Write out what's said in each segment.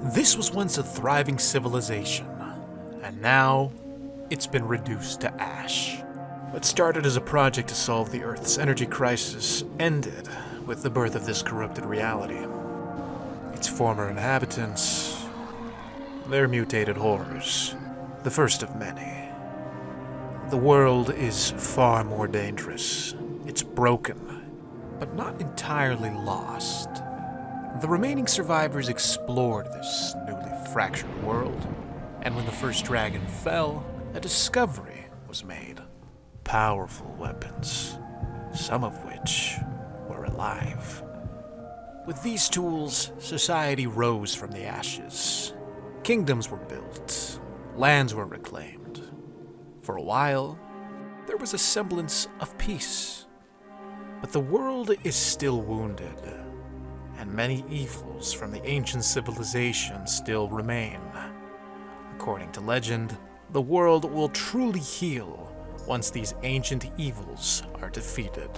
This was once a thriving civilization, and now it's been reduced to ash. What started as a project to solve the Earth's energy crisis ended with the birth of this corrupted reality. Its former inhabitants, their mutated horrors, the first of many. The world is far more dangerous. It's broken, but not entirely lost. The remaining survivors explored this newly fractured world, and when the first dragon fell, a discovery was made. Powerful weapons, some of which were alive. With these tools, society rose from the ashes. Kingdoms were built, lands were reclaimed. For a while, there was a semblance of peace. But the world is still wounded, and many evils from the ancient civilization still remain. According to legend, the world will truly heal once these ancient evils are defeated.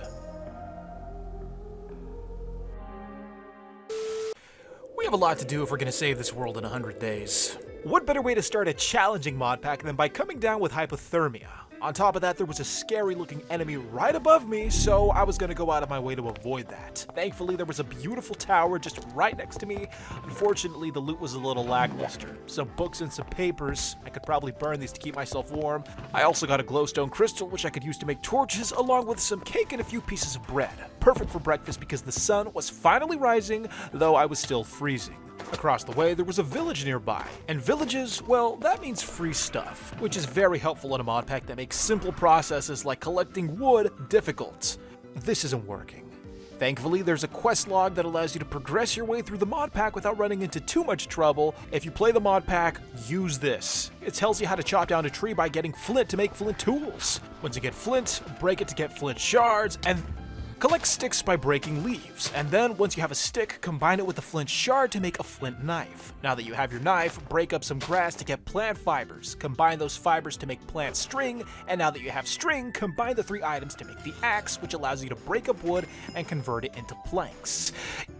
We have a lot to do if we're going to save this world in 100 days. What better way to start a challenging mod pack than by coming down with hypothermia? On top of that, there was a scary-looking enemy right above me, so I was going to go out of my way to avoid that. Thankfully, there was a beautiful tower just right next to me. Unfortunately, the loot was a little lackluster. Some books and some papers. I could probably burn these to keep myself warm. I also got a glowstone crystal, which I could use to make torches, along with some cake and a few pieces of bread. Perfect for breakfast because the sun was finally rising, though I was still freezing. Across the way, there was a village nearby, and villages, well, that means free stuff, which is very helpful in a mod pack that makes simple processes like collecting wood difficult. This isn't working. Thankfully, there's a quest log that allows you to progress your way through the mod pack without running into too much trouble. If you play the mod pack, use this. It tells you how to chop down a tree by getting flint to make flint tools. Once you get flint, break it to get flint shards, and collect sticks by breaking leaves, and then once you have a stick, combine it with a flint shard to make a flint knife. Now that you have your knife, break up some grass to get plant fibers, combine those fibers to make plant string, and now that you have string, combine the 3 items to make the axe, which allows you to break up wood and convert it into planks.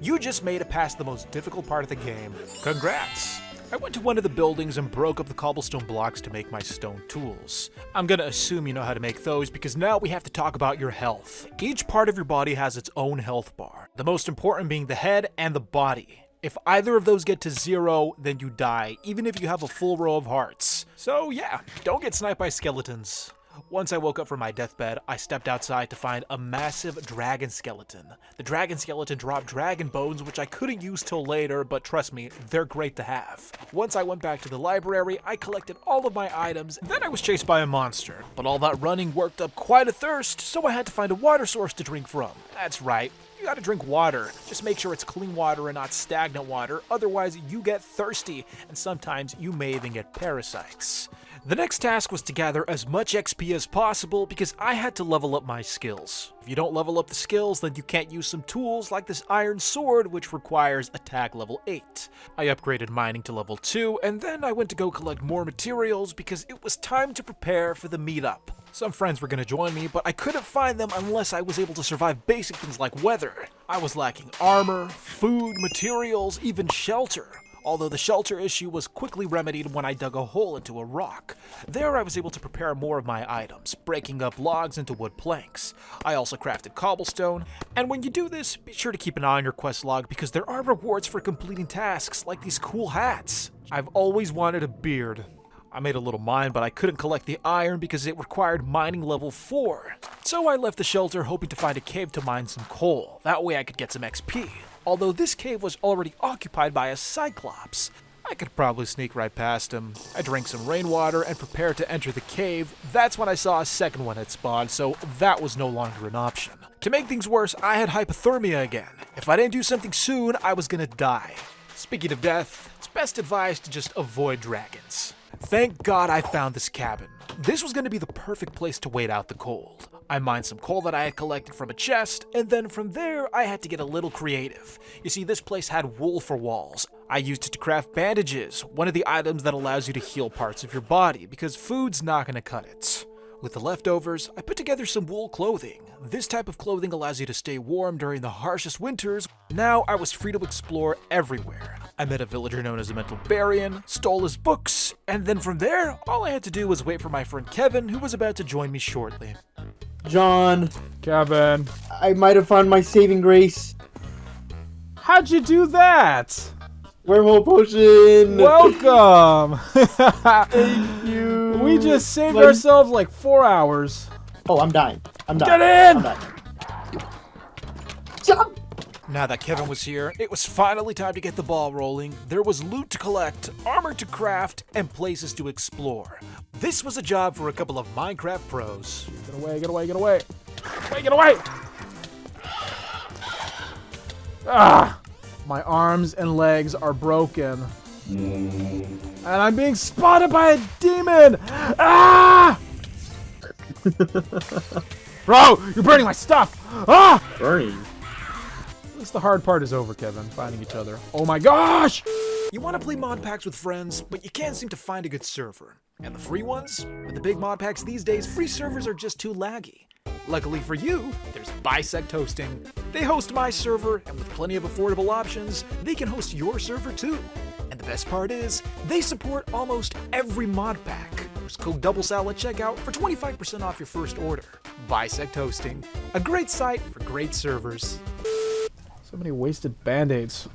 You just made it past the most difficult part of the game. Congrats! I went to one of the buildings and broke up the cobblestone blocks to make my stone tools. I'm gonna assume you know how to make those because now we have to talk about your health. Each part of your body has its own health bar, the most important being the head and the body. If either of those get to 0, then you die, even if you have a full row of hearts. So yeah, don't get sniped by skeletons. Once I woke up from my deathbed, I stepped outside to find a massive dragon skeleton. The dragon skeleton dropped dragon bones, which I couldn't use till later, but trust me, they're great to have. Once I went back to the library, I collected all of my items, then I was chased by a monster. But all that running worked up quite a thirst, so I had to find a water source to drink from. That's right. You gotta drink water. Just make sure it's clean water and not stagnant water, otherwise you get thirsty, and sometimes you may even get parasites. The next task was to gather as much XP as possible because I had to level up my skills. If you don't level up the skills, then you can't use some tools like this iron sword, which requires attack level 8. I upgraded mining to level 2, and then I went to go collect more materials because it was time to prepare for the meetup. Some friends were going to join me, but I couldn't find them unless I was able to survive basic things like weather. I was lacking armor, food, materials, even shelter. Although the shelter issue was quickly remedied when I dug a hole into a rock. There I was able to prepare more of my items, breaking up logs into wood planks. I also crafted cobblestone, and when you do this, be sure to keep an eye on your quest log because there are rewards for completing tasks like these cool hats. I've always wanted a beard. I made a little mine, but I couldn't collect the iron because it required mining level 4. So I left the shelter hoping to find a cave to mine some coal. That way I could get some XP. Although this cave was already occupied by a cyclops. I could probably sneak right past him. I drank some rainwater and prepared to enter the cave. That's when I saw a second one had spawned, so that was no longer an option. To make things worse, I had hypothermia again. If I didn't do something soon, I was gonna die. Speaking of death, it's best advised to just avoid dragons. Thank God I found this cabin. This was going to be the perfect place to wait out the cold. I mined some coal that I had collected from a chest, and then from there I had to get a little creative. You see, this place had wool for walls. I used it to craft bandages, one of the items that allows you to heal parts of your body, because food's not going to cut it. With the leftovers, I put together some wool clothing. This type of clothing allows you to stay warm during the harshest winters. Now I was free to explore everywhere. I met a villager known as a mental Barian, stole his books, and then from there, all I had to do was wait for my friend Kevin, who was about to join me shortly. John. Kevin. I might have found my saving grace. How'd you do that? Werewolf potion. Welcome. Thank you. We just saved ourselves like 4 hours. Oh, I'm dying. I'm dying. Get in! I'm dying. Jump! Now that Kevin was here, it was finally time to get the ball rolling. There was loot to collect, armor to craft, and places to explore. This was a job for a couple of Minecraft pros. Get away, get away, get away. Wait, get away! Ah! My arms and legs are broken. And I'm being spotted by a demon! Ah! Bro, you're burning my stuff! Ah! Burning. At least the hard part is over, Kevin. Finding each other. Oh my gosh! You want to play mod packs with friends, but you can't seem to find a good server. And the free ones? With the big mod packs these days, free servers are just too laggy. Luckily for you, there's BISECT hosting. They host my server, and with plenty of affordable options, they can host your server too. And the best part is, they support almost every mod pack. Use code DOUBLESAL at checkout for 25% off your first order. BISECT hosting, a great site for great servers. So many wasted band-aids.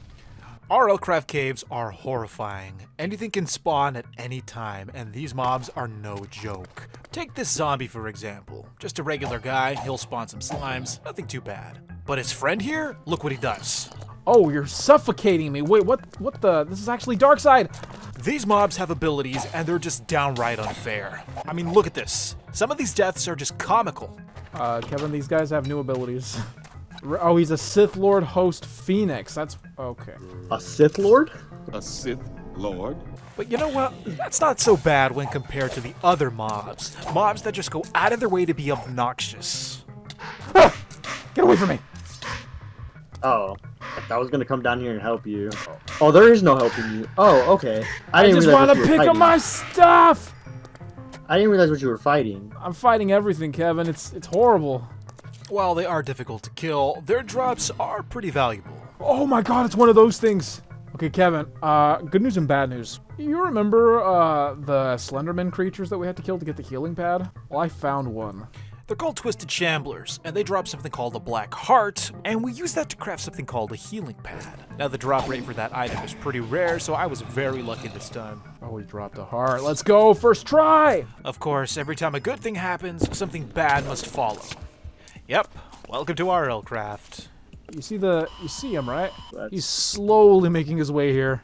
RLCRAFT caves are horrifying. Anything can spawn at any time, and these mobs are no joke. Take this zombie for example. Just a regular guy, he'll spawn some slimes, nothing too bad. But his friend here, look what he does. Oh, you're suffocating me. Wait, what the? This is actually Darkside. These mobs have abilities, and they're just downright unfair. I mean, look at this. Some of these deaths are just comical. Kevin, these guys have new abilities. Oh, he's a Sith Lord host Phoenix. That's okay. A Sith Lord? A Sith Lord? But you know what? That's not so bad when compared to the other mobs. Mobs that just go out of their way to be obnoxious. Ah! Get away from me! Oh, I was gonna come down here and help you. Oh, there is no helping you. Oh, okay. I just want to pick up my stuff! I didn't realize what you were fighting. I'm fighting everything, Kevin. It's horrible. While they are difficult to kill, their drops are pretty valuable. Oh my god, it's one of those things. Okay, Kevin, good news and bad news. You remember the Slenderman creatures that we had to kill to get the healing pad? Well, I found one. They're called Twisted Shamblers, and they drop something called a Black Heart, and we use that to craft something called a healing pad. Now, the drop rate for that item is pretty rare, so I was very lucky this time. Oh, we dropped a heart. Let's go, first try! Of course, every time a good thing happens, something bad must follow. Yep, welcome to RLCRAFT. You see him, right? He's slowly making his way here.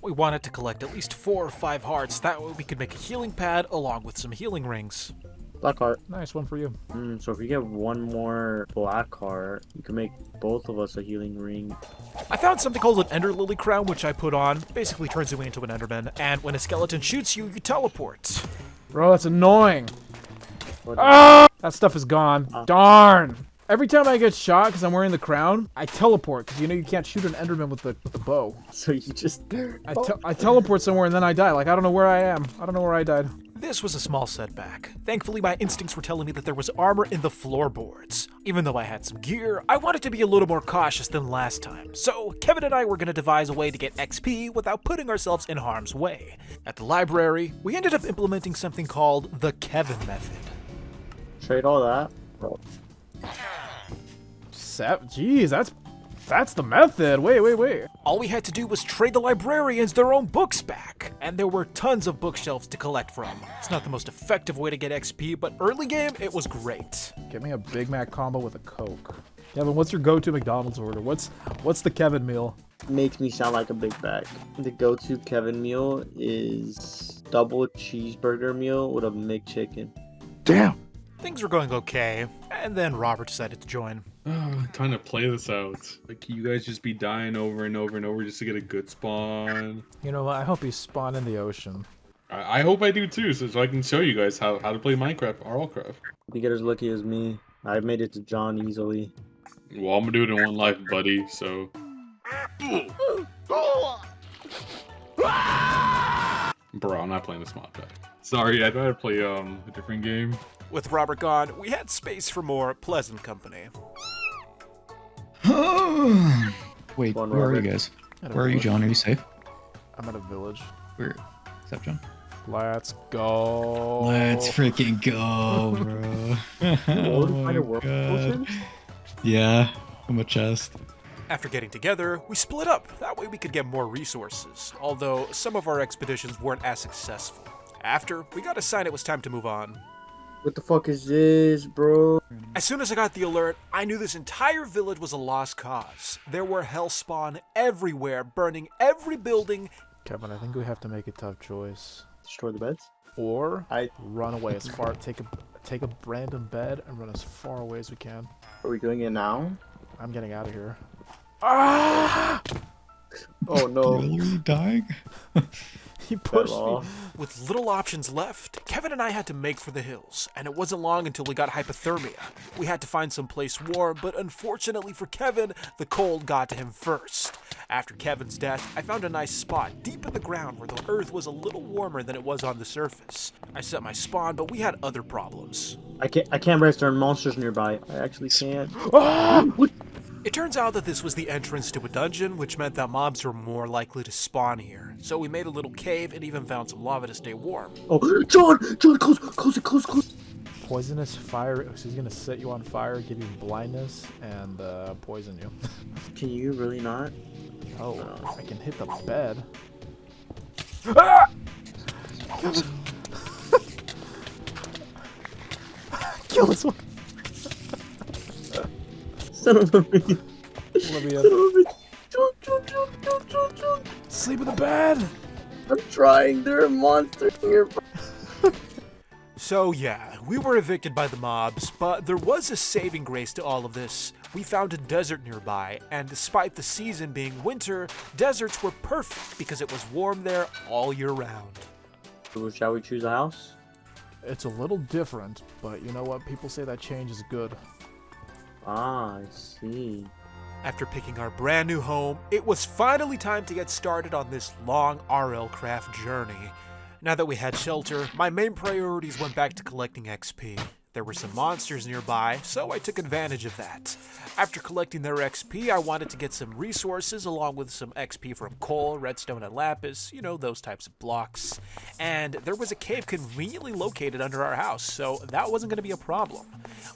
We wanted to collect at least 4 or 5 hearts, that way we could make a healing pad along with some healing rings. Black heart. Nice one for you. So if you get one more black heart, you can make both of us a healing ring. I found something called an Ender Lily Crown, which I put on. Basically turns you into an Enderman, and when a skeleton shoots you, you teleport. Bro, that's annoying. Ah! That stuff is gone. Darn! Every time I get shot because I'm wearing the crown, I teleport, because you know you can't shoot an Enderman with the bow. So you just... I teleport somewhere and then I die. Like, I don't know where I am. I don't know where I died. This was a small setback. Thankfully, my instincts were telling me that there was armor in the floorboards. Even though I had some gear, I wanted to be a little more cautious than last time. So, Kevin and I were going to devise a way to get XP without putting ourselves in harm's way. At the library, we ended up implementing something called the Kevin method. Trade all that. Jeez, that's the method. Wait. All we had to do was trade the librarians their own books back, and there were tons of bookshelves to collect from. It's not the most effective way to get XP, but early game, it was great. Get me a Big Mac combo with a Coke. Kevin, what's your go-to McDonald's order? What's the Kevin meal? Makes me sound like a big bag. The go-to Kevin meal is double cheeseburger meal with a McChicken. Damn. Things were going okay, and then Robert decided to join. Trying to play this out. Like, you guys just be dying over and over and over just to get a good spawn. You know what? I hope you spawn in the ocean. I hope I do too, so I can show you guys how to play Minecraft, RLCRAFT. You get as lucky as me. I made it to John easily. Well, I'm gonna do it in one life, buddy, so... Bro, I'm not playing this Modpack. Sorry, I'd rather play a different game. With Robert gone, we had space for more pleasant company. Wait, where are you guys? Where are you, John? Are you safe? I'm at a village. Where? What's up, John? Let's go. Let's freaking go, bro. Oh, Oh find a my world God. potion? Yeah, I'm a chest. After getting together, we split up. That way we could get more resources, although some of our expeditions weren't as successful. After, we got a sign it was time to move on. What the fuck is this, bro? As soon as I got the alert, I knew this entire village was a lost cause. There were hellspawn everywhere, burning every building. Kevin, I think we have to make a tough choice. Destroy the beds? Or I- run away as far. Take a random bed and run as far away as we can. Are we doing it now? I'm getting out of here. Ah! Oh no. Really? Are you dying? He pushed me. off. With little options left, Kevin and I had to make for the hills, and it wasn't long until we got hypothermia. We had to find some place warm, but unfortunately for Kevin, the cold got to him first. After Kevin's death, I found a nice spot deep in the ground where the earth was a little warmer than it was on the surface. I set my spawn, but we had other problems. I can't rest. There are monsters nearby. I actually can't. Ah! It turns out that this was the entrance to a dungeon, which meant that mobs were more likely to spawn here. So we made a little cave and even found some lava to stay warm. Oh, John! John, close! Poisonous fire. She's gonna set you on fire, give you blindness, and poison you. Can you really not? Oh, I can hit the bed. Ah! Kill this one. Son of a bitch. Olivia, Son of a bitch. John. sleep in the bed. I'm trying. There are monsters here. So yeah, we were evicted by the mobs, but there was a saving grace to all of this. We found a desert nearby, and despite the season being winter, deserts were perfect because it was warm there all year round. So shall we choose a house? It's a little different, but you know what? People say that change is good. Ah, I see. After picking our brand new home, it was finally time to get started on this long RLCRAFT journey. Now that we had shelter, my main priorities went back to collecting XP. There were some monsters nearby, so I took advantage of that. After collecting their XP, I wanted to get some resources along with some XP from coal, redstone, and lapis, you know, those types of blocks. And there was a cave conveniently located under our house, so that wasn't going to be a problem.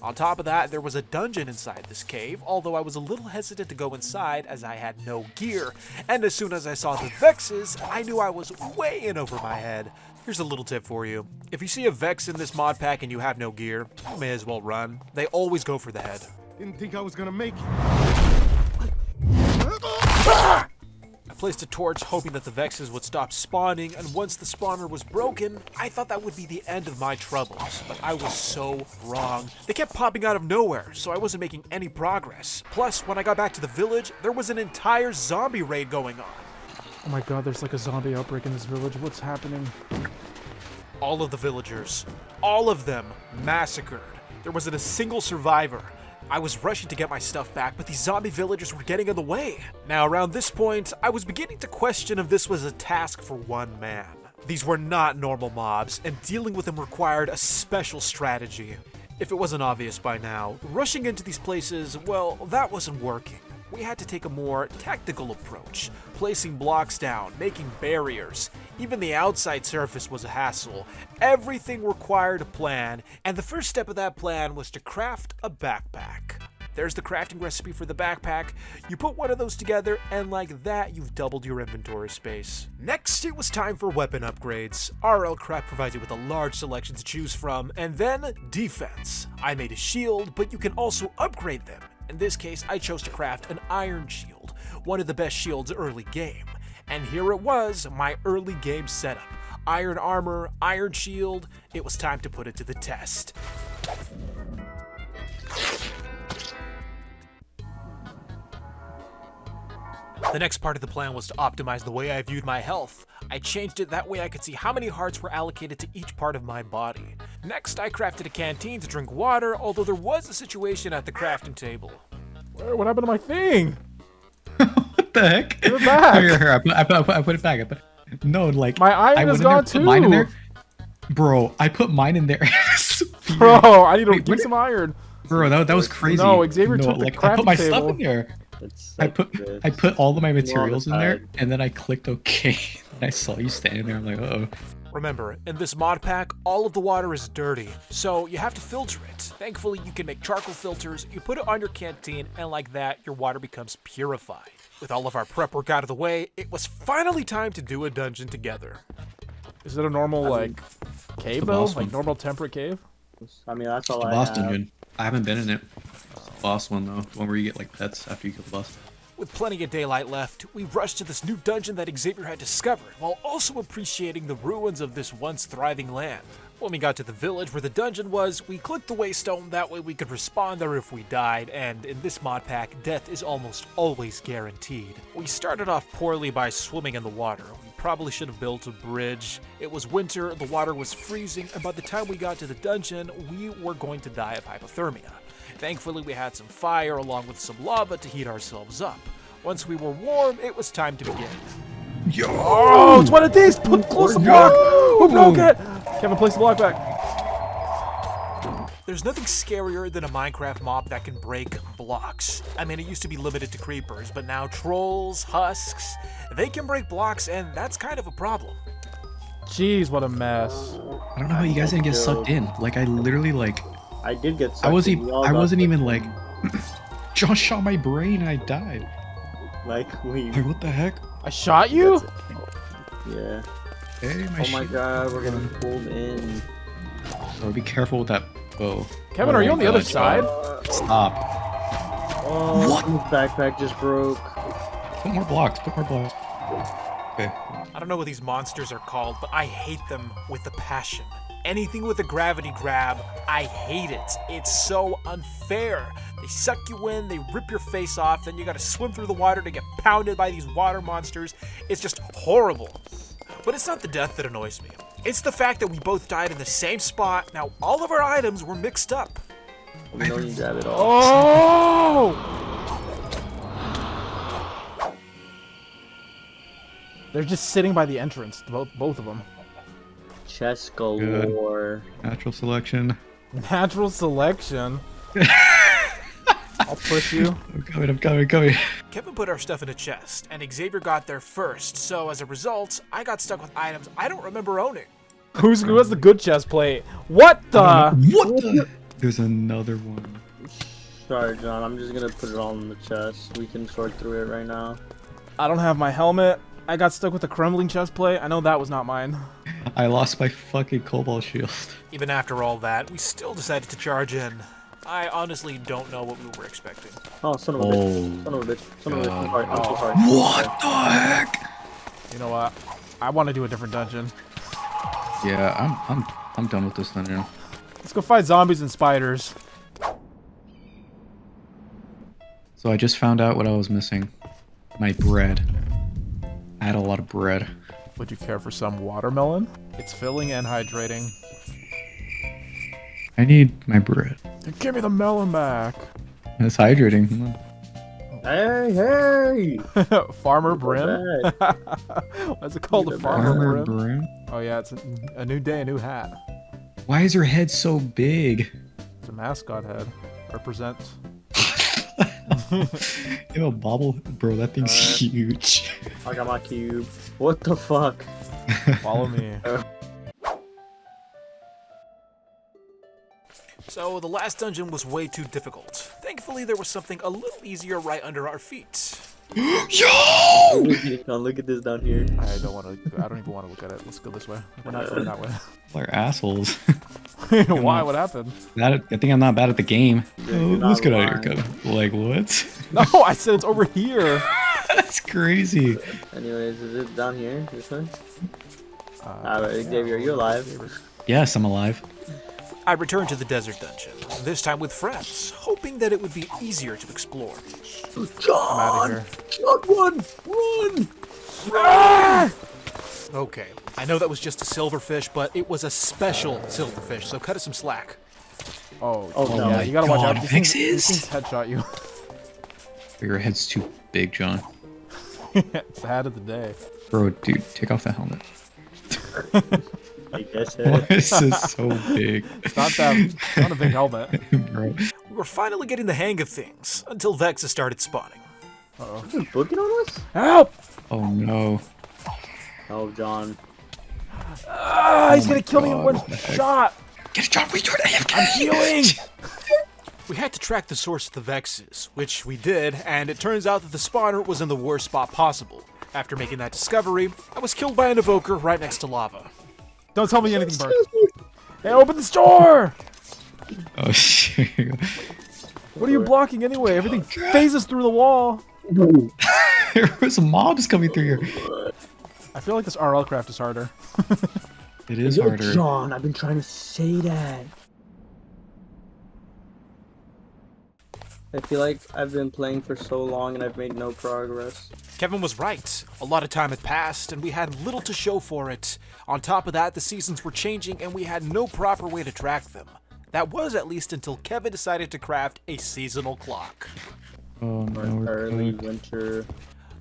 On top of that, there was a dungeon inside this cave, although I was a little hesitant to go inside as I had no gear. And as soon as I saw the Vexes, I knew I was way in over my head. Here's a little tip for you. If you see a Vex in this mod pack and you have no gear, you may as well run. They always go for the head. Didn't think I was gonna make it. I placed a torch hoping that the Vexes would stop spawning, and once the spawner was broken, I thought that would be the end of my troubles, but I was so wrong. They kept popping out of nowhere, so I wasn't making any progress. Plus, when I got back to the village, there was an entire zombie raid going on. Oh my god, there's like a zombie outbreak in this village. What's happening? All of the villagers, all of them, massacred. There wasn't a single survivor. I was rushing to get my stuff back, but these zombie villagers were getting in the way. Now, around this point, I was beginning to question if this was a task for one man. These were not normal mobs, and dealing with them required a special strategy. If it wasn't obvious by now, rushing into these places, well, that wasn't working. We had to take a more tactical approach, placing blocks down, making barriers. Even the outside surface was a hassle. Everything required a plan, and the first step of that plan was to craft a backpack. There's the crafting recipe for the backpack. You put one of those together, and like that, you've doubled your inventory space. Next, it was time for weapon upgrades. RLCRAFT provides you with a large selection to choose from, and then defense. I made a shield, but you can also upgrade them. In this case, I chose to craft an iron shield, one of the best shields early game. And here it was, my early game setup. Iron armor, iron shield, it was time to put it to the test. The next part of the plan was to optimize the way I viewed my health. I changed it that way I could see how many hearts were allocated to each part of my body. Next, I crafted a canteen to drink water, although there was a situation at the crafting table. What happened to my thing? What the heck? Give it back. Here, I put it back. No, like My iron I is went in gone there, put mine in too. there. Bro, I put mine in there. Bro, I need to Wait, give some iron. Bro, that was crazy. No, Xavier took the like I put my crafting stuff table. in there. It's I so put good. all of my materials in there, side. and then I clicked OK. I saw you standing there. I'm like, uh-oh. Remember, in this mod pack, all of the water is dirty, so you have to filter it. Thankfully, you can make charcoal filters, you put it on your canteen, and like that, your water becomes purified. With all of our prep work out of the way, it was finally time to do a dungeon together. Is it a normal, like, cave, the though? boss Like, one. normal temperate cave? I mean, that's all The I boss have. dungeon. I haven't been in it. It's the boss one though. The one where you get like pets after you kill the boss. With plenty of daylight left, we rushed to this new dungeon that Xavier had discovered, while also appreciating the ruins of this once thriving land. When we got to the village where the dungeon was, we clicked the waystone, that way we could respawn there if we died, and in this mod pack, death is almost always guaranteed. We started off poorly by swimming in the water. We probably should have built a bridge. It was winter, the water was freezing, and by the time we got to the dungeon, we were going to die of hypothermia. Thankfully, we had some fire along with some lava to heat ourselves up. Once we were warm, it was time to begin. Yo! Oh, it's one of these! Close the block! Who broke it? Kevin, place the block back. There's nothing scarier than a Minecraft mob that can break blocks. I mean, it used to be limited to creepers, but now trolls, husks, they can break blocks, and that's kind of a problem. Jeez, what a mess. I don't know how you guys didn't get sucked in. Like I literally like I did get sucked I wasn't in. We all I got wasn't sucked even in. like Josh shot my brain and I died. Like, we... Like what the heck? I shot you? Yeah. Hey, Oh my god, we're getting pulled in. Bro, be careful with that bow. Kevin, Oh are you my on the other God, side? Stop. Oh, What? his backpack just broke. Put more blocks. Put more blocks. Okay. I don't know what these monsters are called, but I hate them with a passion. Anything with a gravity grab, I hate it. It's so unfair. They suck you in, they rip your face off, then you gotta swim through the water to get pounded by these water monsters. It's just horrible. But it's not the death that annoys me. It's the fact that we both died in the same spot. Now all of our items were mixed up. We don't even grab it all. Oh! They're just sitting by the entrance, both of them. Chest galore. Natural selection. Natural selection. I'll push you. I'm coming. Kevin put our stuff in a chest, and Xavier got there first, so as a result, I got stuck with items I don't remember owning. Who has the good chest plate? What the? What the? There's another one. Sorry, John. I'm just gonna put it all in the chest. We can sort through it right now. I don't have my helmet. I got stuck with a crumbling chest plate. I know that was not mine. I lost my fucking cobalt shield. Even after all that, we still decided to charge in. I honestly don't know what we were expecting. Oh, son of a bitch. Son of a bitch. Son of a bitch. I'm sorry. I'm so sorry. What the heck? You know what? I want to do a different dungeon. Yeah, I'm done with this dungeon. Let's go fight zombies and spiders. So I just found out what I was missing. My bread. I had a lot of bread. Would you care for some watermelon? It's filling and hydrating. I need my bread. Give me the melon back. It's hydrating. Hey! Farmer Brim? Bad. What's it called? A Need a Farmer Brim? Brim? Oh yeah, it's a new day, a new hat. Why is her head so big? It's a mascot head. Represents. You have a bobble? Bro, that thing's huge. I got my cube. What the fuck? Follow me. So the last dungeon was way too difficult. Thankfully, there was something a little easier right under our feet. Yo! Look at this down here. I don't even want to look at it. Let's go this way. We're not going that way. They're assholes. Why? What happened? I think I'm not bad at the game. Yeah, you're Let's not get out of here, lying. Kevin. Like, what? No, I said it's over here. That's crazy. Anyways, is it down here? This way? Xavier, are you alive? Yes, I'm alive. I returned to the desert dungeon, this time with friends, hoping that it would be easier to explore. I'm out of here. John, run! Okay, I know that was just a silverfish, but it was a special silverfish, so cut us some slack. Oh, no. yeah, you gotta watch God, out. These Vixes. things headshot you. Your head's too big, John. It's the hat of the day. Bro, dude, take off the helmet. I guess Why is this so big? It's not a big helmet. Bro. We were finally getting the hang of things, until Vexa started spawning. Is he booking on us? Help! Oh no. Help, John. He's gonna kill me in one shot. Get it, John. We do it. AFK. I'm healing. We had to track the source of the Vexes, which we did, and it turns out that the spawner was in the worst spot possible. After making that discovery, I was killed by an evoker right next to lava. Don't tell me anything, Bert. Hey, open this door! Oh shit. What are you blocking anyway? Everything phases through the wall. There was mobs coming through here. I feel like this RLCRAFT is harder. It is Yo, harder. John, I've been trying to say that. I feel like I've been playing for so long and I've made no progress. Kevin was right. A lot of time had passed, and we had little to show for it. On top of that, the seasons were changing, and we had no proper way to track them. That was at least until Kevin decided to craft a seasonal clock. Oh no, we're Early cooked. winter.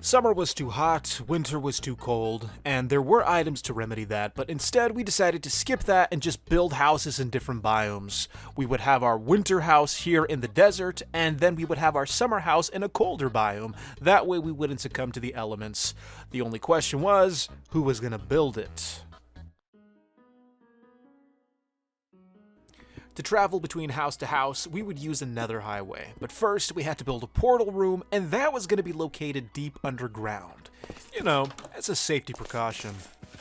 Summer was too hot, winter was too cold, and there were items to remedy that, but instead we decided to skip that and just build houses in different biomes. We would have our winter house here in the desert, and then we would have our summer house in a colder biome. That way we wouldn't succumb to the elements. The only question was, who was gonna build it? To travel between house to house, we would use another highway, but first we had to build a portal room, and that was going to be located deep underground. You know, as a safety precaution.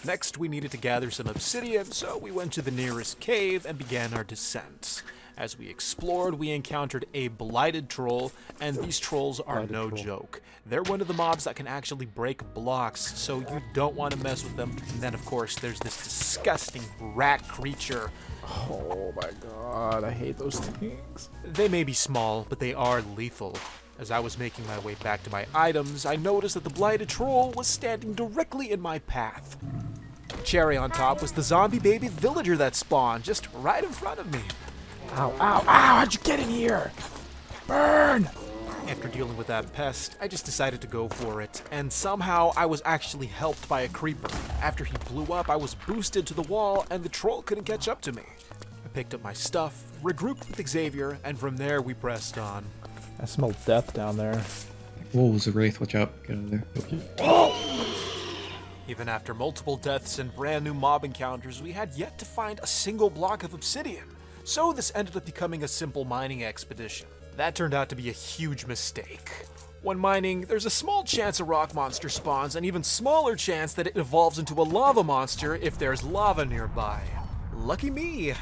Next, we needed to gather some obsidian, so we went to the nearest cave and began our descent. As we explored, we encountered a blighted troll, and these trolls are no joke. They're one of the mobs that can actually break blocks, so you don't want to mess with them. And then, of course, there's this disgusting rat creature. Oh my god, I hate those things. They may be small, but they are lethal. As I was making my way back to my items, I noticed that the blighted troll was standing directly in my path. Cherry on top was the zombie baby villager that spawned just right in front of me. Ow, ow, ow, how'd you get in here? Burn! After dealing with that pest, I just decided to go for it, and somehow I was actually helped by a creeper. After he blew up, I was boosted to the wall, and the troll couldn't catch up to me. I picked up my stuff, regrouped with Xavier, and from there we pressed on. I smell death down there. Whoa, it was a wraith. Watch out. Get out of there. Even after multiple deaths and brand new mob encounters, we had yet to find a single block of obsidian. So this ended up becoming a simple mining expedition. That turned out to be a huge mistake. When mining, there's a small chance a rock monster spawns, and even smaller chance that it evolves into a lava monster if there's lava nearby. Lucky me.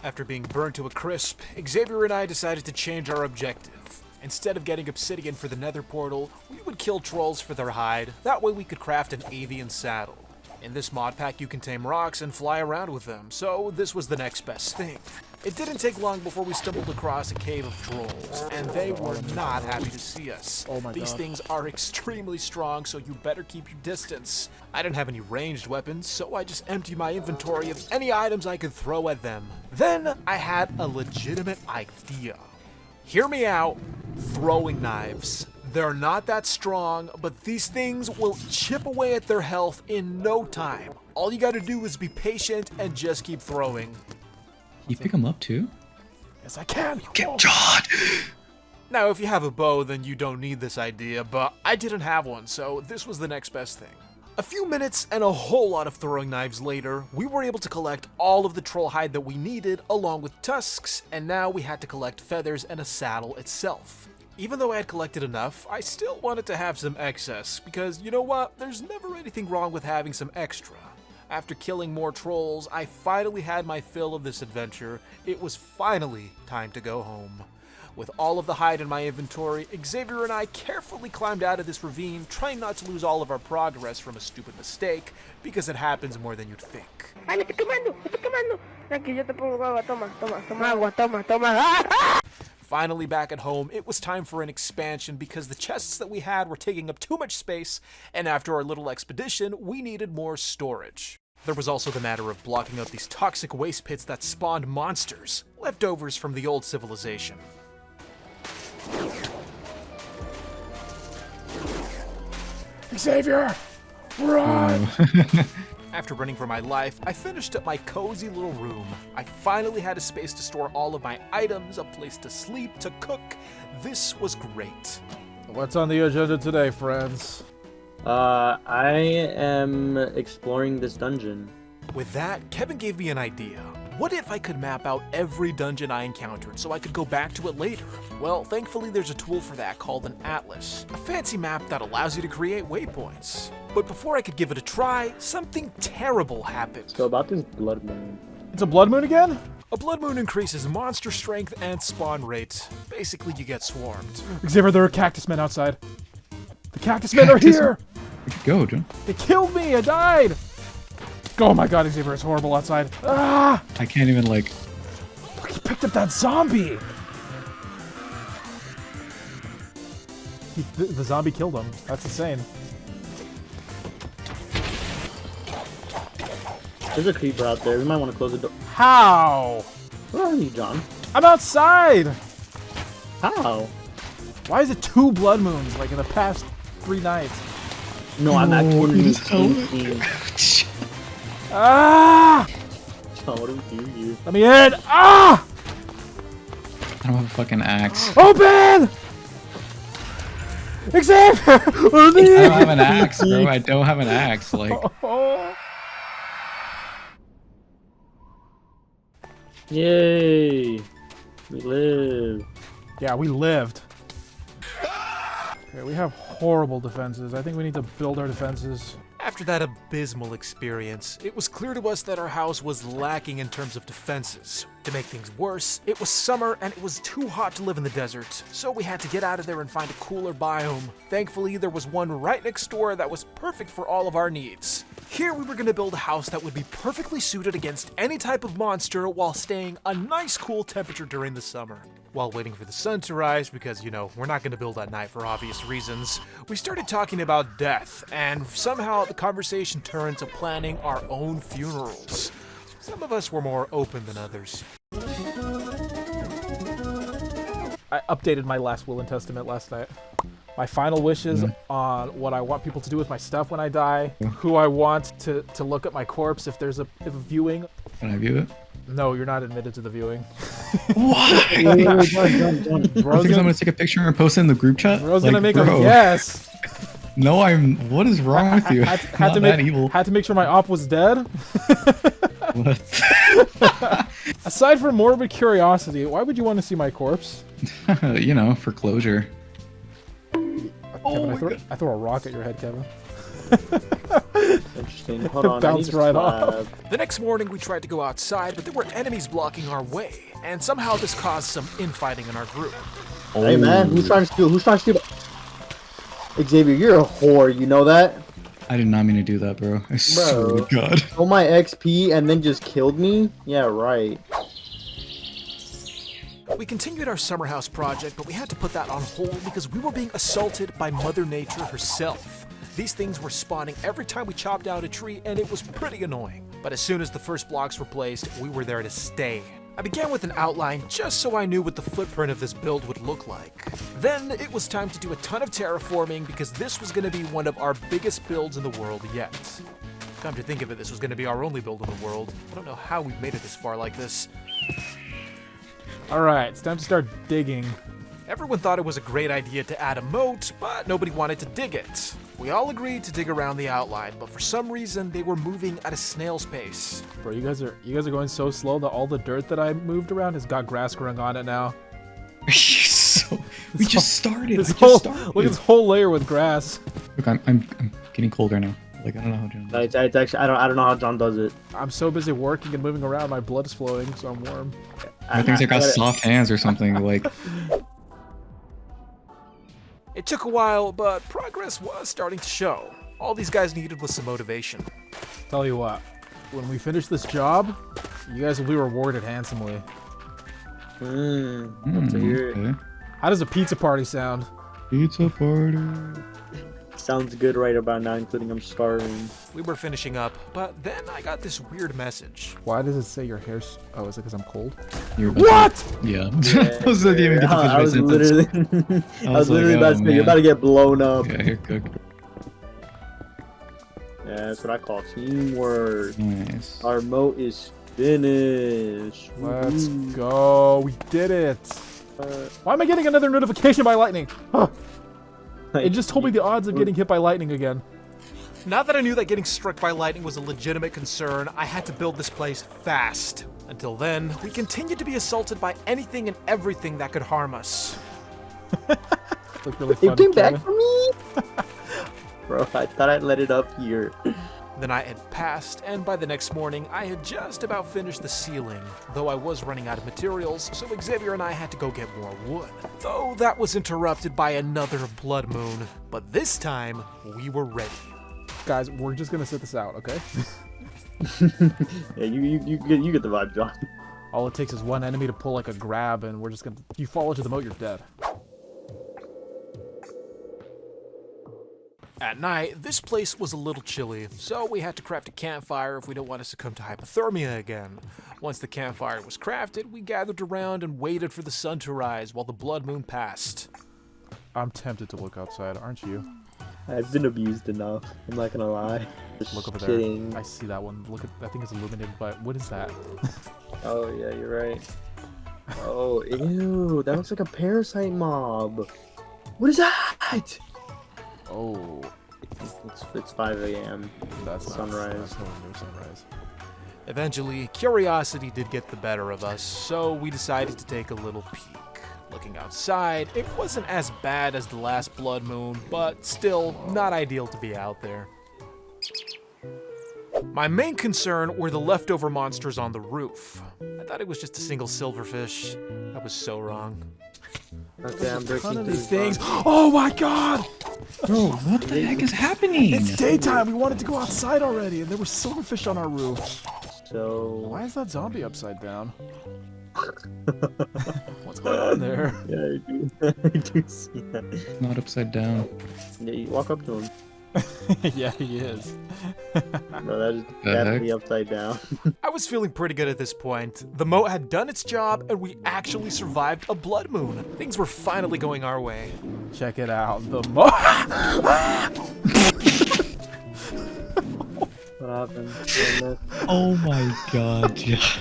After being burned to a crisp, Xavier and I decided to change our objective. Instead of getting obsidian for the nether portal, we would kill trolls for their hide. That way we could craft an avian saddle. In this mod pack, you can tame rocks and fly around with them, so this was the next best thing. It didn't take long before we stumbled across a cave of trolls, and they were not happy to see us. Oh my These God. things are extremely strong, so you better keep your distance. I didn't have any ranged weapons, so I just emptied my inventory of any items I could throw at them. Then I had a legitimate idea. Hear me out, throwing knives. They're not that strong, but these things will chip away at their health in no time. All you gotta do is be patient and just keep throwing. You pick him up too? Yes, I can. Get John! Now, if you have a bow, then you don't need this idea, but I didn't have one, so this was the next best thing. A few minutes and a whole lot of throwing knives later, we were able to collect all of the troll hide that we needed, along with tusks, and now we had to collect feathers and a saddle itself. Even though I had collected enough, I still wanted to have some excess, because you know what? There's never anything wrong with having some extra. After killing more trolls, I finally had my fill of this adventure. It was finally time to go home. With all of the hide in my inventory, Xavier and I carefully climbed out of this ravine, trying not to lose all of our progress from a stupid mistake, because it happens more than you'd think. Ay, me estoy quemando, me estoy quemando. Aquí yo te pongo agua, toma, toma, toma agua, toma, toma. ¡Ah! Finally back at home, it was time for an expansion because the chests that we had were taking up too much space, and after our little expedition, we needed more storage. There was also the matter of blocking out these toxic waste pits that spawned monsters, leftovers from the old civilization. Xavier, run! After running for my life, I finished up my cozy little room. I finally had a space to store all of my items, a place to sleep, to cook. This was great. What's on the agenda today, friends? I am exploring this dungeon. With that, Kevin gave me an idea. What if I could map out every dungeon I encountered so I could go back to it later? Well, thankfully there's a tool for that called an atlas, a fancy map that allows you to create waypoints. But before I could give it a try, something terrible happened. So about this blood moon. It's a blood moon again? A blood moon increases monster strength and spawn rate. Basically, you get swarmed. Xavier, there are cactus men outside. The cactus men are here! Go, John. They killed me! I died! Oh my god, Xavier, it's horrible outside. Ah! I can't even, like... Look, he picked up that zombie! The zombie killed him. That's insane. There's a creeper out there. We might want to close the door. How? Where are you, John? I'm outside! How? Why is it 2 blood moons, like in the past 3 nights? No, I'm actually it is so- thinking. Ah! John, what do we do here? Let me in! Ah! I don't have a fucking axe. Open! Xavier! Let me I in! don't have an axe, bro. I don't have an axe. Like, Oh. Yay! We live. Yeah, we lived. Okay, we have horrible defenses. I think we need to build our defenses. After that abysmal experience, it was clear to us that our house was lacking in terms of defenses. To make things worse, it was summer and it was too hot to live in the desert, so we had to get out of there and find a cooler biome. Thankfully, there was one right next door that was perfect for all of our needs. Here we were going to build a house that would be perfectly suited against any type of monster while staying a nice cool temperature during the summer. While waiting for the sun to rise, because, you know, we're not going to build at night for obvious reasons, we started talking about death, and somehow the conversation turned to planning our own funerals. Some of us were more open than others. I updated my last will and testament last night. My final wishes on what I want people to do with my stuff when I die, who I want to look at my corpse if there's a viewing. can I view it? No, you're not admitted to the viewing. Why? Bro's You think I'm gonna, gonna take a picture and post it in the group chat? Bro's Like, gonna make bro, a guess. No, I'm. What is wrong with you? Had Not that to evil. had to make sure my op was dead. What? Aside from morbid curiosity, why would you want to see my corpse? You know, for closure. Kevin, I throw a rock at your head, Kevin. Interesting. Hold on. Bounced I need a right slab. off. The next morning, we tried to go outside, but there were enemies blocking our way, and somehow this caused some infighting in our group. Hey man, who's trying to steal? Who's trying to steal? Xavier, you're a whore. You know that? I did not mean to do that, bro. I swear to God. Stole my XP and then just killed me? Yeah, right. We continued our summer house project, but we had to put that on hold because we were being assaulted by Mother Nature herself. These things were spawning every time we chopped down a tree, and it was pretty annoying. But as soon as the first blocks were placed, we were there to stay. I began with an outline just so I knew what the footprint of this build would look like. Then it was time to do a ton of terraforming because this was going to be one of our biggest builds in the world yet. Come to think of it, this was going to be our only build in the world. I don't know how we've made it this far like this. Alright, it's time to start digging. Everyone thought it was a great idea to add a moat, but nobody wanted to dig it. We all agreed to dig around the outline, but for some reason they were moving at a snail's pace. Bro, you guys are going so slow that all the dirt that I moved around has got grass growing on it now. We just started. This I whole, just started. look at this whole layer with grass. Look, I'm getting colder now. Like, I don't know how John. It's actually I don't know how John does it. I'm so busy working and moving around, my blood is flowing, so I'm warm. I think I got soft hands or something. Like, It took a while, but progress was starting to show. All these guys needed was some motivation. Tell you what, when we finish this job, you guys will be rewarded handsomely. Love to hear it. okay. How does a pizza party sound? Pizza party. Sounds good right about now, including I'm starving. We were finishing up, but then I got this weird message. Why does it say your hair's... Oh, is it because I'm cold? You're about to- What?! Yeah. I was not even get to I was finish my sentence. literally, I was was literally like, about oh, to say, you're man. about to get blown up. Yeah, you're cooked. Yeah, that's what I call teamwork. Nice. Our moat is finished. Let's Woohoo. go! We did it! Why am I getting another notification by lightning? Huh. It just told me the odds of getting hit by lightning again. Now that I knew that getting struck by lightning was a legitimate concern, I had to build this place fast. Until then, we continued to be assaulted by anything and everything that could harm us. Looked really It fun, came back Kevin. for me? Bro, I thought I'd let it up here. The night had passed, and by the next morning, I had just about finished the ceiling, though I was running out of materials, so Xavier and I had to go get more wood. Though that was interrupted by another blood moon, but this time, we were ready. Guys, we're just gonna sit this out, okay? Yeah, you get the vibe, John. All it takes is one enemy to pull like a grab, and we're just gonna. You fall into the moat, you're dead. At night, this place was a little chilly, so we had to craft a campfire if we don't want to succumb to hypothermia again. Once the campfire was crafted, we gathered around and waited for the sun to rise while the blood moon passed. I'm tempted to look outside, aren't you? I've been abused enough. I'm not gonna lie. Just Look over kidding. there. I see that one. Look at that thing is illuminated, but what is that? Oh yeah, you're right. Oh ew, that looks like a parasite mob. What is that? Oh, It's 5 a.m. that's not- Sunrise. That's no near sunrise. Eventually, curiosity did get the better of us, so we decided to take a little peek. Looking outside, it wasn't as bad as the last blood moon, but still not ideal to be out there. My main concern were the leftover monsters on the roof. I thought it was just a single silverfish. I was so wrong. Okay, I'm breaking None of through these things. the- Oh my god! Bro, what the heck is happening? It's daytime. We wanted to go outside already, and there were silverfish on our roof. So Why is that zombie upside down? What's going on there? yeah, I do see that. Not upside down. Yeah, you walk up to him. Yeah, he is. Bro, that is The definitely heck? upside down. I was feeling pretty good at this point. The moat had done its job, and we actually survived a blood moon. Things were finally going our way. Check it out. The What happened? Oh my god, Josh.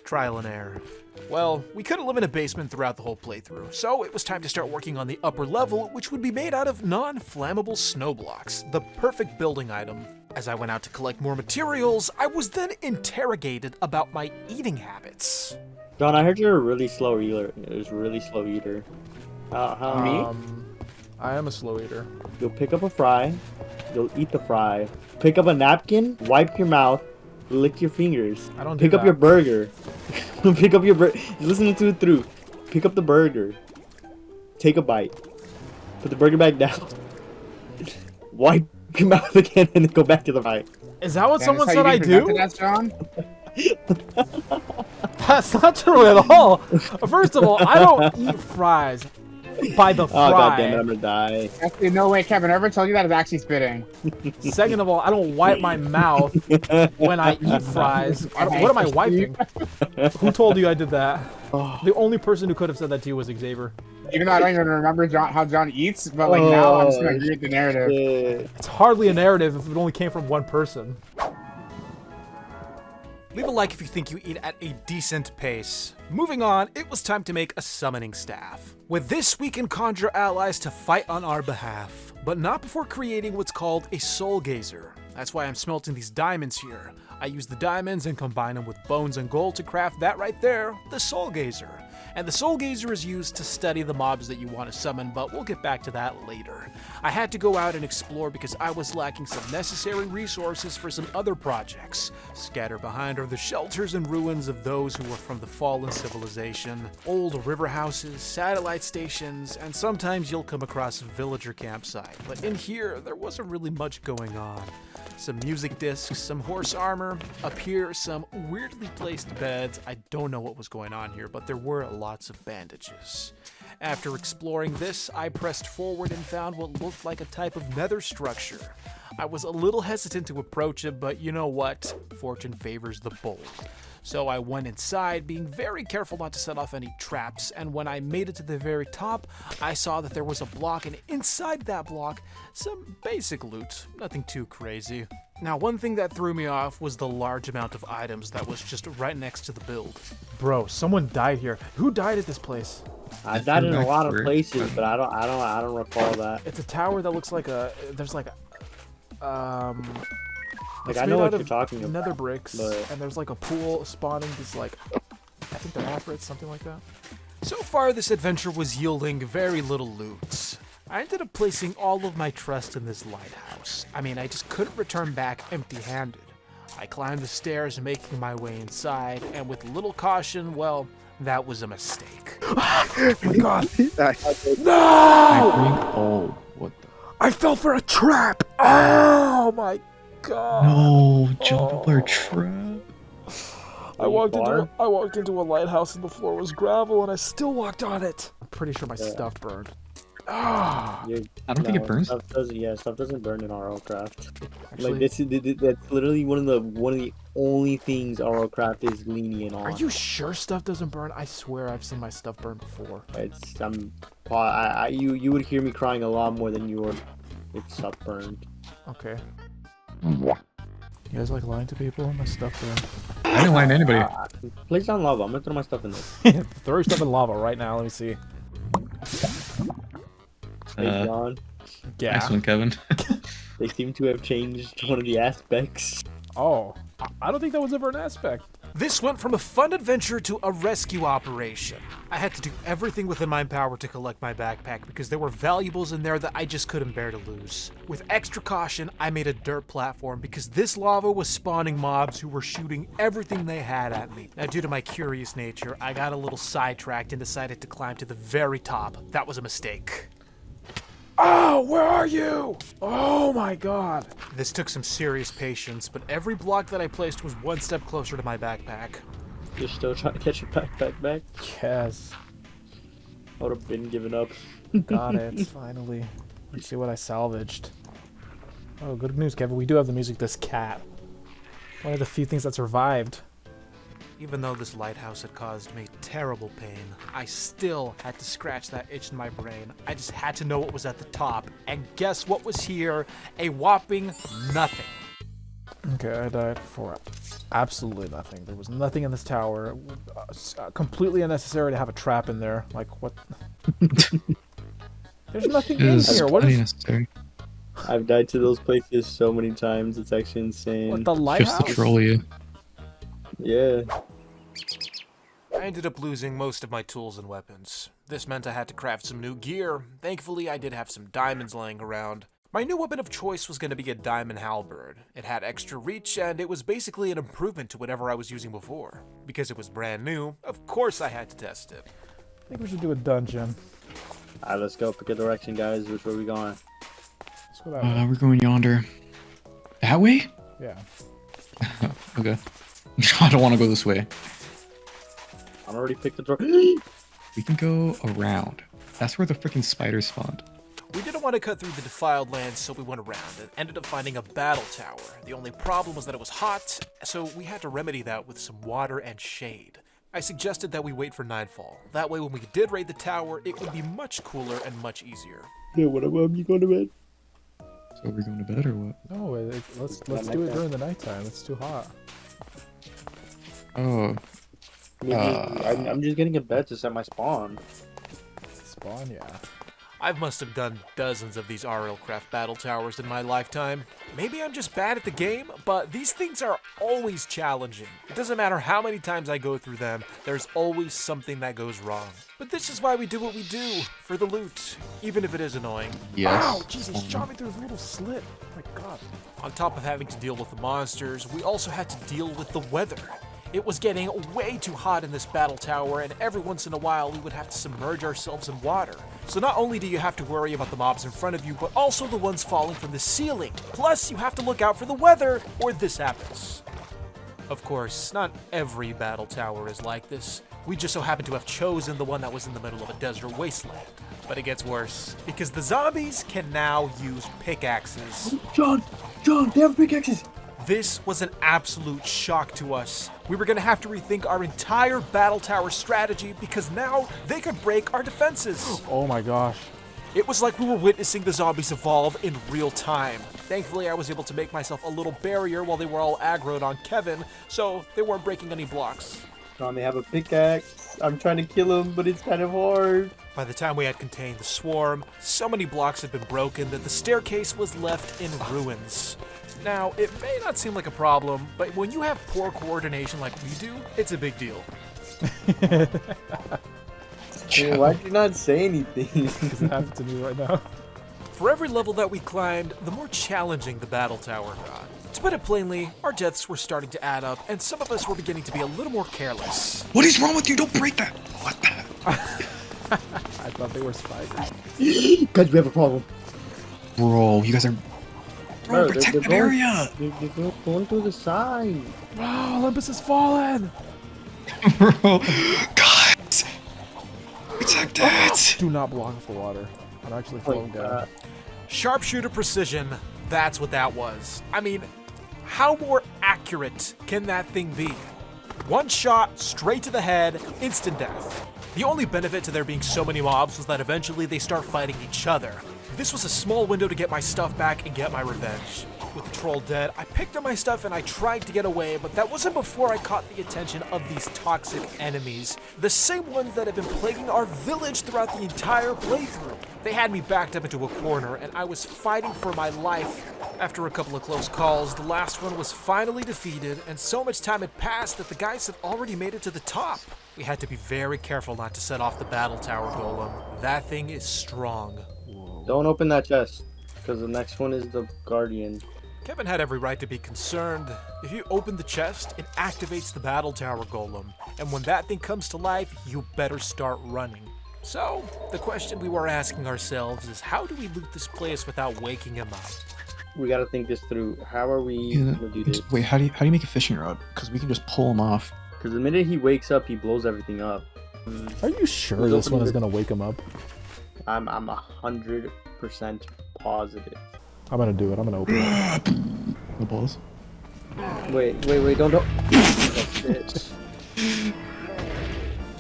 Trial and error. Well, we couldn't live in a basement throughout the whole playthrough, so it was time to start working on the upper level, which would be made out of non-flammable snow blocks, the perfect building item. As I went out to collect more materials, I was then interrogated about my eating habits. John, I heard you're a really slow eater. How I am a slow eater. You'll pick up a fry, you'll eat the fry, pick up a napkin, wipe your mouth, lick your fingers. I don't do Pick up that. your burger. Pick up your burger. Listen to it through. Pick up the burger. Take a bite. Put the burger back down. Wipe your mouth again and then go back to the bite. Is that what Yeah, someone that's said how I you presented do? That, John? That's not true at all. First of all, I don't eat fries by the Oh god damn it, fry. I'm gonna die. Actually, no way, Kevin. Whoever told you that is actually spitting. Second of all, I don't wipe my mouth when I eat fries. What am I wiping? Who told you I did that? The only person who could have said that to you was Xavier. Even though I don't even remember how John eats, but like now I'm just gonna agree with the narrative. Shit. It's hardly a narrative if it only came from one person. Leave a like if you think you eat at a decent pace. Moving on, it was time to make a summoning staff. With this, we can conjure allies to fight on our behalf, but not before creating what's called a soul gazer. That's why I'm smelting these diamonds here. I use the diamonds and combine them with bones and gold to craft that right there, the soul gazer. And the soul gazer is used to study the mobs that you want to summon, but we'll get back to that later. I had to go out and explore because I was lacking some necessary resources for some other projects. Scattered behind are the shelters and ruins of those who were from the fallen civilization, old river houses, satellite stations, and sometimes you'll come across a villager campsite. But in here, there wasn't really much going on. Some music discs, some horse armor, up here some weirdly placed beds. I don't know what was going on here, but there were lots of bandages. After exploring this, I pressed forward and found what looked like a type of nether structure. I was a little hesitant to approach it, but you know what? Fortune favors the bold. So I went inside, being very careful not to set off any traps, and when I made it to the very top, I saw that there was a block, and inside that block, some basic loot, nothing too crazy. Now, one thing that threw me off was the large amount of items that was just right next to the build. Bro, someone died here. Who died at this place? I've died in a back lot of through. places, but I don't recall that. It's a tower that looks like a. There's like a. Like It's I made know what out you're of talking about. nether bricks, but- and there's like a pool spawning these like. I think they're afrits, something like that. So far, this adventure was yielding very little loot. I ended up placing all of my trust in this lighthouse. I mean, I just couldn't return back empty-handed. I climbed the stairs, making my way inside, and with little caution, well, that was a mistake. Oh my god! I No! think. Oh, what the? I fell for a trap! Oh my god! No, jump our trap. I walked into a lighthouse and the floor was gravel and I still walked on it. I'm pretty sure my stuff burned. Ah! I don't think it burns. Stuff doesn't burn in RLCRAFT. Actually, Like that's literally one of the only things RLCRAFT is lenient on. are you sure stuff doesn't burn? I swear I've seen my stuff burn before. You would hear me crying a lot more than you would if stuff burned. Okay. You guys like lying to people? My stuff burned. I didn't lie to anybody. Place down lava. I'm gonna throw my stuff in there. Throw your stuff in lava right now. Let me see. Hey, John. Yeah. Nice one, Kevin. They seem to have changed one of the aspects. Oh, I don't think that was ever an aspect. This went from a fun adventure to a rescue operation. I had to do everything within my power to collect my backpack because there were valuables in there that I just couldn't bear to lose. With extra caution, I made a dirt platform because this lava was spawning mobs who were shooting everything they had at me. Now, due to my curious nature, I got a little sidetracked and decided to climb to the very top. That was a mistake. Oh, where are you? Oh my god. This took some serious patience, but every block that I placed was one step closer to my backpack. You're still trying to catch your backpack back? Yes. I would have been giving up. Got it, finally. Let's see what I salvaged. Oh, good news, Kevin. We do have the music disc cat. One of the few things that survived. Even though this lighthouse had caused me terrible pain, I still had to scratch that itch in my brain. I just had to know what was at the top. And guess what was here? A whopping nothing. Okay, I died for absolutely nothing. There was nothing in this tower. Completely unnecessary to have a trap in there. Like, what? There's nothing It in is here. What plenty is... necessary. I've died to those places so many times. It's actually insane. What, the Just lighthouse? to troll you. Yeah. I ended up losing most of my tools and weapons. This meant I had to craft some new gear. Thankfully, I did have some diamonds laying around. My new weapon of choice was going to be a diamond halberd. It had extra reach, and it was basically an improvement to whatever I was using before. Because it was brand new, of course I had to test it. I think we should do a dungeon. Alright, let's go. Pick a direction, guys. Which way are we going? Let's go that way. We're going yonder. That way? Yeah. Okay. I don't want to go this way. I already picked the door. We can go around. That's where the freaking spiders spawned. We didn't want to cut through the defiled lands, so we went around and ended up finding a battle tower. The only problem was that it was hot, so we had to remedy that with some water and shade. I suggested that we wait for nightfall. That way when we did raid the tower, it would be much cooler and much easier. Yeah, what about you going to bed? So we're going to bed or what? No, let's do it during the nighttime. It's too hot. Oh, I'm just getting a bed to set my spawn. Spawn, yeah. I must have done dozens of these RLCRAFT battle towers in my lifetime. Maybe I'm just bad at the game, but these things are always challenging. It doesn't matter how many times I go through them, there's always something that goes wrong. But this is why we do what we do, for the loot, even if it is annoying. yes. Ow, Jesus, shot me through a little slit. Oh my god. On top of having to deal with the monsters, we also had to deal with the weather. It was getting way too hot in this battle tower, and every once in a while we would have to submerge ourselves in water. So not only do you have to worry about the mobs in front of you, but also the ones falling from the ceiling. Plus, you have to look out for the weather, or this happens. Of course, not every battle tower is like this. We just so happened to have chosen the one that was in the middle of a desert wasteland. But it gets worse, because the zombies can now use pickaxes. John, they have pickaxes. This was an absolute shock to us. We were gonna have to rethink our entire battle tower strategy because now they could break our defenses. Oh my gosh. It was like we were witnessing the zombies evolve in real time. Thankfully, I was able to make myself a little barrier while they were all aggroed on Kevin, so they weren't breaking any blocks. Tom, they have a pickaxe. I'm trying to kill him, but it's kind of hard. By the time we had contained the swarm, so many blocks had been broken that the staircase was left in ruins. Now, it may not seem like a problem, but when you have poor coordination like we do, it's a big deal. Hey, why'd you not say anything? Because it happened to me right now. For every level that we climbed, the more challenging the battle tower got. To put it plainly, our deaths were starting to add up, and some of us were beginning to be a little more careless. What is wrong with you? Don't break that. What the? I thought they were spiders. Guys, we have a problem. Bro, you guys are. Bro, They're protect that going- area. They're going through the side. Oh, Olympus has fallen! Bro, guys, protect it. Do not block off the water. I'm actually falling down. Sharpshooter precision, that's what that was. I mean, how more accurate can that thing be? One shot, straight to the head, instant death. The only benefit to there being so many mobs was that eventually they start fighting each other. This was a small window to get my stuff back and get my revenge. With the troll dead, I picked up my stuff and I tried to get away, but that wasn't before I caught the attention of these toxic enemies. The same ones that have been plaguing our village throughout the entire playthrough. They had me backed up into a corner and I was fighting for my life. After a couple of close calls, the last one was finally defeated, and so much time had passed that the guys had already made it to the top. We had to be very careful not to set off the battle tower golem. That thing is strong. Don't open that chest, because the next one is the guardian. Kevin had every right to be concerned. If you open the chest, it activates the battle tower golem, and when that thing comes to life, you better start running. So, the question we were asking ourselves is, how do we loot this place without waking him up? We gotta think this through. How are we gonna do this? Wait, how do you make a fishing rod? Because we can just pull him off. Because the minute he wakes up, he blows everything up. Are you sure Who's this opening one is the- gonna wake him up? I'm 100% positive. I'm gonna do it. I'm gonna open it. The balls. Wait, don't. Oh, shit.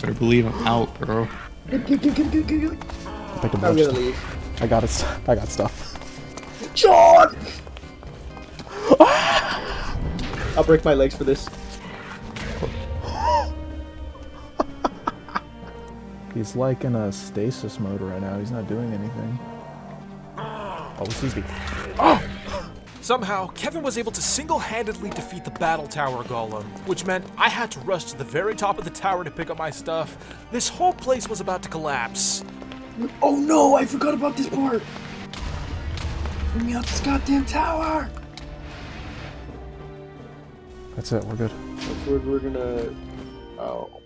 Better believe I'm out, bro. Get. I picked a I'm bunch. gonna leave. I got it. I got stuff. John! I'll break my legs for this. He's like in a stasis mode right now. He's not doing anything. Oh, he sees me. Somehow, Kevin was able to single-handedly defeat the battle tower golem, which meant I had to rush to the very top of the tower to pick up my stuff. This whole place was about to collapse. Oh no, I forgot about this part! Bring me out this goddamn tower! That's it. We're good. That's where we're gonna... Oh.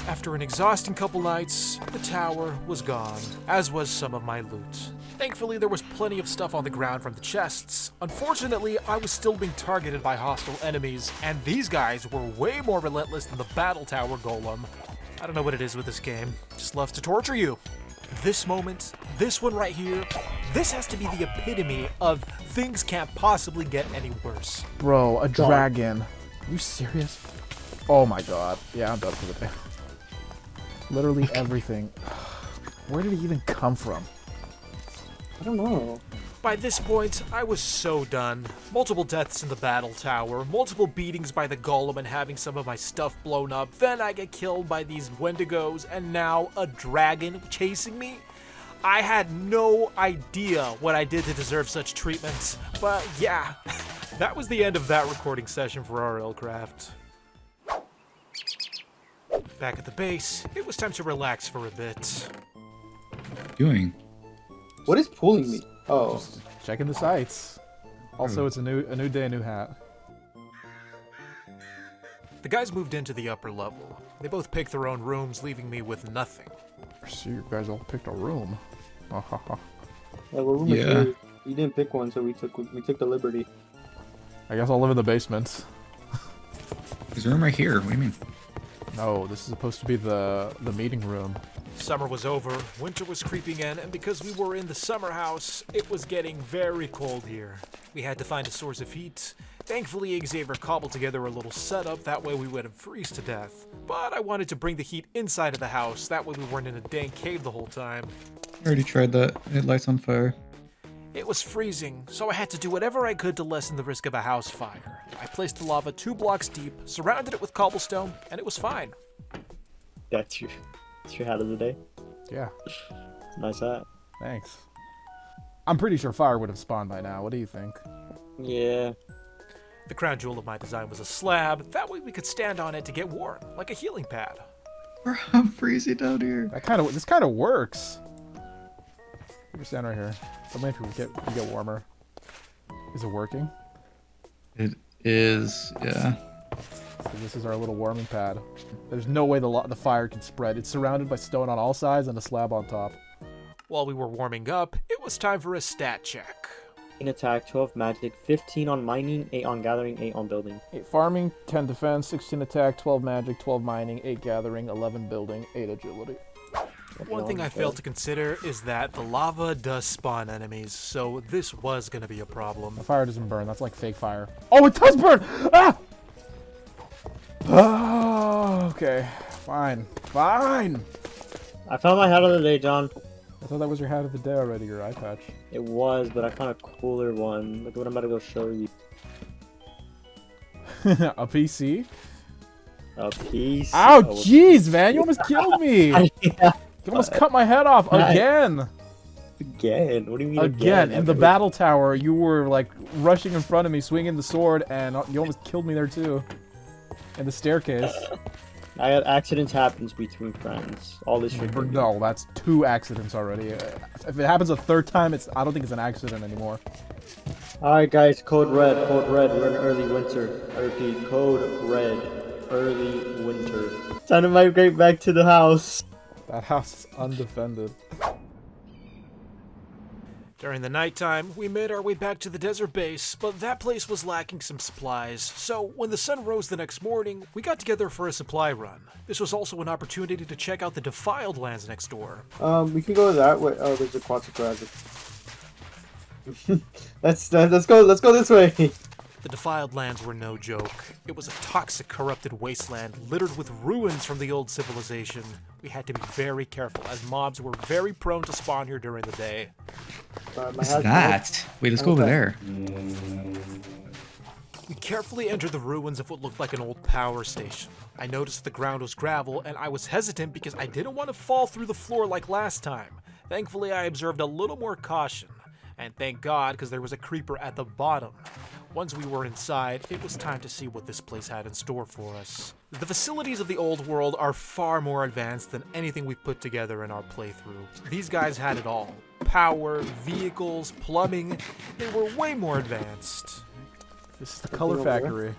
After an exhausting couple nights, the tower was gone, as was some of my loot. Thankfully, there was plenty of stuff on the ground from the chests. Unfortunately, I was still being targeted by hostile enemies, and these guys were way more relentless than the battle tower golem. I don't know what it is with this game, just loves to torture you. This moment, this one right here, this has to be the epitome of things can't possibly get any worse. Bro, a dragon. Are you serious? Oh my god. Yeah, I'm done for the day. Literally everything. Where did he even come from? I don't know. By this point, I was so done. Multiple deaths in the battle tower, multiple beatings by the golem and having some of my stuff blown up, then I get killed by these wendigos, and now a dragon chasing me? I had no idea what I did to deserve such treatment, but yeah, that was the end of that recording session for RLCRAFT. Back at the base, it was time to relax for a bit. Doing. What is pulling me? Oh. Checking the sights. Also, it's a new day, a new hat. The guys moved into the upper level. They both picked their own rooms, leaving me with nothing. So you guys all picked a room. Yeah, we're roommates. Yeah. You didn't pick one, so we took the liberty. I guess I'll live in the basement. There's a room right here. What do you mean? No, this is supposed to be the meeting room. Summer was over, winter was creeping in, and because we were in the summer house, it was getting very cold here. We had to find a source of heat. Thankfully, Xavier cobbled together a little setup, that way we wouldn't freeze to death. But I wanted to bring the heat inside of the house, that way we weren't in a dank cave the whole time. I already tried that. It lights on fire. It was freezing, so I had to do whatever I could to lessen the risk of a house fire. I placed the lava 2 blocks deep, surrounded it with cobblestone, and it was fine. That's your hat of the day. Yeah, Nice hat. thanks. I'm pretty sure fire would have spawned by now. What do you think? Yeah. The crown jewel of my design was a slab, that way we could stand on it to get warm, like a healing pad. Bro, I'm freezing down here. This kind of works. You stand right here. So many people get warmer. Is it working? It is, yeah. So this is our little warming pad. There's no way the fire can spread. It's surrounded by stone on all sides and a slab on top. While we were warming up, it was time for a stat check. 15 attack, 12 magic, 15 on mining, 8 on gathering, 8 on building. 8 farming, 10 defense, 16 attack, 12 magic, 12 mining, 8 gathering, 11 building, 8 agility. One thing I failed to consider is that the lava does spawn enemies, so this was gonna be a problem. The fire doesn't burn. That's like fake fire. Oh, it does burn! Ah! Oh, okay. Fine. Fine! I found my hat of the day, John. I thought that was your hat of the day already, your eye patch. It was, but I found a cooler one. Look what I'm about to go show you. A PC? A piece. Ow, jeez, man! You almost killed me! You almost cut my head off again! Again? What do you mean Again, in the battle tower, you were like rushing in front of me, swinging the sword, and you almost killed me there too. In the staircase. I had accidents happens between friends. All this shit. No, that's 2 accidents already. If it happens a 3rd time, I don't think it's an accident anymore. Alright guys, code red, we're in early winter. I repeat, code red, early winter. Time to migrate back to the house. That house is undefended. During the nighttime, we made our way back to the desert base, but that place was lacking some supplies, so when the sun rose the next morning, we got together for a supply run. This was also an opportunity to check out the defiled lands next door. We can go that way. Oh, there's a quadric. let's go this way. The defiled lands were no joke. It was a toxic, corrupted wasteland littered with ruins from the old civilization. We had to be very careful, as mobs were very prone to spawn here during the day. What's that? Wait, let's go over there. We carefully entered the ruins of what looked like an old power station. I noticed the ground was gravel, and I was hesitant because I didn't want to fall through the floor like last time. Thankfully, I observed a little more caution. And thank God, because there was a creeper at the bottom. Once we were inside, it was time to see what this place had in store for us. The facilities of the old world are far more advanced than anything we've put together in our playthrough. These guys had it all. Power, vehicles, plumbing. They were way more advanced. This is the color factory.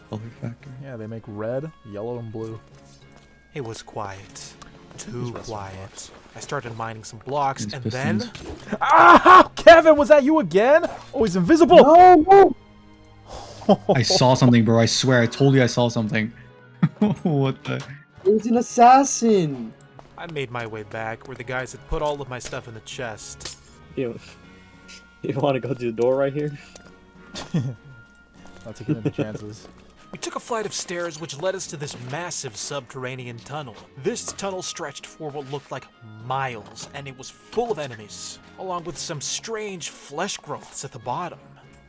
Color factory. Yeah, they make red, yellow, and blue. It was quiet. Too quiet. I started mining some blocks, These and pistons. then... Ah! Kevin, was that you again? Oh, he's invisible! No! I saw something, bro. I swear. I told you I saw something. What the? It was an assassin! I made my way back, where the guys had put all of my stuff in the chest. You want to go through the door right here? Not taking any chances. We took a flight of stairs which led us to this massive subterranean tunnel. This tunnel stretched for what looked like miles, and it was full of enemies, along with some strange flesh growths at the bottom.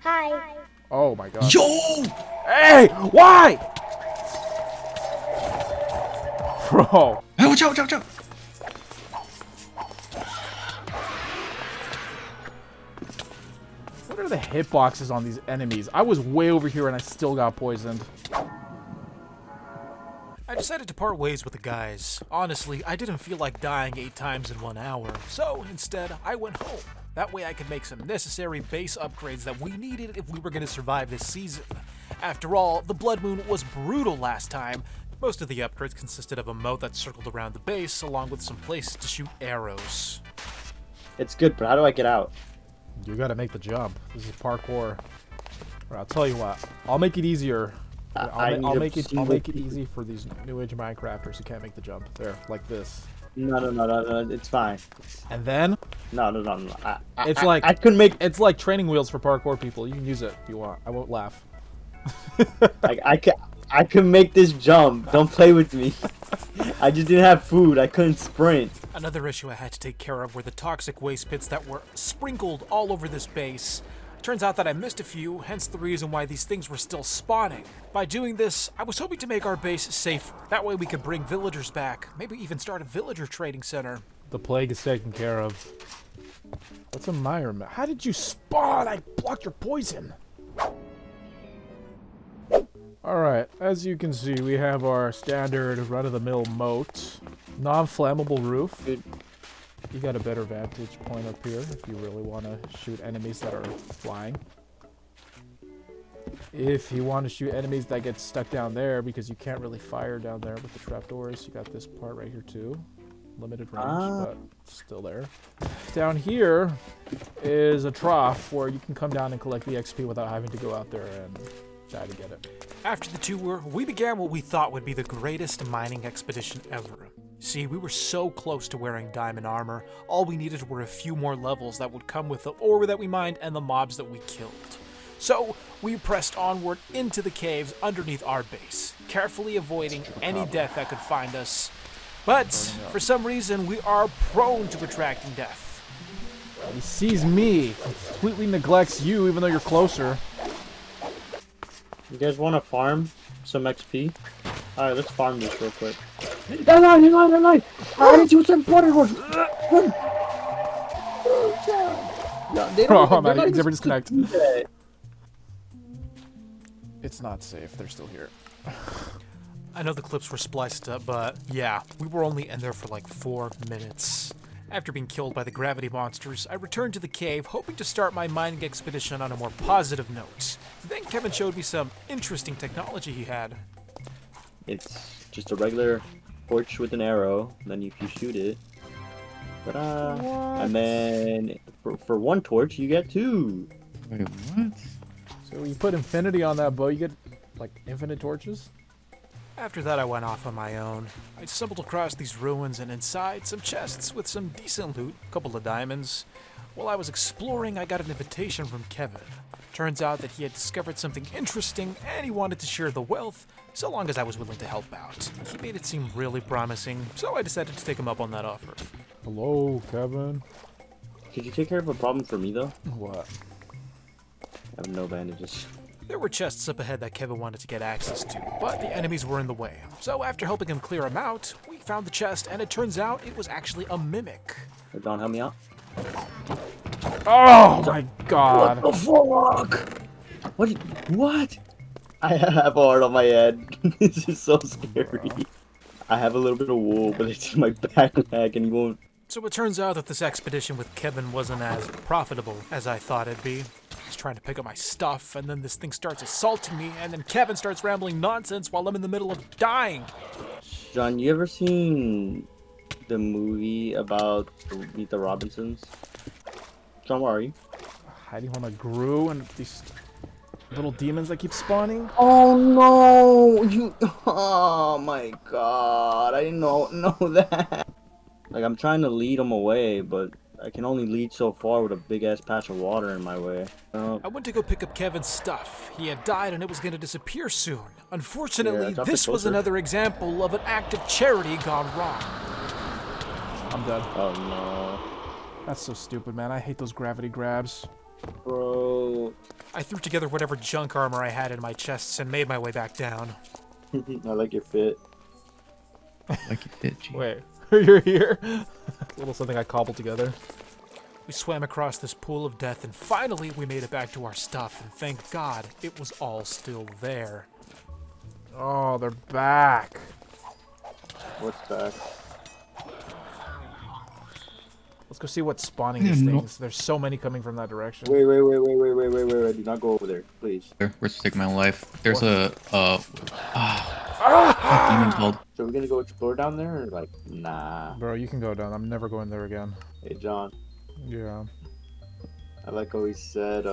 Hi. Oh my god. Yo! Hey! Why? Bro. Hey, watch out! Watch out! Watch out! What are the hitboxes on these enemies? I was way over here and I still got poisoned. I decided to part ways with the guys. Honestly, I didn't feel like dying 8 times in 1 hour, so instead, I went home. That way I could make some necessary base upgrades that we needed if we were going to survive this season. After all, the Blood Moon was brutal last time. Most of the upgrades consisted of a moat that circled around the base, along with some places to shoot arrows. It's good, but how do I get out? You gotta make the jump. This is parkour. Or I'll tell you what. I'll make it easier. I'll make it easy for these new age Minecrafters who can't make the jump. There, like this. No, it's fine. And then No. I couldn't make. it's like training wheels for parkour people. You can use it if you want. I won't laugh. I could make this jump. Don't play with me. I just didn't have food. I couldn't sprint. Another issue I had to take care of were the toxic waste pits that were sprinkled all over this base. Turns out that I missed a few, hence the reason why these things were still spawning. By doing this, I was hoping to make our base safer. That way we could bring villagers back, maybe even start a villager trading center. The plague is taken care of. What's a mire? How did you spawn? I blocked your poison. Alright, as you can see, we have our standard run-of-the-mill moat. Non-flammable roof. You got a better vantage point up here if you really want to shoot enemies that are flying. If you want to shoot enemies that get stuck down there, because you can't really fire down there with the trapdoors, you got this part right here too. Limited range, but still there. Down here is a trough where you can come down and collect the XP without having to go out there and try to get it. After the tour, we began what we thought would be the greatest mining expedition ever. See, we were so close to wearing diamond armor, all we needed were a few more levels that would come with the ore that we mined and the mobs that we killed. So, we pressed onward into the caves underneath our base, carefully avoiding any death that could find us. But, for some reason, we are prone to attracting death. He sees me, completely neglects you even though you're closer. You guys want to farm some XP? Alright, let's farm this real quick. That line! I need you some water horse! Run! Oh man, you never disconnect. It's not safe, they're still here. I know the clips were spliced up, but yeah, we were only in there for like 4 minutes. After being killed by the gravity monsters, I returned to the cave, hoping to start my mining expedition on a more positive note. Then Kevin showed me some interesting technology he had. It's just a regular torch with an arrow, then if you shoot it, ta-da! And then for one torch you get 2. Wait, what? So you put infinity on that bow, you get like infinite torches? After that, I went off on my own. I stumbled across these ruins and inside some chests with some decent loot, a couple of diamonds. While I was exploring, I got an invitation from Kevin. Turns out that he had discovered something interesting and he wanted to share the wealth, so long as I was willing to help out. He made it seem really promising, so I decided to take him up on that offer. Hello, Kevin. Could you take care of a problem for me though? What? I have no bandages. There were chests up ahead that Kevin wanted to get access to, but the enemies were in the way. So after helping him clear them out, we found the chest, and it turns out it was actually a mimic. Hey, Don, help me out. Oh my god. What the fuck? What? I have a heart on my head. This is so scary. I have a little bit of wool, but it's in my backpack and you won't. So it turns out that this expedition with Kevin wasn't as profitable as I thought it'd be. I was trying to pick up my stuff, and then this thing starts assaulting me, and then Kevin starts rambling nonsense while I'm in the middle of dying. John, you ever seen the movie about Meet the Robinsons? John, where are you? Hiding on a Gru and these little demons that keep spawning. Oh no! Oh my god! I didn't know that. Like, I'm trying to lead them away, but I can only lead so far with a big ass patch of water in my way. I went to go pick up Kevin's stuff. He had died and it was going to disappear soon. Unfortunately, this was another example of an act of charity gone wrong. I'm dead. Oh no. That's so stupid, man. I hate those gravity grabs. Bro. I threw together whatever junk armor I had in my chests and made my way back down. I like your fit. Like you did, G. Wait, you're here? A little something I cobbled together. We swam across this pool of death and finally we made it back to our stuff, and thank God it was all still there. Oh, they're back. What's back? Let's go see what's spawning these things. There's so many coming from that direction. Wait. Do not go over there, please. Risk taking my life. There's a demon called. So we're gonna go explore down there, or like, nah? Bro, you can go down. I'm never going there again. Hey, John. Yeah. I like how he said,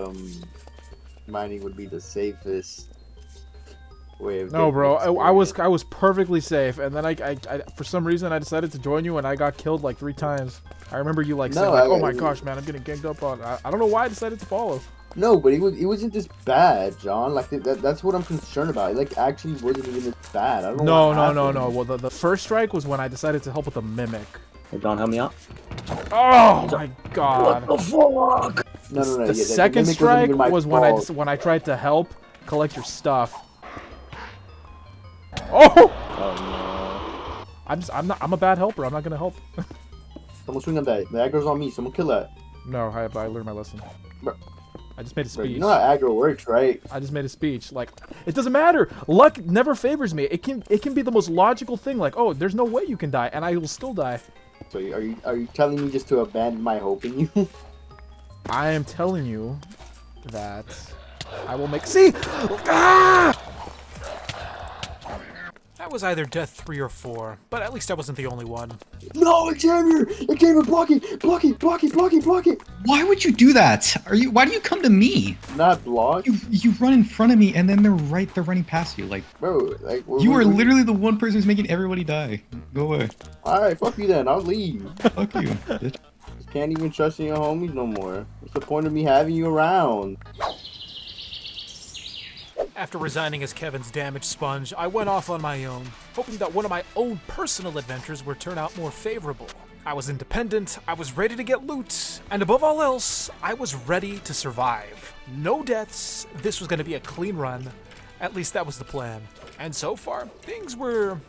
mining would be the safest way of. No, bro. I was perfectly safe, and then I for some reason I decided to join you, and I got killed like 3 times. I remember you like saying, like, "Oh my gosh, man, I'm getting ganged up on." I don't know why I decided to follow. No, but it wasn't this bad, John. Like that's what I'm concerned about. It like actually wasn't even this bad. I don't know. No. Well, the first strike was when I decided to help with the mimic. Hey, John, help me out. Oh my god. What the fuck? No. The second strike was when I tried to help collect your stuff. Oh! Oh no. I'm a bad helper. I'm not gonna help. Someone swing on that. The aggro's on me. Someone kill that. No, I learned my lesson. Bro. I just made a Bro, speech. you know how aggro works, right? I just made a speech. Like, it doesn't matter. Luck never favors me. It can be the most logical thing. Like, oh, there's no way you can die, and I will still die. So are you telling me just to abandon my hope in you? I am telling you that I will make. See! Ah! That was either death 3 or 4, but at least I wasn't the only one. No, Xavier! Xavier, block it! Why would you do that? Why do you come to me? Not block, You run in front of me and then they're running past you. Like, bro. Like you are literally the one person who's making everybody die. Go away. All right, fuck you then. I'll leave. Fuck you, bitch. Just can't even trust your homies no more. What's the point of me having you around? After resigning as Kevin's damage sponge, I went off on my own, hoping that one of my own personal adventures would turn out more favorable. I was independent, I was ready to get loot, and above all else, I was ready to survive. No deaths, this was going to be a clean run. At least that was the plan. And so far, things were,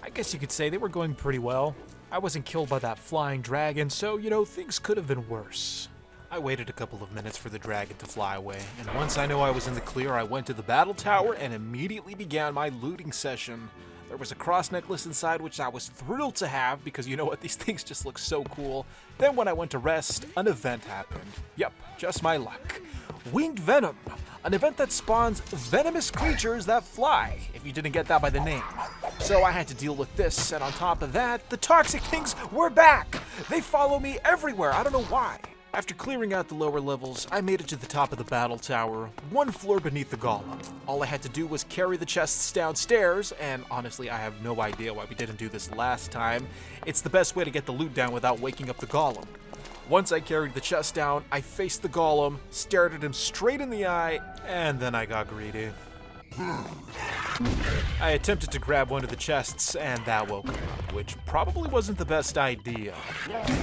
I guess you could say they were going pretty well. I wasn't killed by that flying dragon, so, things could have been worse. I waited a couple of minutes for the dragon to fly away, and once I knew I was in the clear, I went to the battle tower and immediately began my looting session. There was a cross necklace inside, which I was thrilled to have, because you know what, these things just look so cool. Then when I went to rest, an event happened. Yep, just my luck. Winged Venom, an event that spawns venomous creatures that fly, if you didn't get that by the name. So I had to deal with this, and on top of that, the toxic things were back! They follow me everywhere, I don't know why. After clearing out the lower levels, I made it to the top of the battle tower, one floor beneath the golem. All I had to do was carry the chests downstairs, and honestly, I have no idea why we didn't do this last time. It's the best way to get the loot down without waking up the golem. Once I carried the chest down, I faced the golem, stared at him straight in the eye, and then I got greedy. I attempted to grab one of the chests, and that woke him up, which probably wasn't the best idea.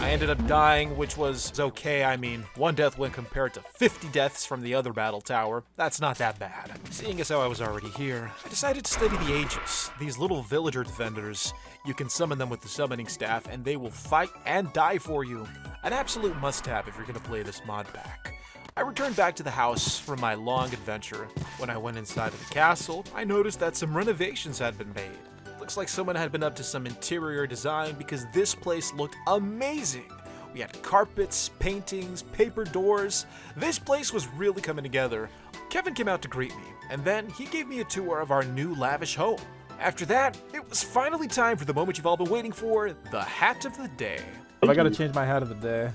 I ended up dying, which was okay. I mean, one death when compared to 50 deaths from the other battle tower. That's not that bad. Seeing as how I was already here, I decided to study the Aegis, these little villager defenders. You can summon them with the summoning staff, and they will fight and die for you. An absolute must-have if you're going to play this mod pack. I returned back to the house from my long adventure. When I went inside of the castle, I noticed that some renovations had been made. Looks like someone had been up to some interior design because this place looked amazing. We had carpets, paintings, paper doors. This place was really coming together. Kevin came out to greet me, and then he gave me a tour of our new lavish home. After that, it was finally time for the moment you've all been waiting for, the hat of the day. I gotta change my hat of the day.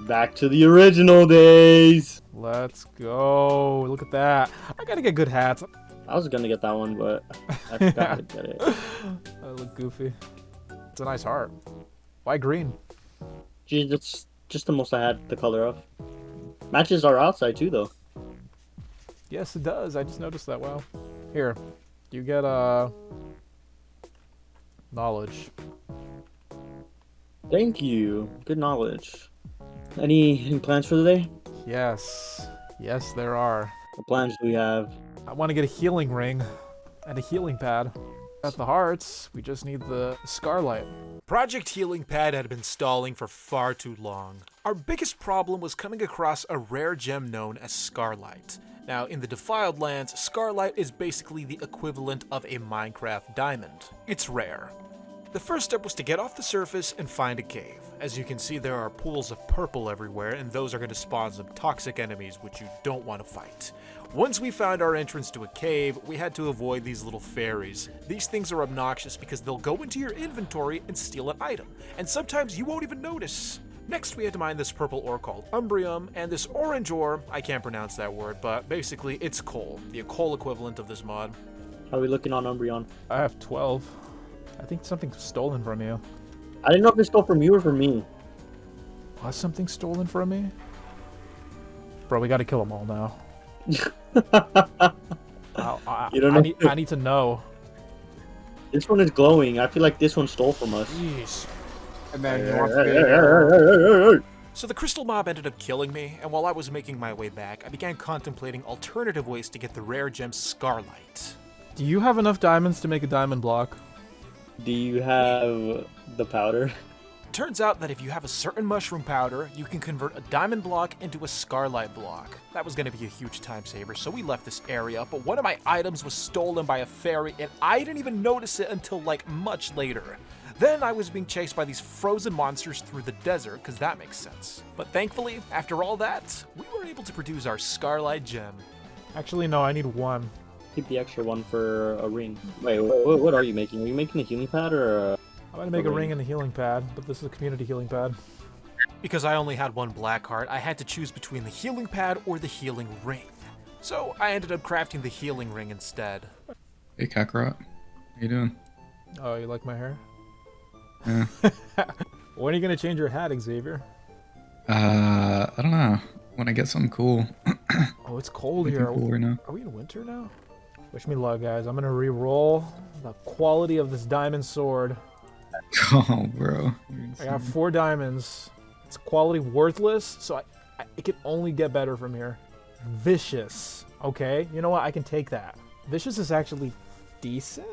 Back to the original days. Let's go. Look at that. I gotta get good hats. I was gonna get that one, but I forgot to get it. I look goofy. It's a nice heart. Why green? Gee, that's just the most I had the color of. Matches our outside too, though. Yes, it does. I just noticed that. Wow. Here, you get knowledge. Thank you. Good knowledge. Any plans for the day? Yes. Yes, there are. What plans do we have? I want to get a healing ring and a healing pad. At the hearts, we just need the Scarlight. Project Healing Pad had been stalling for far too long. Our biggest problem was coming across a rare gem known as Scarlight. Now, in the Defiled Lands, Scarlight is basically the equivalent of a Minecraft diamond. It's rare. The first step was to get off the surface and find a cave. As you can see, there are pools of purple everywhere, and those are going to spawn some toxic enemies which you don't want to fight. Once we found our entrance to a cave, we had to avoid these little fairies. These things are obnoxious because they'll go into your inventory and steal an item, and sometimes you won't even notice. Next, we had to mine this purple ore called Umbrium, and this orange ore, I can't pronounce that word, but basically it's coal, the coal equivalent of this mod. How are we looking on Umbreon? I have 12. I think something's stolen from you. I didn't know if it stole from you or from me. Was something stolen from me? Bro, we gotta kill them all now. You don't know. I need to know. This one is glowing. I feel like this one stole from us. Jeez. And then he wants to be So the crystal mob ended up killing me, and while I was making my way back, I began contemplating alternative ways to get the rare gem Scarlight. Do you have enough diamonds to make a diamond block? Do you have the powder? Turns out that if you have a certain mushroom powder, you can convert a diamond block into a Scarlight block. That was going to be a huge time saver, so we left this area, but one of my items was stolen by a fairy, and I didn't even notice it until like much later. Then I was being chased by these frozen monsters through the desert, because that makes sense. But thankfully, after all that, we were able to produce our Scarlight gem. Actually, no, I need one. Keep the extra one for a ring. Wait, what are you making? Are you making a healing pad or a... I'm gonna make a ring and a healing pad, but this is a community healing pad. Because I only had one black heart, I had to choose between the healing pad or the healing ring. So I ended up crafting the healing ring instead. Hey, Kakarot. How you doing? Oh, you like my hair? Yeah. When are you gonna change your hat, Xavier? I don't know. When I get something cool. Oh, it's cold Looking here. cool right now. Are we in winter now? Wish me luck, guys. I'm gonna re-roll the quality of this diamond sword. Oh, bro. I got 4 diamonds. It's quality worthless, so it can only get better from here. Vicious. Okay, you know what? I can take that. Vicious is actually decent.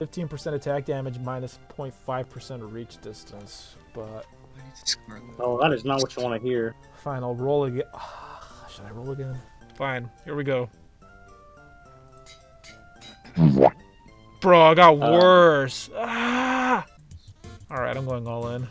15% attack damage minus 0.5% reach distance, but... Oh, that is not what you want to hear. Fine, I'll roll again. Should I roll again? Fine, here we go. Bro, I got worse. Alright, I'm going all in.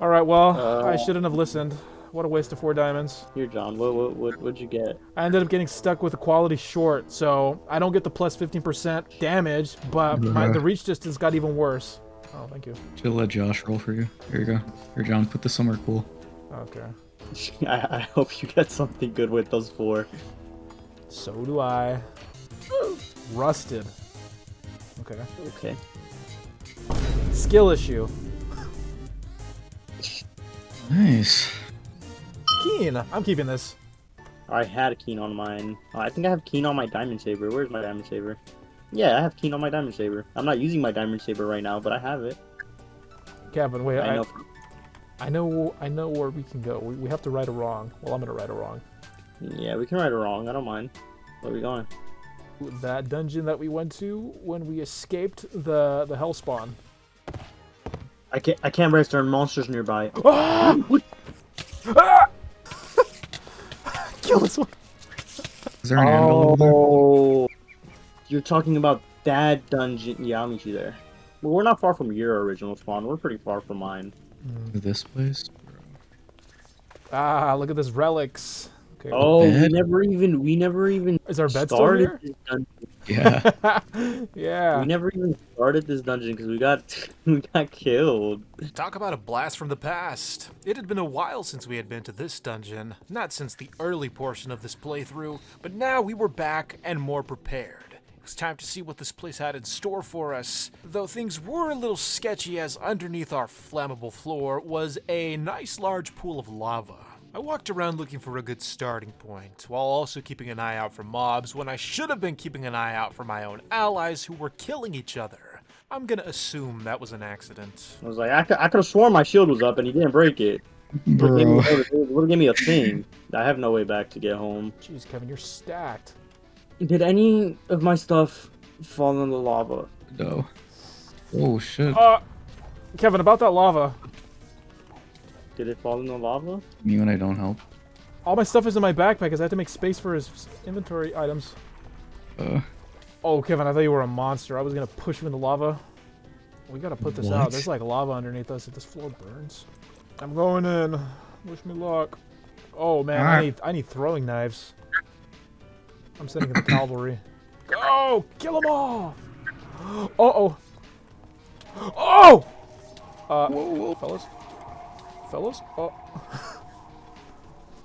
Alright, well, I shouldn't have listened. What a waste of 4 diamonds. Here, John, what'd you get? I ended up getting stuck with a quality short, so I don't get the plus 15% damage, but the reach distance got even worse. Oh, thank you. Should let Josh roll for you. Here you go. Here, John, put this somewhere cool. Okay. I hope you get something good with those 4. So do I. Rusted. Okay. Okay. Skill issue. Nice. Keen. I'm keeping this. I had a keen on mine. I think I have keen on my diamond saber. Where's my diamond saber? Yeah, I have keen on my diamond saber. I'm not using my diamond saber right now, but I have it. Kevin, wait. I know. I know where we can go. We have to right a wrong. Well, I'm gonna right a wrong. Yeah, we can right or wrong. I don't mind. Where are we going? That dungeon that we went to when we escaped the hellspawn. I can't rest. There are monsters nearby. Ah! Ah! Kill this one. Is there an anvil over there? Oh, you're talking about that dungeon. Yeah, I'll meet you there. Well, we're not far from your original spawn. We're pretty far from mine. This place? Ah, look at this relics. Okay. Oh, we bed? never even Is our bed still started here? this dungeon. Yeah. Yeah. We never even started this dungeon because we got killed. Talk about a blast from the past. It had been a while since we had been to this dungeon, not since the early portion of this playthrough, but now we were back and more prepared. It was time to see what this place had in store for us, though things were a little sketchy as underneath our flammable floor was a nice large pool of lava. I walked around looking for a good starting point, while also keeping an eye out for mobs when I should have been keeping an eye out for my own allies who were killing each other. I'm gonna assume that was an accident. I was like, I could have sworn my shield was up and he didn't break it. Bro. It would have given me a thing. I have no way back to get home. Jeez, Kevin, you're stacked. Did any of my stuff fall in the lava? No. Oh, shit. Kevin, about that lava. Did it fall in the lava? Me when I don't help. All my stuff is in my backpack because I have to make space for his inventory items. Oh, Kevin, I thought you were a monster. I was gonna push you in the lava. We gotta put this out. What? There's like lava underneath us. If this floor burns. I'm going in. Wish me luck. Oh man, I need throwing knives. I'm sending in the cavalry. Go! Kill them all! Uh-oh. Oh! Whoa, fellas. Fellas? Oh.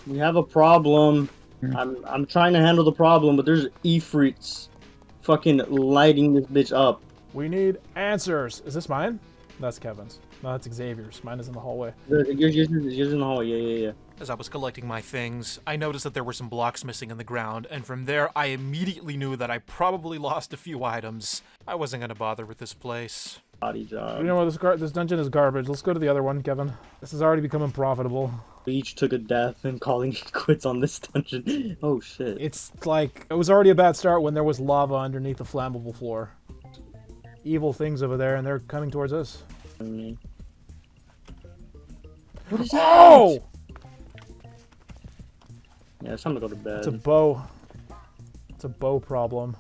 We have a problem. I'm trying to handle the problem, but there's Ifrits fucking lighting this bitch up. We need answers. Is this mine? That's Kevin's. No, that's Xavier's. Mine is in the hallway. Yours in the hall. Yeah. As I was collecting my things, I noticed that there were some blocks missing in the ground, and from there, I immediately knew that I probably lost a few items. I wasn't gonna bother with this place. Body job. You know what? This dungeon is garbage. Let's go to the other one, Kevin. This has already become unprofitable. We each took a death and calling quits on this dungeon. Oh shit. It's like, it was already a bad start when there was lava underneath the flammable floor. Evil things over there, and they're coming towards us. What is that? Oh! Yeah, it's time to go to bed. It's a bow. It's a bow problem.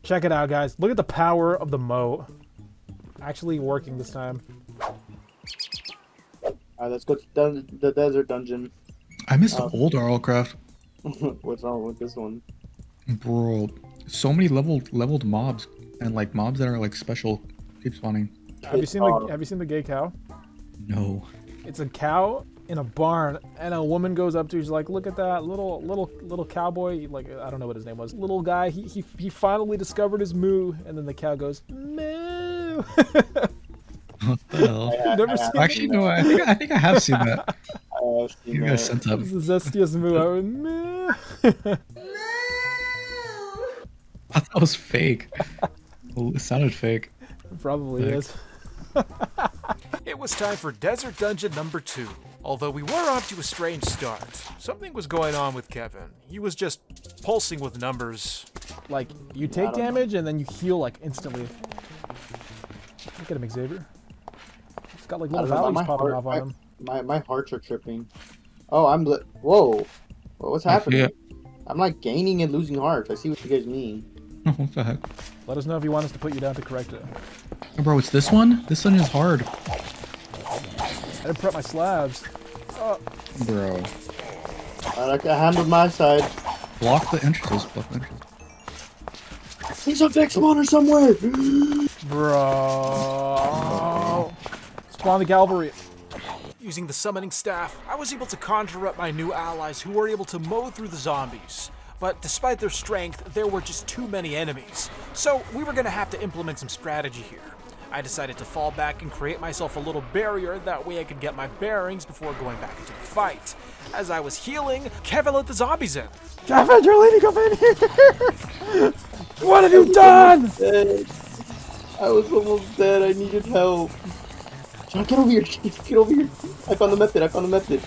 Check it out, guys. Look at the power of the moat. Actually working this time. Alright, let's go to the desert dungeon. I miss the old RLCRAFT. What's wrong with this one? Bro, so many leveled mobs and like mobs that are like special keep spawning. Have you seen the gay cow? No. It's a cow in a barn, and a woman goes up to her, she's like, look at that little cowboy, like, I don't know what his name was, little guy, he finally discovered his moo, and then the cow goes, moo. What the hell? You've never seen Actually, no, I think I have seen that. I've seen You guys sent that. This is the zestiest moo. I went, moo. I thought it was fake. Well, it sounded fake. It probably is. It was time for Desert Dungeon number 2. Although we were off to a strange start, something was going on with Kevin. He was just pulsing with numbers. Like, you take damage, and then you heal, like, instantly. Look at him, Xavier. He's got, like, little valleys popping off on him. My hearts are tripping. Oh, whoa. What's happening? Yeah. I'm like gaining and losing hearts. I see what you guys mean. What the heck? Let us know if you want us to put you down to correct it. Oh, bro, it's this one? This one is hard. I didn't prep my slabs. Oh. Bro. Alright, I handled my side. Block the entrances. Block the entrances. There's a Vex spawner somewhere! Bro. Spawn the cavalry. Using the summoning staff, I was able to conjure up my new allies who were able to mow through the zombies. But despite their strength, there were just too many enemies. So we were gonna have to implement some strategy here. I decided to fall back and create myself a little barrier, that way I could get my bearings before going back into the fight. As I was healing, Kevin let the zombies in. Kevin, you're leading up in here! What have you done? I was almost dead. I needed help. John, get over here. Get over here. I found the method.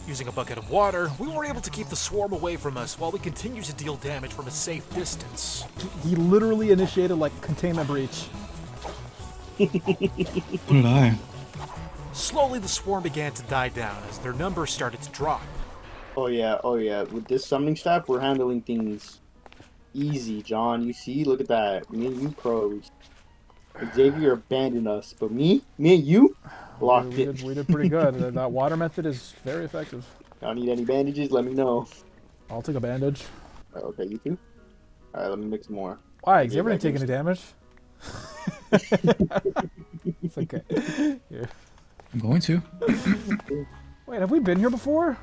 Using a bucket of water, we were able to keep the swarm away from us while we continued to deal damage from a safe distance. He literally initiated, like, containment breach. What did I? Slowly, the swarm began to die down as their numbers started to drop. Oh yeah. With this summoning staff, we're handling things easy, John. You see? Look at that. Me and you pros. Xavier abandoned us, but me and you blocked it. We did pretty good. That water method is very effective. Y'all need any bandages? Let me know. I'll take a bandage. Okay, you too? Alright, let me mix more. Why? Xavier didn't take any damage. It's okay. Yeah. I'm going to. Wait, have we been here before?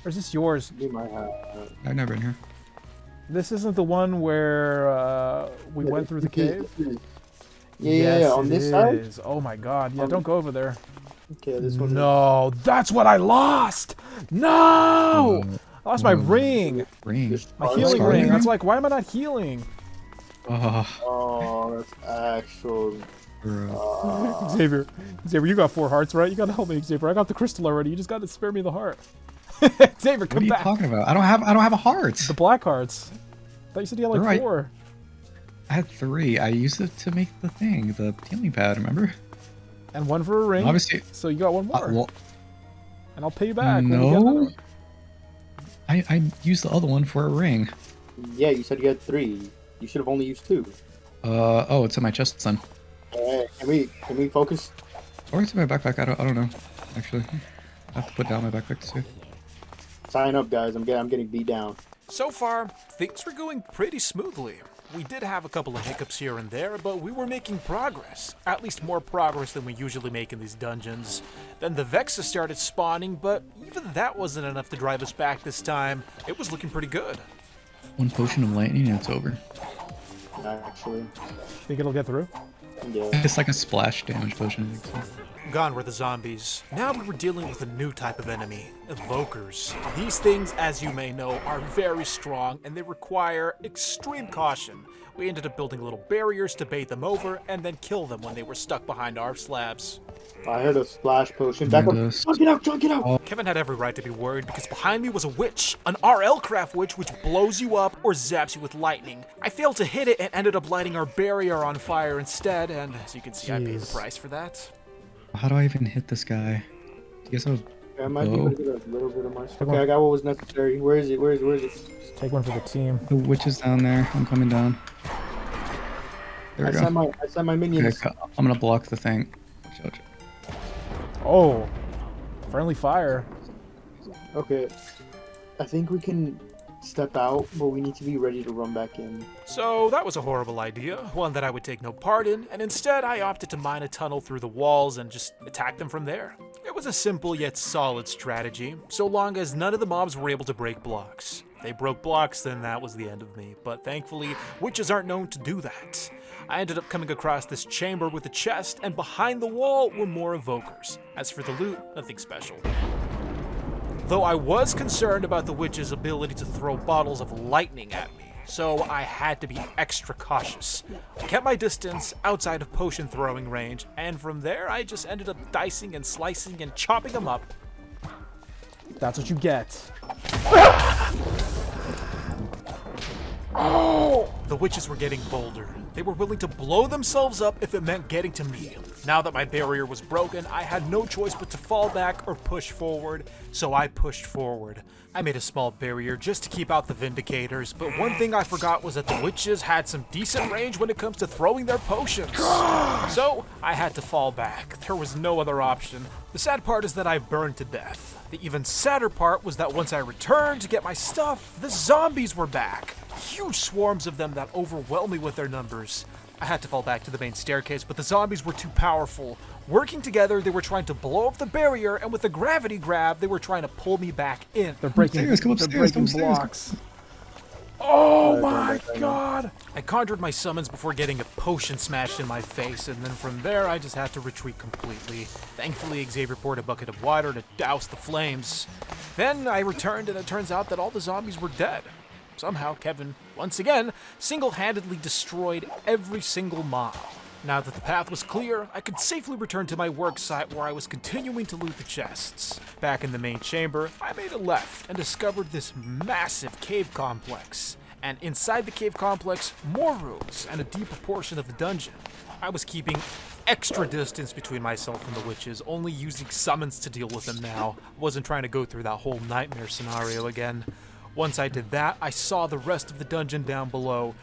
Or is this yours? You might have. I've never been here. This isn't the one where we went through the cave? Yeah, on this side? Is. Oh my god. Yeah, don't go over there. Okay, this one. No, that's what I lost! No! I lost my ring! Ring. My healing ring. That's like, why am I not healing? Oh, that's actual. Xavier, you got 4 hearts, right? You gotta help me, Xavier. I got the crystal already. You just gotta spare me the heart. Xavier, come back. What are you talking about? I don't have a heart. The black hearts. I thought you said you had like 4. I had 3. I used it to make the thing, the healing pad. Remember? And 1 for a ring. Obviously. So you got 1 more. Well, and I'll pay you back. No. I used the other one for a ring. Yeah, you said you had 3. You should have only used 2. Oh, it's in my chest, son. Alright, can we focus? Or it's in my backpack. I don't know. Actually, I have to put down my backpack to see. Sign up, guys. I'm getting beat down. So far, things were going pretty smoothly. We did have a couple of hiccups here and there, but we were making progress. At least more progress than we usually make in these dungeons. Then the Vexa started spawning, but even that wasn't enough to drive us back this time. It was looking pretty good. 1 potion of lightning and it's over. Actually. Think it'll get through? Yeah. It's like a splash damage potion. Gone were the zombies. Now we were dealing with a new type of enemy, evokers. These things, as you may know, are very strong and they require extreme caution. We ended up building little barriers to bait them over and then kill them when they were stuck behind our slabs. I heard a splash potion. Back up. Drunk it out, drunk it out. Kevin had every right to be worried because behind me was a witch, an RLCRAFT witch which blows you up or zaps you with lightning. I failed to hit it and ended up lighting our barrier on fire instead, and as you can see, I paid the price for that. How do I even hit this guy? Do you guys have I might be able to get a little bit of my stuff. Okay, I got what was necessary. Where is it? Where is it? Where is it? Just take one for the team. the witches down there? I'm coming down. There we go. I sent my minions. Okay, I'm gonna block the thing. Oh, friendly fire. Okay, I think we can step out, but we need to be ready to run back in. So that was a horrible idea, one that I would take no part in, and instead I opted to mine a tunnel through the walls and just attack them from there. It was a simple yet solid strategy, so long as none of the mobs were able to break blocks. If they broke blocks, then that was the end of me, but thankfully, witches aren't known to do that. I ended up coming across this chamber with a chest, and behind the wall were more evokers. As for the loot, nothing special. Though I was concerned about the witch's ability to throw bottles of lightning at me, so I had to be extra cautious. I kept my distance outside of potion throwing range, and from there I just ended up dicing and slicing and chopping them up. That's what you get. The witches were getting bolder. They were willing to blow themselves up if it meant getting to me. Now that my barrier was broken, I had no choice but to fall back or push forward, so I pushed forward. I made a small barrier just to keep out the Vindicators, but one thing I forgot was that the witches had some decent range when it comes to throwing their potions. So I had to fall back. There was no other option. The sad part is that I burned to death. The even sadder part was that once I returned to get my stuff, the zombies were back. Huge swarms of them that overwhelmed me with their numbers. I had to fall back to the main staircase, but the zombies were too powerful. Working together, they were trying to blow up the barrier, and with a gravity grab, they were trying to pull me back in. They're breaking, they're breaking blocks. Oh my god! I conjured my summons before getting a potion smashed in my face, and then from there, I just had to retreat completely. Thankfully, Xavier poured a bucket of water to douse the flames. Then I returned, and it turns out that all the zombies were dead. Somehow, Kevin, once again, single-handedly destroyed every single mob. Now that the path was clear, I could safely return to my work site where I was continuing to loot the chests. Back in the main chamber, I made a left and discovered this massive cave complex. And inside the cave complex, more rooms and a deeper portion of the dungeon. I was keeping extra distance between myself and the witches, only using summons to deal with them now. I wasn't trying to go through that whole nightmare scenario again. Once I did that, I saw the rest of the dungeon down below.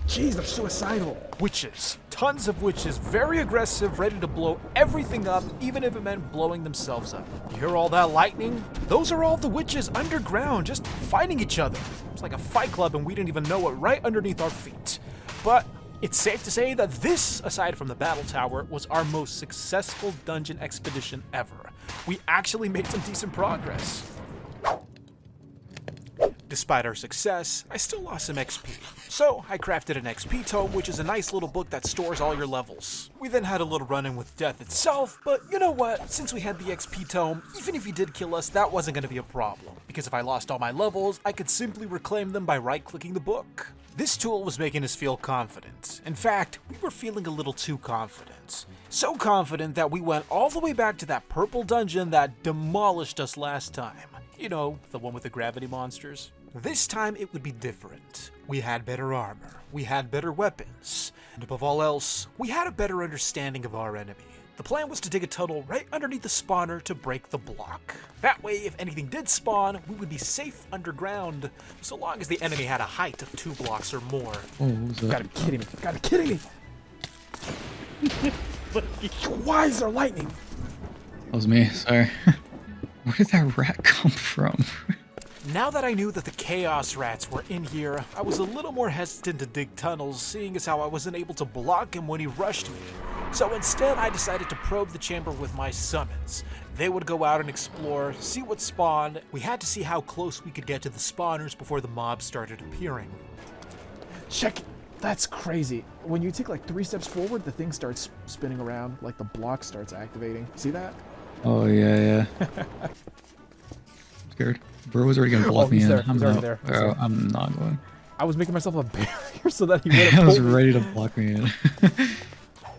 Jeez, they're suicidal. Witches. Tons of witches, very aggressive, ready to blow everything up, even if it meant blowing themselves up. You hear all that lightning? Those are all the witches underground, just fighting each other. It's like a fight club and we didn't even know it right underneath our feet. But it's safe to say that this, aside from the battle tower, was our most successful dungeon expedition ever. We actually made some decent progress. Despite our success, I still lost some XP. So I crafted an XP tome, which is a nice little book that stores all your levels. We then had a little run-in with death itself, but you know what? Since we had the XP tome, even if he did kill us, that wasn't going to be a problem. Because if I lost all my levels, I could simply reclaim them by right-clicking the book. This tool was making us feel confident. In fact, we were feeling a little too confident. So confident that we went all the way back to that purple dungeon that demolished us last time. You know, the one with the gravity monsters. This time it would be different. We had better armor, we had better weapons, and above all else, we had a better understanding of our enemy. The plan was to dig a tunnel right underneath the spawner to break the block. That way, if anything did spawn, we would be safe underground, so long as the enemy had a height of 2 blocks or more. Oh, what was that? You gotta be kidding me. You gotta be kidding me. Why is there lightning? That was me, sorry. Where did that rat come from? Now that I knew that the Chaos Rats were in here, I was a little more hesitant to dig tunnels, seeing as how I wasn't able to block him when he rushed me. So instead, I decided to probe the chamber with my summons. They would go out and explore, see what spawned. We had to see how close we could get to the spawners before the mobs started appearing. Check That's crazy. When you take like 3 steps forward, the thing starts spinning around, like the block starts activating. See that? Oh, yeah. Scared. Bro was already gonna block me he's in. there. I'm He's already not, there. bro, I'm not going. I was making myself a barrier so that he wouldn't I was pull me. ready to block me in.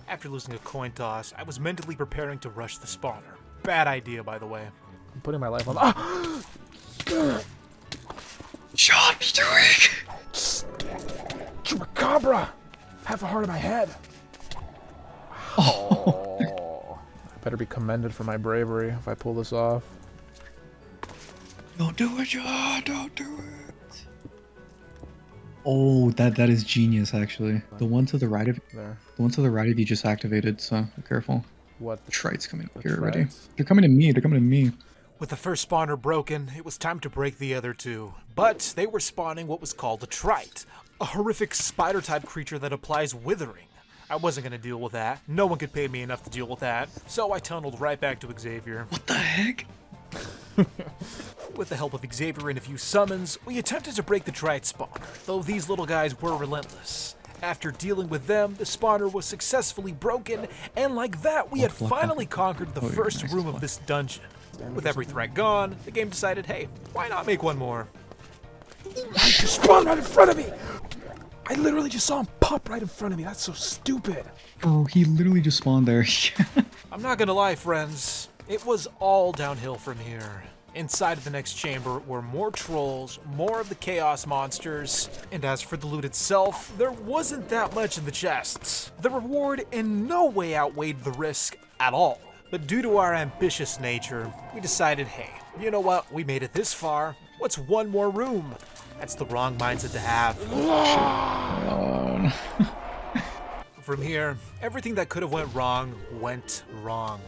After losing a coin toss, I was mentally preparing to rush the spawner. Bad idea, by the way. I'm putting my life on. Ah! Sean, be doing? Chupacabra! Half a heart in my head. Oh. I better be commended for my bravery if I pull this off. Don't do it, John. Don't do it. Oh, that is genius, actually. The one to the right of There. the one to the right of you just activated, so be careful. What? Trite's coming up The here already. trites? They're coming to me. They're coming to me. With the first spawner broken, it was time to break the other 2. But they were spawning what was called a trite, a horrific spider-type creature that applies withering. I wasn't going to deal with that. No one could pay me enough to deal with that. So I tunneled right back to Xavier. What the heck? With the help of Xavier and a few summons, we attempted to break the trite spawner, though these little guys were relentless. After dealing with them, the spawner was successfully broken, and like that, we had finally conquered the first room of this dungeon. With every threat gone, the game decided, hey, why not make one more? Why did you spawn right in front of me? I literally just saw him pop right in front of me. That's so stupid. Oh, he literally just spawned there. I'm not gonna lie, friends. It was all downhill from here. Inside of the next chamber were more trolls, more of the chaos monsters, and as for the loot itself, there wasn't that much in the chests. The reward in no way outweighed the risk at all. But due to our ambitious nature, we decided, hey, you know what? We made it this far. What's one more room? That's the wrong mindset to have. From here, everything that could have went wrong.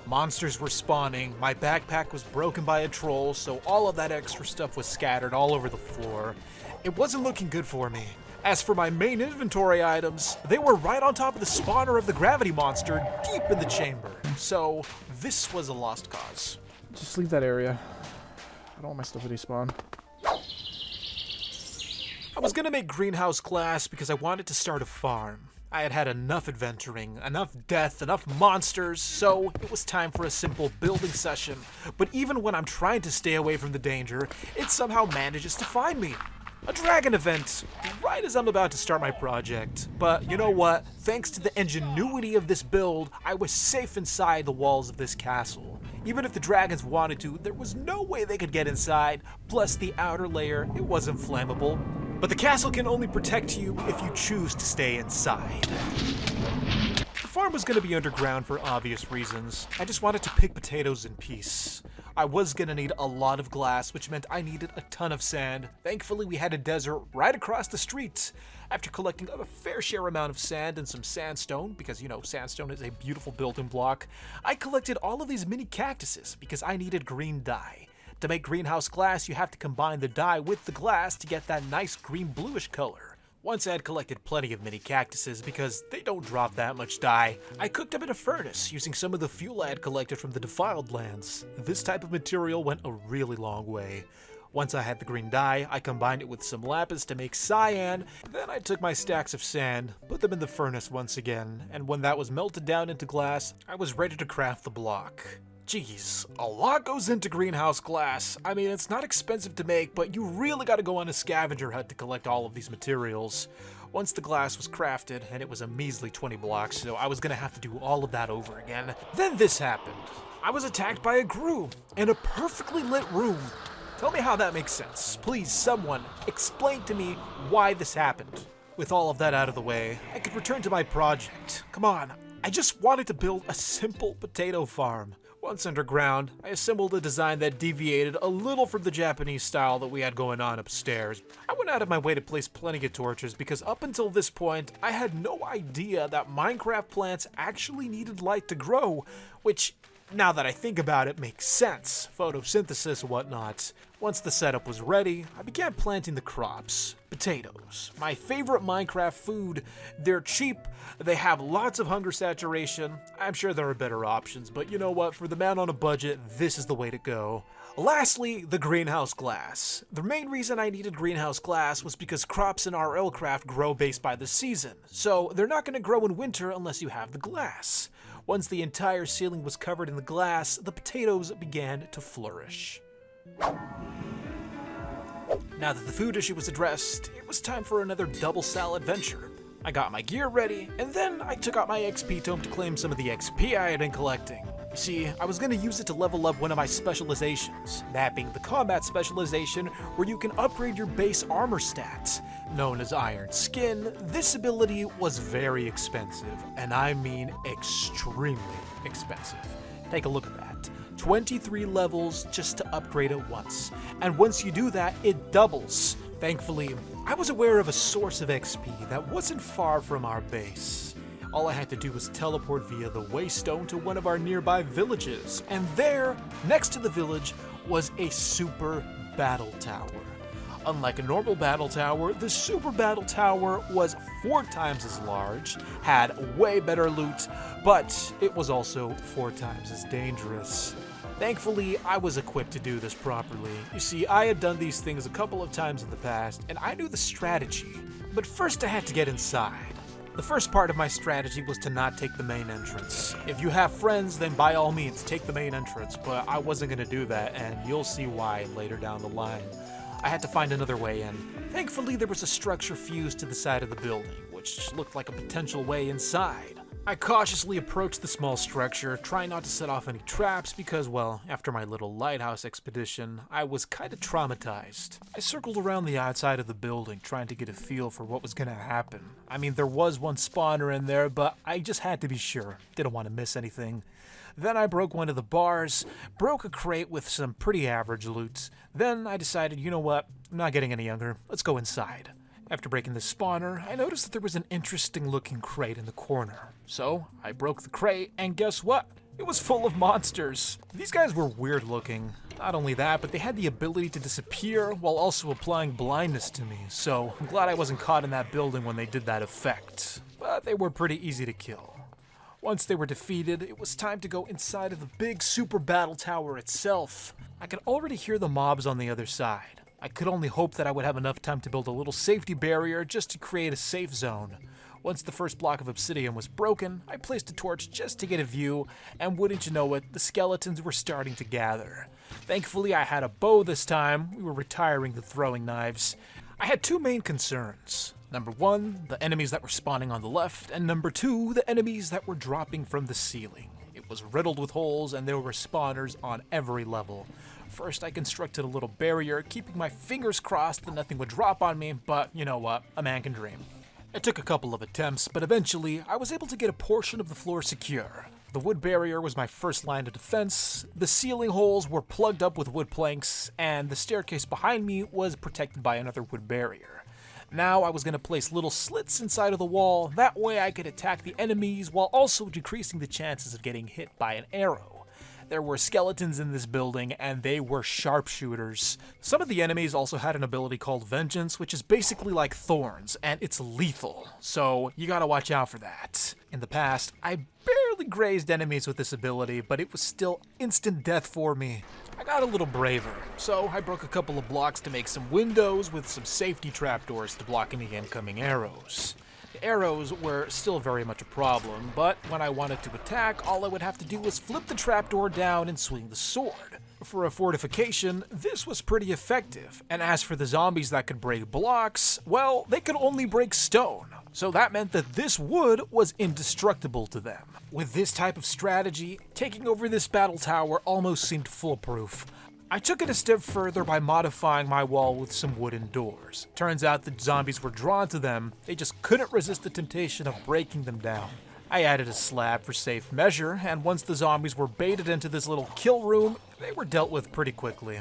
Monsters were spawning, my backpack was broken by a troll, so all of that extra stuff was scattered all over the floor. It wasn't looking good for me. As for my main inventory items, they were right on top of the spawner of the gravity monster, deep in the chamber. So, this was a lost cause. Just leave that area. I don't want my stuff to despawn. I was gonna make greenhouse class because I wanted to start a farm. I had had enough adventuring, enough death, enough monsters, so it was time for a simple building session. But even when I'm trying to stay away from the danger, it somehow manages to find me. A dragon event, right as I'm about to start my project. But you know what? Thanks to the ingenuity of this build, I was safe inside the walls of this castle. Even if the dragons wanted to, there was no way they could get inside. Plus the outer layer, it wasn't flammable. But the castle can only protect you if you choose to stay inside. The farm was going to be underground for obvious reasons. I just wanted to pick potatoes in peace. I was going to need a lot of glass, which meant I needed a ton of sand. Thankfully, we had a desert right across the street. After collecting a fair share amount of sand and some sandstone, because, you know, sandstone is a beautiful building block, I collected all of these mini cactuses because I needed green dye. To make greenhouse glass, you have to combine the dye with the glass to get that nice green-bluish color. Once I had collected plenty of mini cactuses because they don't drop that much dye, I cooked them in a furnace using some of the fuel I had collected from the defiled lands. This type of material went a really long way. Once I had the green dye, I combined it with some lapis to make cyan, then I took my stacks of sand, put them in the furnace once again, and when that was melted down into glass, I was ready to craft the block. Jeez, a lot goes into greenhouse glass. I mean, it's not expensive to make, but you really gotta go on a scavenger hunt to collect all of these materials. Once the glass was crafted, and it was a measly 20 blocks, so I was gonna have to do all of that over again, then this happened. I was attacked by a grue in a perfectly lit room. Tell me how that makes sense. Please, someone, explain to me why this happened. With all of that out of the way, I could return to my project. Come on, I just wanted to build a simple potato farm. Once underground, I assembled a design that deviated a little from the Japanese style that we had going on upstairs. I went out of my way to place plenty of torches because up until this point, I had no idea that Minecraft plants actually needed light to grow, which Now that I think about it, makes sense. Photosynthesis and whatnot. Once the setup was ready, I began planting the crops. Potatoes. My favorite Minecraft food. They're cheap, they have lots of hunger saturation. I'm sure there are better options, but you know what? For the man on a budget, this is the way to go. Lastly, the greenhouse glass. The main reason I needed greenhouse glass was because crops in RLCRAFT grow based by the season, so they're not going to grow in winter unless you have the glass. Once the entire ceiling was covered in the glass, the potatoes began to flourish. Now that the food issue was addressed, it was time for another double sal adventure. I got my gear ready, and then I took out my XP tome to claim some of the XP I had been collecting. You see, I was going to use it to level up one of my specializations, that being the combat specialization where you can upgrade your base armor stats. Known as Iron Skin, this ability was very expensive, and I mean extremely expensive. Take a look at that. 23 levels just to upgrade it once, and once you do that, it doubles. Thankfully, I was aware of a source of XP that wasn't far from our base. All I had to do was teleport via the Waystone to one of our nearby villages, and there, next to the village, was a super battle tower. Unlike a normal battle tower, the super battle tower was 4 times as large, had way better loot, but it was also 4 times as dangerous. Thankfully, I was equipped to do this properly. You see, I had done these things a couple of times in the past, and I knew the strategy. But first I had to get inside. The first part of my strategy was to not take the main entrance. If you have friends, then by all means take the main entrance, but I wasn't going to do that, and you'll see why later down the line. I had to find another way in. Thankfully, there was a structure fused to the side of the building, which looked like a potential way inside. I cautiously approached the small structure, trying not to set off any traps because, well, after my little lighthouse expedition, I was kinda traumatized. I circled around the outside of the building, trying to get a feel for what was gonna happen. I mean, there was one spawner in there, but I just had to be sure. Didn't want to miss anything. Then I broke one of the bars, broke a crate with some pretty average loot. Then I decided, you know what, I'm not getting any younger, let's go inside. After breaking the spawner, I noticed that there was an interesting looking crate in the corner. So, I broke the crate, and guess what? It was full of monsters. These guys were weird looking. Not only that, but they had the ability to disappear while also applying blindness to me, so I'm glad I wasn't caught in that building when they did that effect. But they were pretty easy to kill. Once they were defeated, it was time to go inside of the big super battle tower itself. I could already hear the mobs on the other side. I could only hope that I would have enough time to build a little safety barrier just to create a safe zone. Once the first block of obsidian was broken, I placed a torch just to get a view, and wouldn't you know it, the skeletons were starting to gather. Thankfully, I had a bow this time. We were retiring the throwing knives. I had 2 main concerns. Number 1, the enemies that were spawning on the left, and number 2, the enemies that were dropping from the ceiling. It was riddled with holes, and there were spawners on every level. First, I constructed a little barrier, keeping my fingers crossed that nothing would drop on me, but you know what, a man can dream. It took a couple of attempts, but eventually, I was able to get a portion of the floor secure. The wood barrier was my first line of defense, the ceiling holes were plugged up with wood planks, and the staircase behind me was protected by another wood barrier. Now I was going to place little slits inside of the wall, that way I could attack the enemies while also decreasing the chances of getting hit by an arrow. There were skeletons in this building, and they were sharpshooters. Some of the enemies also had an ability called Vengeance, which is basically like thorns, and it's lethal, so you gotta watch out for that. In the past, I barely grazed enemies with this ability, but it was still instant death for me. I got a little braver, so I broke a couple of blocks to make some windows with some safety trapdoors to block any incoming arrows. The arrows were still very much a problem, but when I wanted to attack, all I would have to do was flip the trapdoor down and swing the sword. For a fortification, this was pretty effective, and as for the zombies that could break blocks, well, they could only break stone. So that meant that this wood was indestructible to them. With this type of strategy, taking over this battle tower almost seemed foolproof. I took it a step further by modifying my wall with some wooden doors. Turns out that zombies were drawn to them, they just couldn't resist the temptation of breaking them down. I added a slab for safe measure, and once the zombies were baited into this little kill room, they were dealt with pretty quickly.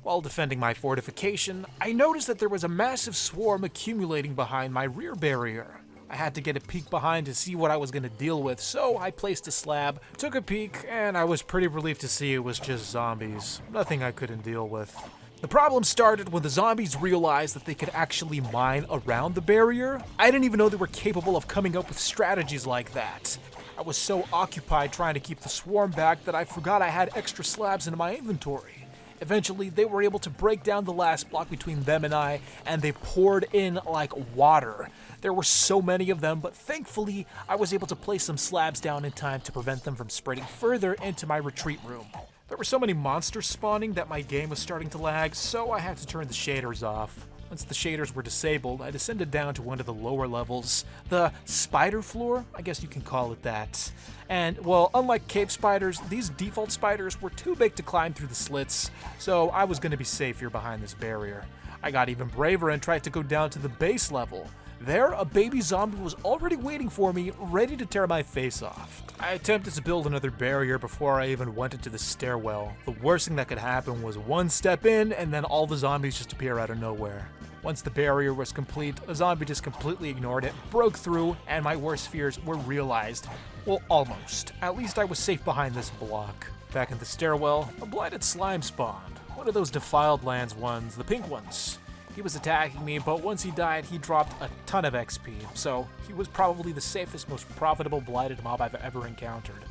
While defending my fortification, I noticed that there was a massive swarm accumulating behind my rear barrier. I had to get a peek behind to see what I was going to deal with, so I placed a slab, took a peek, and I was pretty relieved to see it was just zombies. Nothing I couldn't deal with. The problem started when the zombies realized that they could actually mine around the barrier. I didn't even know they were capable of coming up with strategies like that. I was so occupied trying to keep the swarm back that I forgot I had extra slabs in my inventory. Eventually, they were able to break down the last block between them and they poured in like water. There were so many of them, but thankfully, I was able to place some slabs down in time to prevent them from spreading further into my retreat room. There were so many monsters spawning that my game was starting to lag, so I had to turn the shaders off. Once the shaders were disabled, I descended down to one of the lower levels, the spider floor, I guess you can call it that. And, well, unlike cave spiders, these default spiders were too big to climb through the slits, so I was going to be safe here behind this barrier. I got even braver and tried to go down to the base level. There, a baby zombie was already waiting for me, ready to tear my face off. I attempted to build another barrier before I even went into the stairwell. The worst thing that could happen was one step in, and then all the zombies just appear out of nowhere. Once the barrier was complete, a zombie just completely ignored it, broke through, and my worst fears were realized. Well, almost. At least I was safe behind this block. Back in the stairwell, a blighted slime spawned. One of those defiled lands ones, the pink ones. He was attacking me, but once he died, he dropped a ton of XP, so he was probably the safest, most profitable blighted mob I've ever encountered.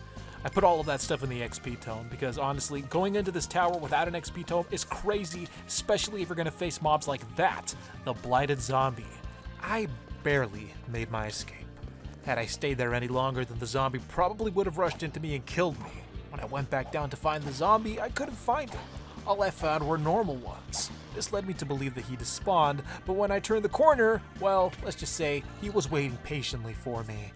I put all of that stuff in the XP tome, because honestly, going into this tower without an XP tome is crazy, especially if you're going to face mobs like that, the blighted zombie. I barely made my escape. Had I stayed there any longer, then the zombie probably would have rushed into me and killed me. When I went back down to find the zombie, I couldn't find him. All I found were normal ones. This led me to believe that he despawned, but when I turned the corner, well, let's just say he was waiting patiently for me.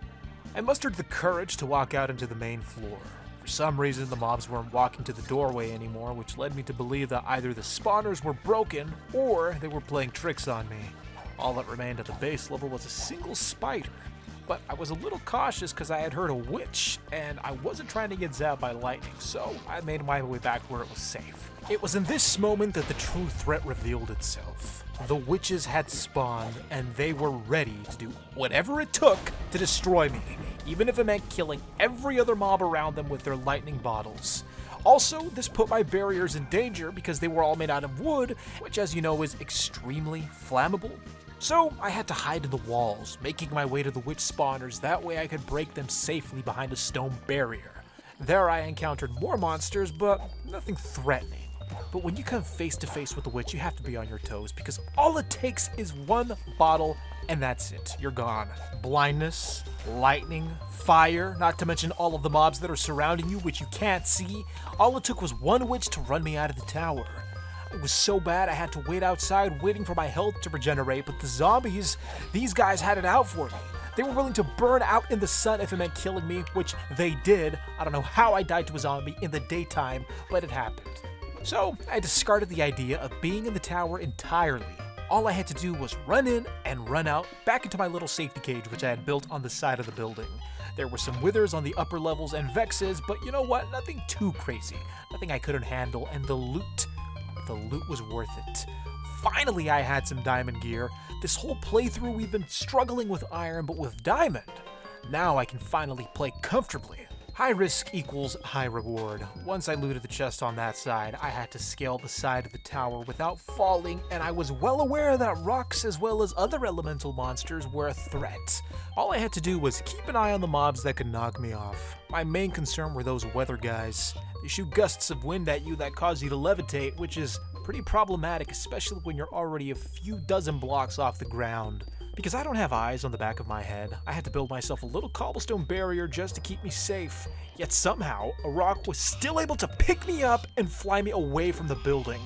I mustered the courage to walk out into the main floor. For some reason, the mobs weren't walking to the doorway anymore, which led me to believe that either the spawners were broken or they were playing tricks on me. All that remained at the base level was a single spider. But I was a little cautious because I had heard a witch, and I wasn't trying to get zapped by lightning, so I made my way back where it was safe. It was in this moment that the true threat revealed itself. The witches had spawned, and they were ready to do whatever it took to destroy me, even if it meant killing every other mob around them with their lightning bottles. Also, this put my barriers in danger because they were all made out of wood, which as you know is extremely flammable. So I had to hide in the walls, making my way to the witch spawners, that way I could break them safely behind a stone barrier. There I encountered more monsters, but nothing threatening. But when you come face to face with a witch, you have to be on your toes, because all it takes is one bottle, and that's it. You're gone. Blindness, lightning, fire, not to mention all of the mobs that are surrounding you, which you can't see. All it took was one witch to run me out of the tower. It was so bad I had to wait outside waiting for my health to regenerate, but the zombies, these guys had it out for me. They were willing to burn out in the sun if it meant killing me, which they did. I don't know how I died to a zombie in the daytime, but it happened. So I discarded the idea of being in the tower entirely. All I had to do was run in and run out back into my little safety cage which I had built on the side of the building. There were some withers on the upper levels and vexes, but you know what? Nothing too crazy. Nothing I couldn't handle, and the loot was worth it. Finally, I had some diamond gear. This whole playthrough we've been struggling with iron, but with diamond. Now I can finally play comfortably. High risk equals high reward. Once I looted the chest on that side, I had to scale the side of the tower without falling, and I was well aware that rocks as well as other elemental monsters were a threat. All I had to do was keep an eye on the mobs that could knock me off. My main concern were those weather guys. They shoot gusts of wind at you that cause you to levitate, which is pretty problematic, especially when you're already a few dozen blocks off the ground. Because I don't have eyes on the back of my head, I had to build myself a little cobblestone barrier just to keep me safe. Yet somehow, a rock was still able to pick me up and fly me away from the building.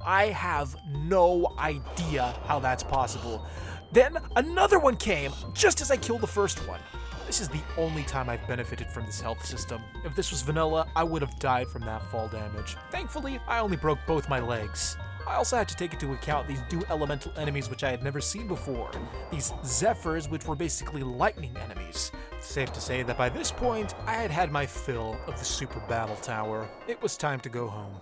I have no idea how that's possible. Then another one came, just as I killed the first one. This is the only time I've benefited from this health system. If this was vanilla, I would have died from that fall damage. Thankfully, I only broke both my legs. I also had to take into account these new elemental enemies which I had never seen before. These zephyrs, which were basically lightning enemies. Safe to say that by this point, I had had my fill of the super battle tower. It was time to go home.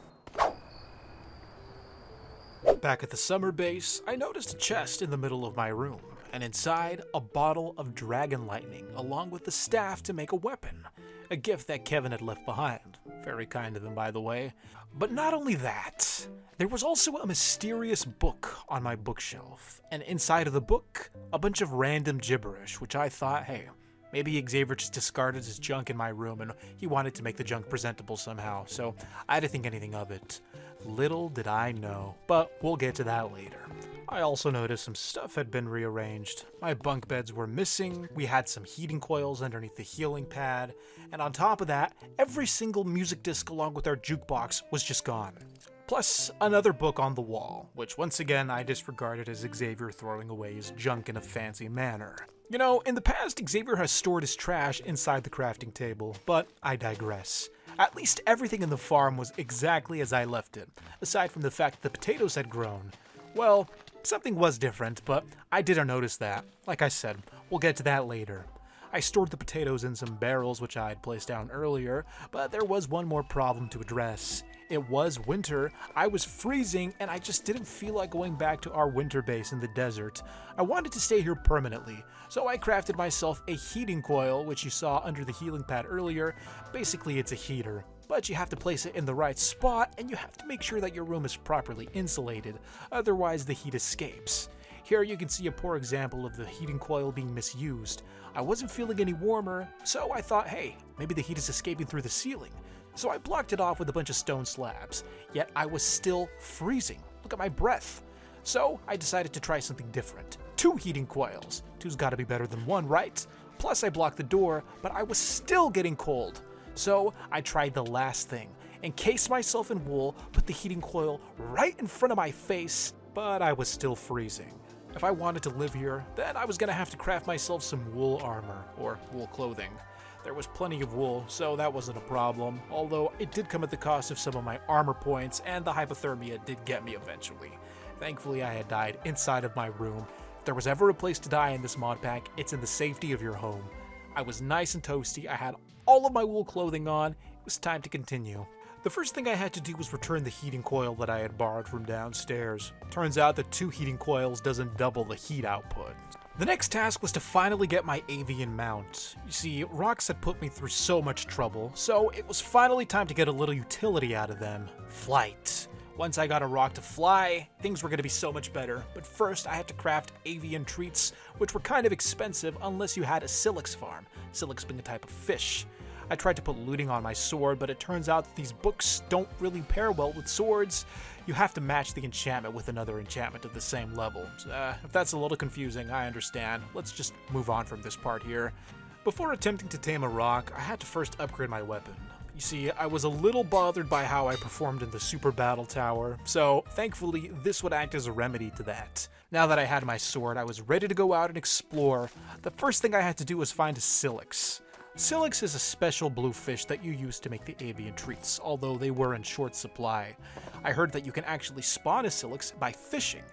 Back at the summer base, I noticed a chest in the middle of my room. and inside, a bottle of dragon lightning, along with the staff to make a weapon. A gift that Kevin had left behind. Very kind of him, by the way. But not only that, there was also a mysterious book on my bookshelf, and inside of the book, a bunch of random gibberish, which I thought, hey, maybe Xavier just discarded his junk in my room and he wanted to make the junk presentable somehow, so I didn't think anything of it. Little did I know, but we'll get to that later. I also noticed some stuff had been rearranged. My bunk beds were missing, we had some heating coils underneath the healing pad, and on top of that, every single music disc along with our jukebox was just gone. Plus, another book on the wall, which once again I disregarded as Xavier throwing away his junk in a fancy manner. You know, in the past, Xavier has stored his trash inside the crafting table, but I digress. At least everything in the farm was exactly as I left it, aside from the fact that the potatoes had grown. Well, something was different, but I didn't notice that. Like I said, we'll get to that later. I stored the potatoes in some barrels which I had placed down earlier, but there was one more problem to address. It was winter, I was freezing, and I just didn't feel like going back to our winter base in the desert. I wanted to stay here permanently, so I crafted myself a heating coil, which you saw under the healing pad earlier. Basically, it's a heater, but you have to place it in the right spot, and you have to make sure that your room is properly insulated, otherwise the heat escapes. Here you can see a poor example of the heating coil being misused. I wasn't feeling any warmer, so I thought, hey, maybe the heat is escaping through the ceiling. So I blocked it off with a bunch of stone slabs, yet I was still freezing. Look at my breath. So I decided to try something different. 2 heating coils. 2's gotta be better than 1, right? Plus I blocked the door, but I was still getting cold. So I tried the last thing. Encased myself in wool, put the heating coil right in front of my face, but I was still freezing. If I wanted to live here, then I was gonna have to craft myself some wool armor, or wool clothing. There was plenty of wool, so that wasn't a problem, although it did come at the cost of some of my armor points, and the hypothermia did get me eventually. Thankfully, I had died inside of my room. If there was ever a place to die in this mod pack, it's in the safety of your home. I was nice and toasty, I had all of my wool clothing on, it was time to continue. The first thing I had to do was return the heating coil that I had borrowed from downstairs. Turns out that 2 heating coils doesn't double the heat output. The next task was to finally get my avian mount. You see, rocks had put me through so much trouble, so it was finally time to get a little utility out of them. Flight. Once I got a rock to fly, things were going to be so much better, but first I had to craft avian treats, which were kind of expensive unless you had a silex farm, silex being a type of fish. I tried to put looting on my sword, but it turns out that these books don't really pair well with swords. You have to match the enchantment with another enchantment of the same level. If that's a little confusing, I understand. Let's just move on from this part here. Before attempting to tame a rock, I had to first upgrade my weapon. You see, I was a little bothered by how I performed in the super battle tower, so thankfully this would act as a remedy to that. Now that I had my sword, I was ready to go out and explore. The first thing I had to do was find a silex. Silex is a special blue fish that you use to make the avian treats, although they were in short supply. I heard that you can actually spawn a silex by fishing,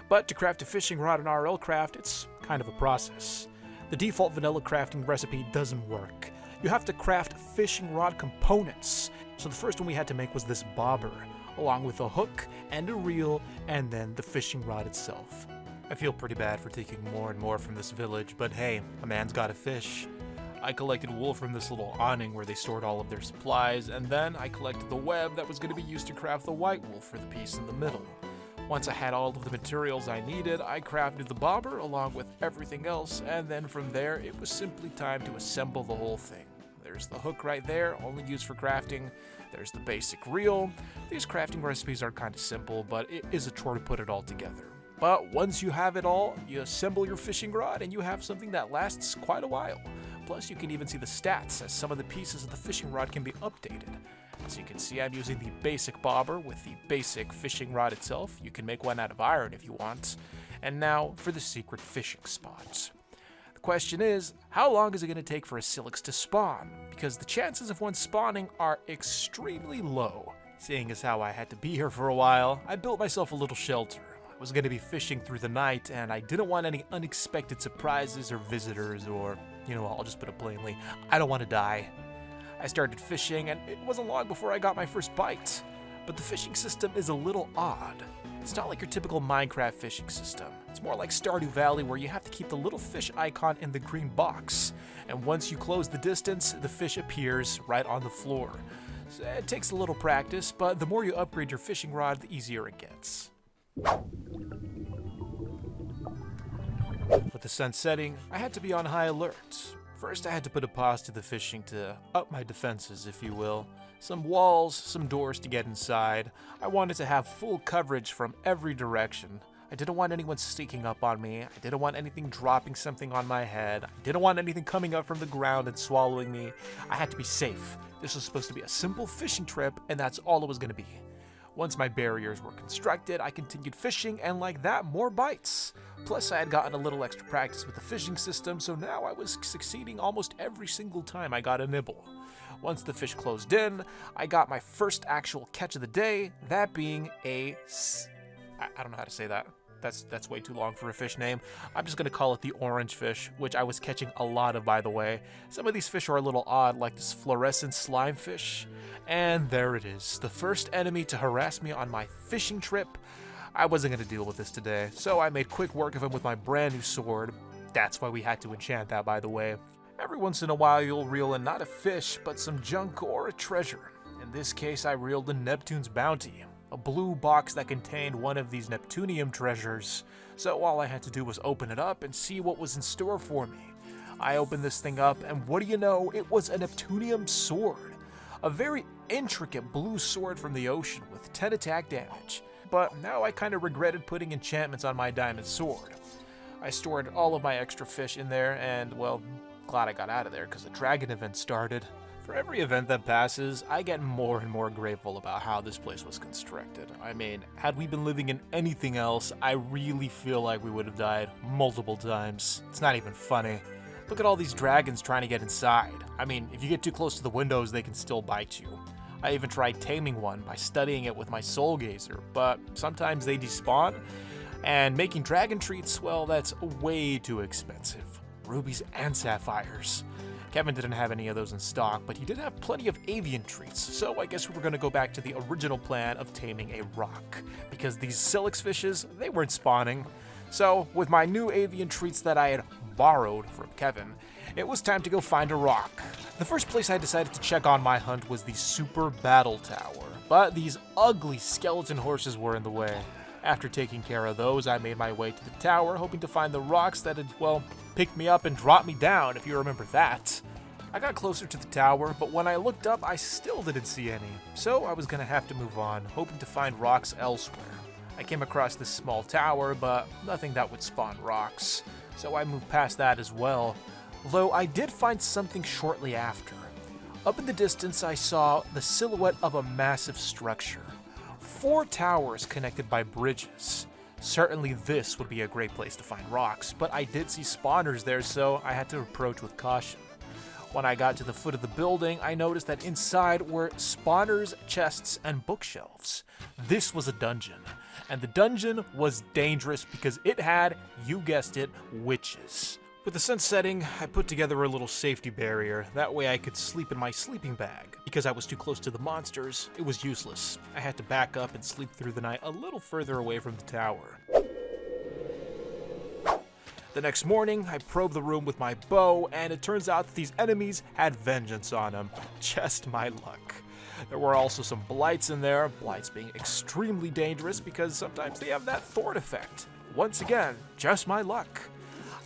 but to craft a fishing rod in RLCRAFT, it's kind of a process. The default vanilla crafting recipe doesn't work. You have to craft fishing rod components. So the first one we had to make was this bobber, along with a hook and a reel, and then the fishing rod itself. I feel pretty bad for taking more and more from this village, but hey, a man's gotta fish. I collected wool from this little awning where they stored all of their supplies, and then I collected the web that was going to be used to craft the white wool for the piece in the middle. Once I had all of the materials I needed, I crafted the bobber along with everything else, and then from there it was simply time to assemble the whole thing. There's the hook right there, only used for crafting. There's the basic reel. These crafting recipes are kind of simple, but it is a chore to put it all together. But once you have it all, you assemble your fishing rod and you have something that lasts quite a while. Plus you can even see the stats as some of the pieces of the fishing rod can be updated. As you can see, I'm using the basic bobber with the basic fishing rod itself. You can make one out of iron if you want. And now for the secret fishing spot. The question is, how long is it going to take for a silex to spawn? Because the chances of one spawning are extremely low. Seeing as how I had to be here for a while, I built myself a little shelter. I was going to be fishing through the night, and I didn't want any unexpected surprises or visitors, or, I'll just put it plainly, I don't want to die. I started fishing, and it wasn't long before I got my first bite. But the fishing system is a little odd. It's not like your typical Minecraft fishing system. It's more like Stardew Valley, where you have to keep the little fish icon in the green box. And once you close the distance, the fish appears right on the floor. So it takes a little practice, but the more you upgrade your fishing rod, the easier it gets. With the sun setting, I had to be on high alert. First, I had to put a pause to the fishing to up my defenses, if you will. Some walls, some doors to get inside. I wanted to have full coverage from every direction. I didn't want anyone sneaking up on me. I didn't want anything dropping something on my head. I didn't want anything coming up from the ground and swallowing me. I had to be safe. This was supposed to be a simple fishing trip, and that's all it was going to be. Once my barriers were constructed, I continued fishing, and like that, more bites. Plus, I had gotten a little extra practice with the fishing system, so now I was succeeding almost every single time I got a nibble. Once the fish closed in, I got my first actual catch of the day, that being I don't know how to say that. That's way too long for a fish name. I'm just gonna call it the orange fish, which I was catching a lot of, by the way. Some of these fish are a little odd, like this fluorescent slime fish. And there it is, the first enemy to harass me on my fishing trip. I wasn't gonna deal with this today, so I made quick work of him with my brand new sword. That's why we had to enchant that, by the way. Every once in a while you'll reel in not a fish, but some junk or a treasure. In this case, I reeled in Neptune's bounty, a blue box that contained one of these Neptunium treasures. So all I had to do was open it up and see what was in store for me. I opened this thing up, and what do you know, it was a Neptunium sword. A very intricate blue sword from the ocean with 10 attack damage. But now I kind of regretted putting enchantments on my diamond sword. I stored all of my extra fish in there, and well, glad I got out of there because the dragon event started. For every event that passes, I get more and more grateful about how this place was constructed. I mean, had we been living in anything else, I really feel like we would have died multiple times. It's not even funny. Look at all these dragons trying to get inside. I mean, if you get too close to the windows, they can still bite you. I even tried taming one by studying it with my soul gazer, but sometimes they despawn, and making dragon treats, well, that's way too expensive. Rubies and sapphires. Kevin didn't have any of those in stock, but he did have plenty of avian treats, so I guess we were going to go back to the original plan of taming a rock, because these Silix fishes, they weren't spawning. So, with my new avian treats that I had borrowed from Kevin, it was time to go find a rock. The first place I decided to check on my hunt was the Super Battle Tower, but these ugly skeleton horses were in the way. After taking care of those, I made my way to the tower, hoping to find the rocks that had, well, picked me up and dropped me down, if you remember that. I got closer to the tower, but when I looked up, I still didn't see any, so I was gonna have to move on, hoping to find rocks elsewhere. I came across this small tower, but nothing that would spawn rocks, so I moved past that as well, though I did find something shortly after. Up in the distance, I saw the silhouette of a massive structure. 4 towers connected by bridges. Certainly this would be a great place to find rocks, but I did see spawners there, so I had to approach with caution. When I got to the foot of the building, I noticed that inside were spawners, chests, and bookshelves. This was a dungeon, and the dungeon was dangerous because it had, you guessed it, witches. With the sun setting, I put together a little safety barrier, that way I could sleep in my sleeping bag. Because I was too close to the monsters, it was useless. I had to back up and sleep through the night a little further away from the tower. The next morning, I probed the room with my bow, and it turns out that these enemies had vengeance on them. Just my luck. There were also some blights in there, blights being extremely dangerous because sometimes they have that thwart effect. Once again, just my luck.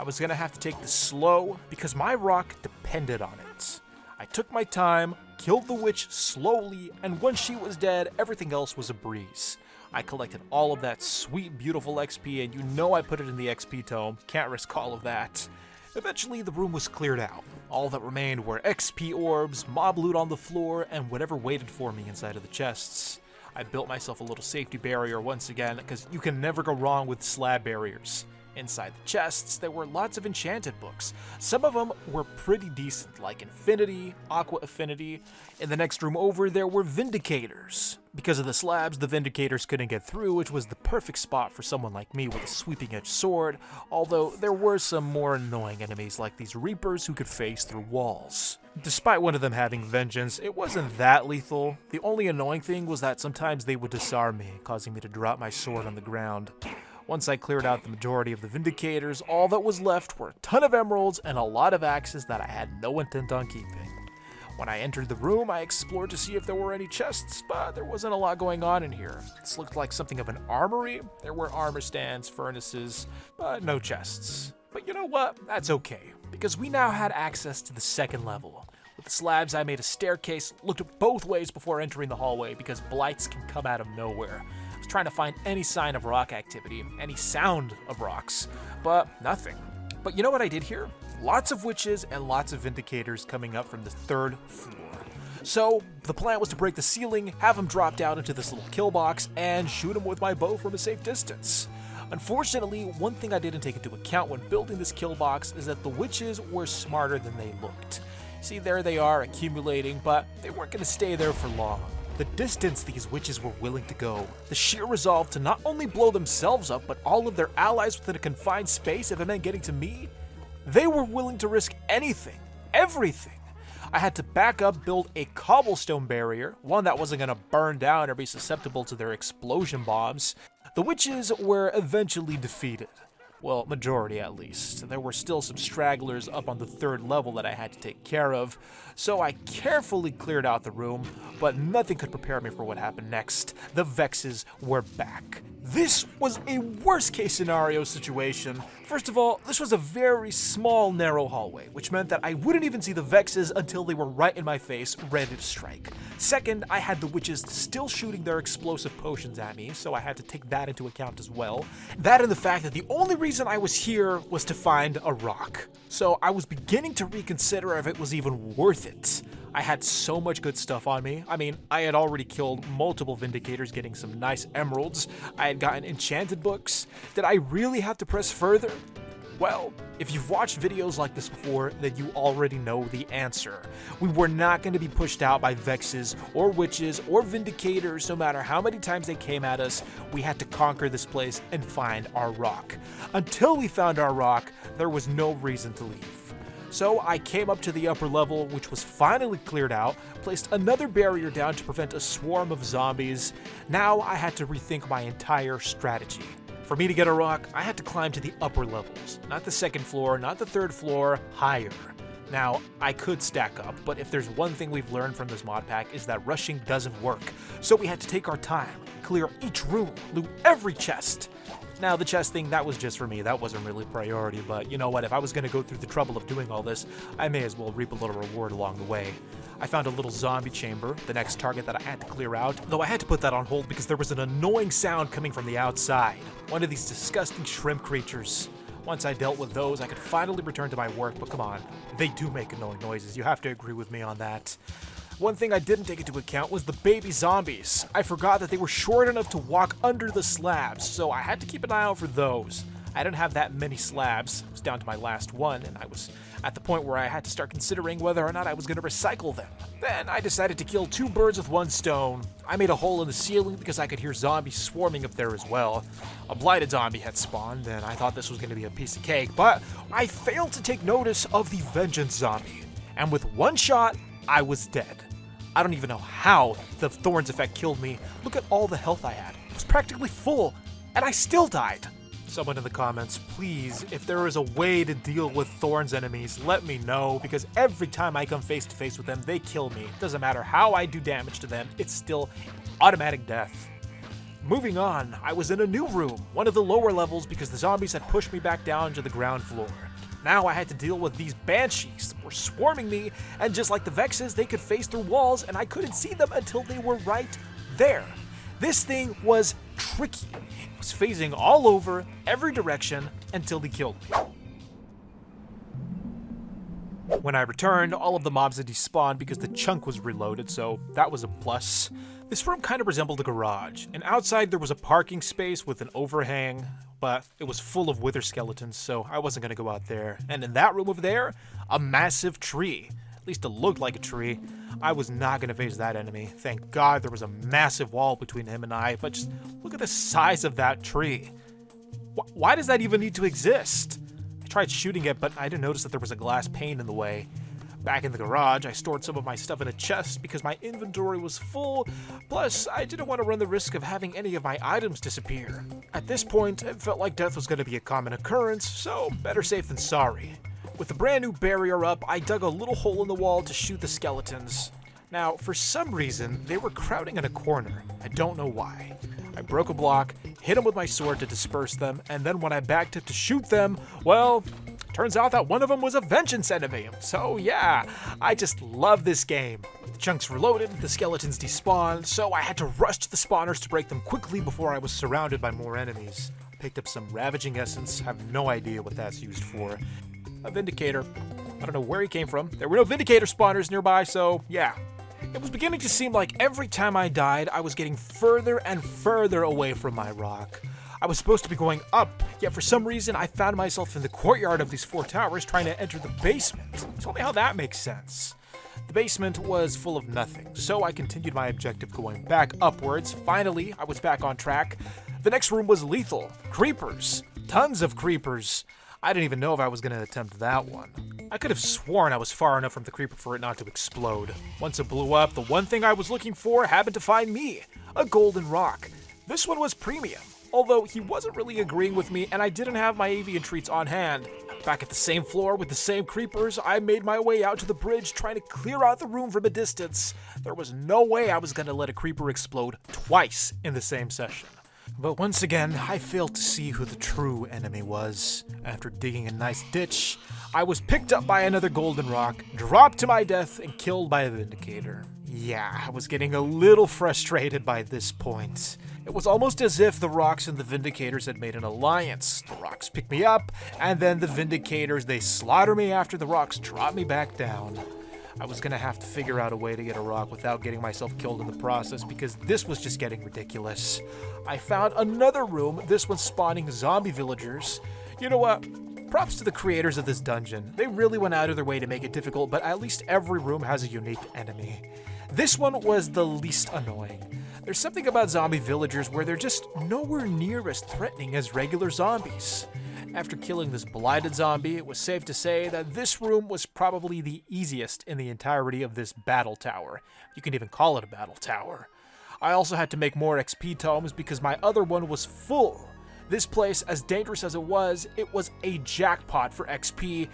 I was gonna have to take this slow because my rock depended on it. I took my time, killed the witch slowly, and once she was dead, everything else was a breeze. I collected all of that sweet, beautiful XP, and you know I put it in the XP tome. Can't risk all of that. Eventually, the room was cleared out. All that remained were XP orbs, mob loot on the floor, and whatever waited for me inside of the chests. I built myself a little safety barrier once again, because you can never go wrong with slab barriers. Inside the chests, there were lots of enchanted books. Some of them were pretty decent, like Infinity, Aqua Affinity. In the next room over, there were Vindicators. Because of the slabs, the Vindicators couldn't get through, which was the perfect spot for someone like me with a sweeping-edge sword, although there were some more annoying enemies like these Reapers who could phase through walls. Despite one of them having vengeance, it wasn't that lethal. The only annoying thing was that sometimes they would disarm me, causing me to drop my sword on the ground. Once I cleared out the majority of the Vindicators, all that was left were a ton of emeralds and a lot of axes that I had no intent on keeping. When I entered the room, I explored to see if there were any chests, but there wasn't a lot going on in here. This looked like something of an armory. There were armor stands, furnaces, but no chests. But you know what? That's okay, because we now had access to the second level. With the slabs, I made a staircase, looked both ways before entering the hallway because blights can come out of nowhere. I was trying to find any sign of rock activity, any sound of rocks, but nothing. But you know what I did here? Lots of witches and lots of Vindicators coming up from the 3rd floor. So the plan was to break the ceiling, have them drop down into this little kill box, and shoot them with my bow from a safe distance. Unfortunately, one thing I didn't take into account when building this kill box is that the witches were smarter than they looked. See, there they are accumulating, but they weren't going to stay there for long. The distance these witches were willing to go, the sheer resolve to not only blow themselves up, but all of their allies within a confined space if it meant getting to me, they were willing to risk anything, everything. I had to back up, build a cobblestone barrier, one that wasn't going to burn down or be susceptible to their explosion bombs. The witches were eventually defeated. Well, majority at least. There were still some stragglers up on the 3rd level that I had to take care of, so I carefully cleared out the room, but nothing could prepare me for what happened next. The Vexes were back. This was a worst-case scenario situation. First of all, this was a very small, narrow hallway, which meant that I wouldn't even see the Vexes until they were right in my face, ready to strike. Second, I had the witches still shooting their explosive potions at me, so I had to take that into account as well. That and the fact that the only reason I was here was to find a rock. So I was beginning to reconsider if it was even worth it. I had so much good stuff on me. I mean, I had already killed multiple Vindicators, getting some nice emeralds. I had gotten enchanted books. Did I really have to press further? Well, if you've watched videos like this before, then you already know the answer. We were not going to be pushed out by Vexes or Witches or Vindicators, no matter how many times they came at us. We had to conquer this place and find our rock. Until we found our rock, there was no reason to leave. So I came up to the upper level, which was finally cleared out, placed another barrier down to prevent a swarm of zombies. Now I had to rethink my entire strategy. For me to get a rock, I had to climb to the upper levels. Not the 2nd floor, not the 3rd floor, higher. Now, I could stack up, but if there's one thing we've learned from this mod pack is that rushing doesn't work. So we had to take our time, clear each room, loot every chest. Now, the chest thing, that was just for me. That wasn't really a priority, but you know what? If I was going to go through the trouble of doing all this, I may as well reap a little reward along the way. I found a little zombie chamber, the next target that I had to clear out, though I had to put that on hold because there was an annoying sound coming from the outside. One of these disgusting shrimp creatures. Once I dealt with those, I could finally return to my work, but come on, they do make annoying noises. You have to agree with me on that. One thing I didn't take into account was the baby zombies. I forgot that they were short enough to walk under the slabs, so I had to keep an eye out for those. I didn't have that many slabs. I was down to my last one, and I was at the point where I had to start considering whether or not I was going to recycle them. Then I decided to kill 2 birds with 1 stone. I made a hole in the ceiling because I could hear zombies swarming up there as well. A blighted zombie had spawned, and I thought this was going to be a piece of cake, but I failed to take notice of the vengeance zombie. And with 1 shot, I was dead. I don't even know how the Thorns effect killed me. Look at all the health I had. It was practically full, and I still died. Someone in the comments, please, if there is a way to deal with Thorns enemies, let me know, because every time I come face to face with them, they kill me. Doesn't matter how I do damage to them, it's still automatic death. Moving on, I was in a new room, one of the lower levels, because the zombies had pushed me back down to the ground floor. Now I had to deal with these banshees that were swarming me, and just like the Vexes, they could phase through walls, and I couldn't see them until they were right there. This thing was tricky. It was phasing all over, every direction, until he killed me. When I returned, all of the mobs had despawned because the chunk was reloaded, so that was a plus. This room kind of resembled a garage, and outside there was a parking space with an overhang, but it was full of wither skeletons, so I wasn't gonna go out there. And in that room over there, a massive tree. At least it looked like a tree. I was not gonna face that enemy. Thank God there was a massive wall between him and I, but just look at the size of that tree. Why does that even need to exist? I tried shooting it, but I didn't notice that there was a glass pane in the way. Back in the garage, I stored some of my stuff in a chest because my inventory was full, plus I didn't want to run the risk of having any of my items disappear. At this point, it felt like death was going to be a common occurrence, so better safe than sorry. With the brand new barrier up, I dug a little hole in the wall to shoot the skeletons. Now, for some reason, they were crowding in a corner. I don't know why. I broke a block, hit them with my sword to disperse them, and then when I backed up to shoot them, well, turns out that one of them was a vengeance enemy. So yeah, I just love this game. The chunks reloaded, the skeletons despawned, so I had to rush to the spawners to break them quickly before I was surrounded by more enemies. I picked up some ravaging essence, have no idea what that's used for. A vindicator. I don't know where he came from. There were no vindicator spawners nearby, so yeah. It was beginning to seem like every time I died, I was getting further and further away from my rock. I was supposed to be going up, yet for some reason I found myself in the courtyard of these 4 towers trying to enter the basement. Tell me how that makes sense. The basement was full of nothing, so I continued my objective going back upwards. Finally, I was back on track. The next room was lethal. Creepers. Tons of creepers. I didn't even know if I was going to attempt that one. I could have sworn I was far enough from the creeper for it not to explode. Once it blew up, the one thing I was looking for happened to find me, a golden rock. This one was premium, although he wasn't really agreeing with me and I didn't have my avian treats on hand. Back at the same floor with the same creepers, I made my way out to the bridge trying to clear out the room from a distance. There was no way I was going to let a creeper explode twice in the same session. But once again, I failed to see who the true enemy was. After digging a nice ditch, I was picked up by another golden rock, dropped to my death, and killed by a vindicator. Yeah, I was getting a little frustrated by this point. It was almost as if the rocks and the vindicators had made an alliance. The rocks pick me up, and then the vindicators, they slaughter me after the rocks drop me back down. I was gonna have to figure out a way to get a rock without getting myself killed in the process because this was just getting ridiculous. I found another room, this one spawning zombie villagers. You know what? Props to the creators of this dungeon. They really went out of their way to make it difficult, but at least every room has a unique enemy. This one was the least annoying. There's something about zombie villagers where they're just nowhere near as threatening as regular zombies. After killing this blighted zombie, it was safe to say that this room was probably the easiest in the entirety of this battle tower. You can even call it a battle tower. I also had to make more XP tomes because my other one was full. This place, as dangerous as it was a jackpot for XP,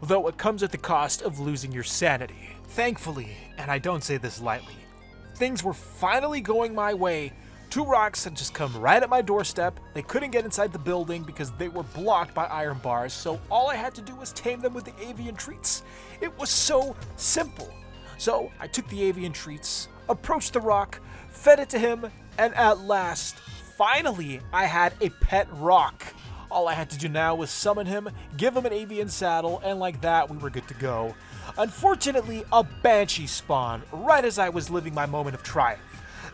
though it comes at the cost of losing your sanity. Thankfully, and I don't say this lightly, things were finally going my way. 2 rocks had just come right at my doorstep. They couldn't get inside the building because they were blocked by iron bars, so all I had to do was tame them with the avian treats. It was so simple. So I took the avian treats, approached the rock, fed it to him, and at last, finally, I had a pet rock. All I had to do now was summon him, give him an avian saddle, and like that, we were good to go. Unfortunately, a banshee spawned right as I was living my moment of triumph.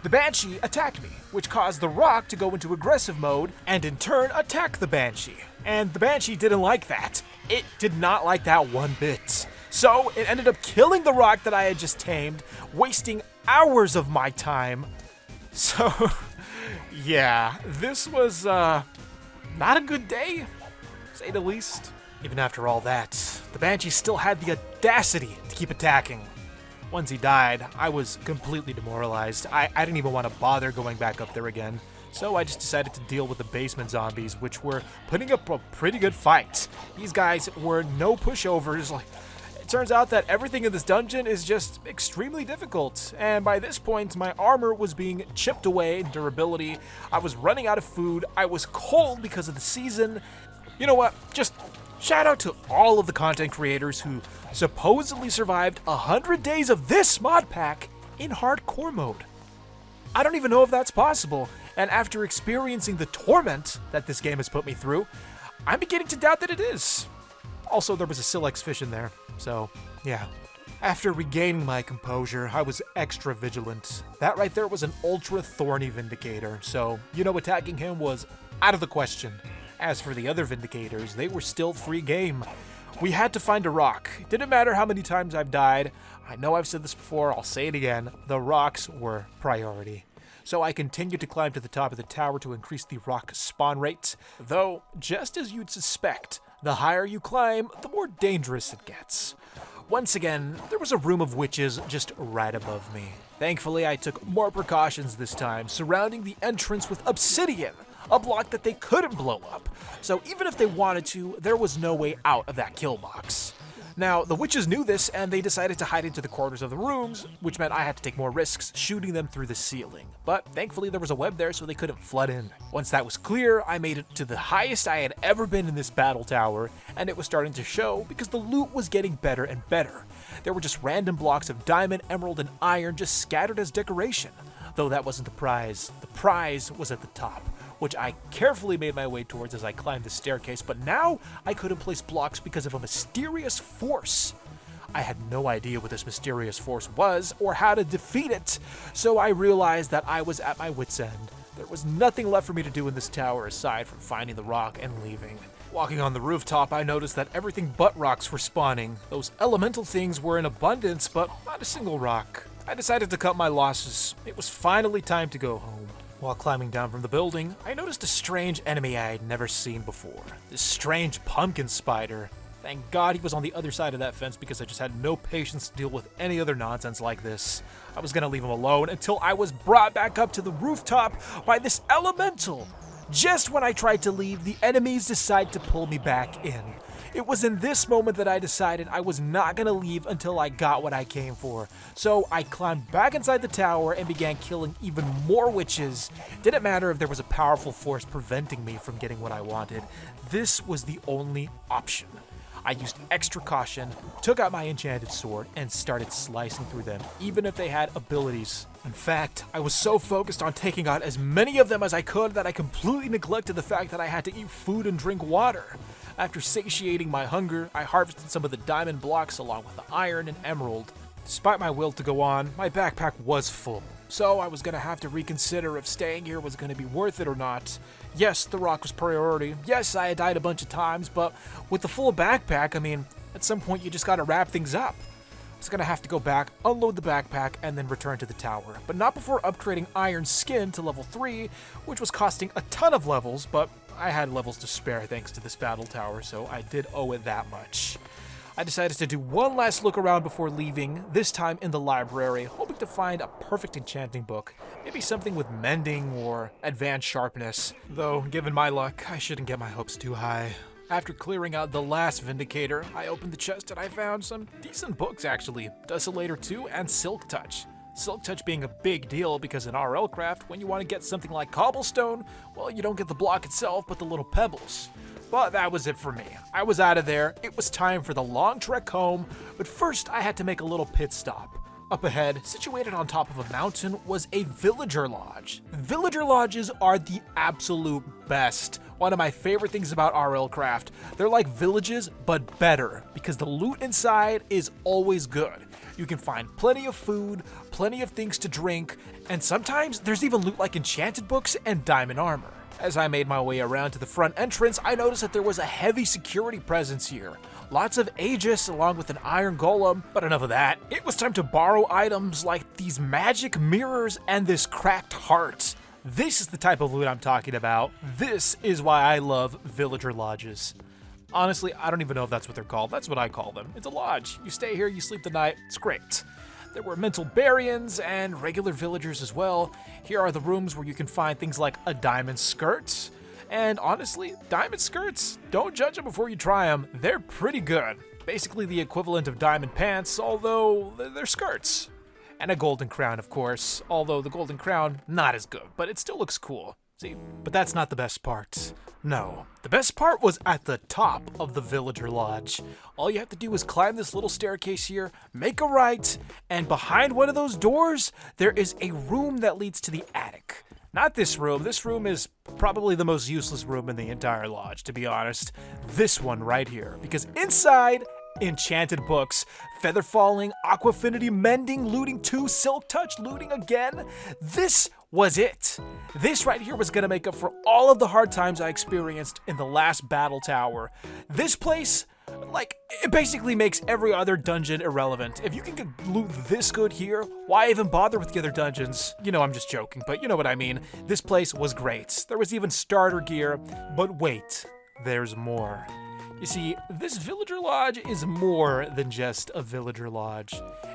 The banshee attacked me, which caused the rock to go into aggressive mode and in turn attack the banshee. And the banshee didn't like that. It did not like that one bit. So it ended up killing the rock that I had just tamed, wasting hours of my time. So yeah, this was not a good day, to say the least. Even after all that, the banshee still had the audacity to keep attacking. Once he died, I was completely demoralized. I didn't even want to bother going back up there again. So I just decided to deal with the basement zombies, which were putting up a pretty good fight. These guys were no pushovers. It turns out that everything in this dungeon is just extremely difficult. And by this point, my armor was being chipped away in durability. I was running out of food. I was cold because of the season. You know what? Just shout out to all of the content creators who supposedly survived 100 days of this mod pack in hardcore mode. I don't even know if that's possible, and after experiencing the torment that this game has put me through, I'm beginning to doubt that it is. Also, there was a Silex fish in there, so yeah. After regaining my composure, I was extra vigilant. That right there was an ultra thorny vindicator, so, attacking him was out of the question. As for the other Vindicators, they were still free game. We had to find a rock. Didn't matter how many times I've died. I know I've said this before, I'll say it again. The rocks were priority. So I continued to climb to the top of the tower to increase the rock spawn rate. Though, just as you'd suspect, the higher you climb, the more dangerous it gets. Once again, there was a room of witches just right above me. Thankfully, I took more precautions this time, surrounding the entrance with obsidian, a block that they couldn't blow up. So even if they wanted to, there was no way out of that kill box. Now, the witches knew this, and they decided to hide into the corners of the rooms, which meant I had to take more risks shooting them through the ceiling. But thankfully, there was a web there, so they couldn't flood in. Once that was clear, I made it to the highest I had ever been in this battle tower, and it was starting to show because the loot was getting better and better. There were just random blocks of diamond, emerald, and iron just scattered as decoration. Though that wasn't the prize. The prize was at the top, which I carefully made my way towards as I climbed the staircase, but now I couldn't place blocks because of a mysterious force. I had no idea what this mysterious force was or how to defeat it, so I realized that I was at my wit's end. There was nothing left for me to do in this tower aside from finding the rock and leaving. Walking on the rooftop, I noticed that everything but rocks were spawning. Those elemental things were in abundance, but not a single rock. I decided to cut my losses. It was finally time to go home. While climbing down from the building, I noticed a strange enemy I had never seen before. This strange pumpkin spider. Thank God he was on the other side of that fence because I just had no patience to deal with any other nonsense like this. I was gonna leave him alone until I was brought back up to the rooftop by this elemental. Just when I tried to leave, the enemies decided to pull me back in. It was in this moment that I decided I was not gonna leave until I got what I came for. So I climbed back inside the tower and began killing even more witches. Didn't matter if there was a powerful force preventing me from getting what I wanted. This was the only option. I used extra caution, took out my enchanted sword, and started slicing through them, even if they had abilities. In fact, I was so focused on taking out as many of them as I could that I completely neglected the fact that I had to eat food and drink water. After satiating my hunger, I harvested some of the diamond blocks along with the iron and emerald. Despite my will to go on, my backpack was full, so I was going to have to reconsider if staying here was going to be worth it or not. Yes, the rock was priority. Yes, I had died a bunch of times, but with the full backpack, I mean, at some point you just got to wrap things up. I was going to have to go back, unload the backpack, and then return to the tower. But not before upgrading Iron Skin to level 3, which was costing a ton of levels, but I had levels to spare thanks to this battle tower, so I did owe it that much. I decided to do one last look around before leaving, this time in the library, hoping to find a perfect enchanting book. Maybe something with mending or advanced sharpness. Though, given my luck, I shouldn't get my hopes too high. After clearing out the last Vindicator, I opened the chest and I found some decent books actually. Desolator 2 and Silk Touch. Silk Touch being a big deal because in RLCRAFT, when you want to get something like cobblestone, well, you don't get the block itself, but the little pebbles. But that was it for me. I was out of there. It was time for the long trek home, but first I had to make a little pit stop. Up ahead, situated on top of a mountain, was a villager lodge. Villager lodges are the absolute best. One of my favorite things about RLCRAFT. They're like villages, but better, because the loot inside is always good. You can find plenty of food, plenty of things to drink, and sometimes there's even loot like enchanted books and diamond armor. As I made my way around to the front entrance, I noticed that there was a heavy security presence here. Lots of Aegis along with an iron golem, but enough of that. It was time to borrow items like these magic mirrors and this cracked heart. This is the type of loot I'm talking about. This is why I love villager lodges. Honestly, I don't even know if that's what they're called. That's what I call them. It's a lodge. You stay here, you sleep the night. It's great. There were mental Barians and regular villagers as well. Here are the rooms where you can find things like a diamond skirt. And honestly, diamond skirts, don't judge them before you try them. They're pretty good. Basically the equivalent of diamond pants, although they're skirts. And a golden crown, of course, although the golden crown, not as good, but it still looks cool. See, but that's not the best part. No, the best part was at the top of the villager lodge. All you have to do is climb this little staircase here, make a right, and behind one of those doors, there is a room that leads to the attic. Not this room. This room is probably the most useless room in the entire lodge, to be honest. This one right here, because inside, enchanted books, feather falling, aquafinity, mending, looting 2, silk touch, looting again. This was it. This right here was gonna make up for all of the hard times I experienced in the last battle tower. This place, like, it basically makes every other dungeon irrelevant. If you can get loot this good here, why even bother with the other dungeons? You know, I'm just joking, but you know what I mean. This place was great. There was even starter gear, but wait, there's more. You see, this villager lodge is more than just a villager lodge.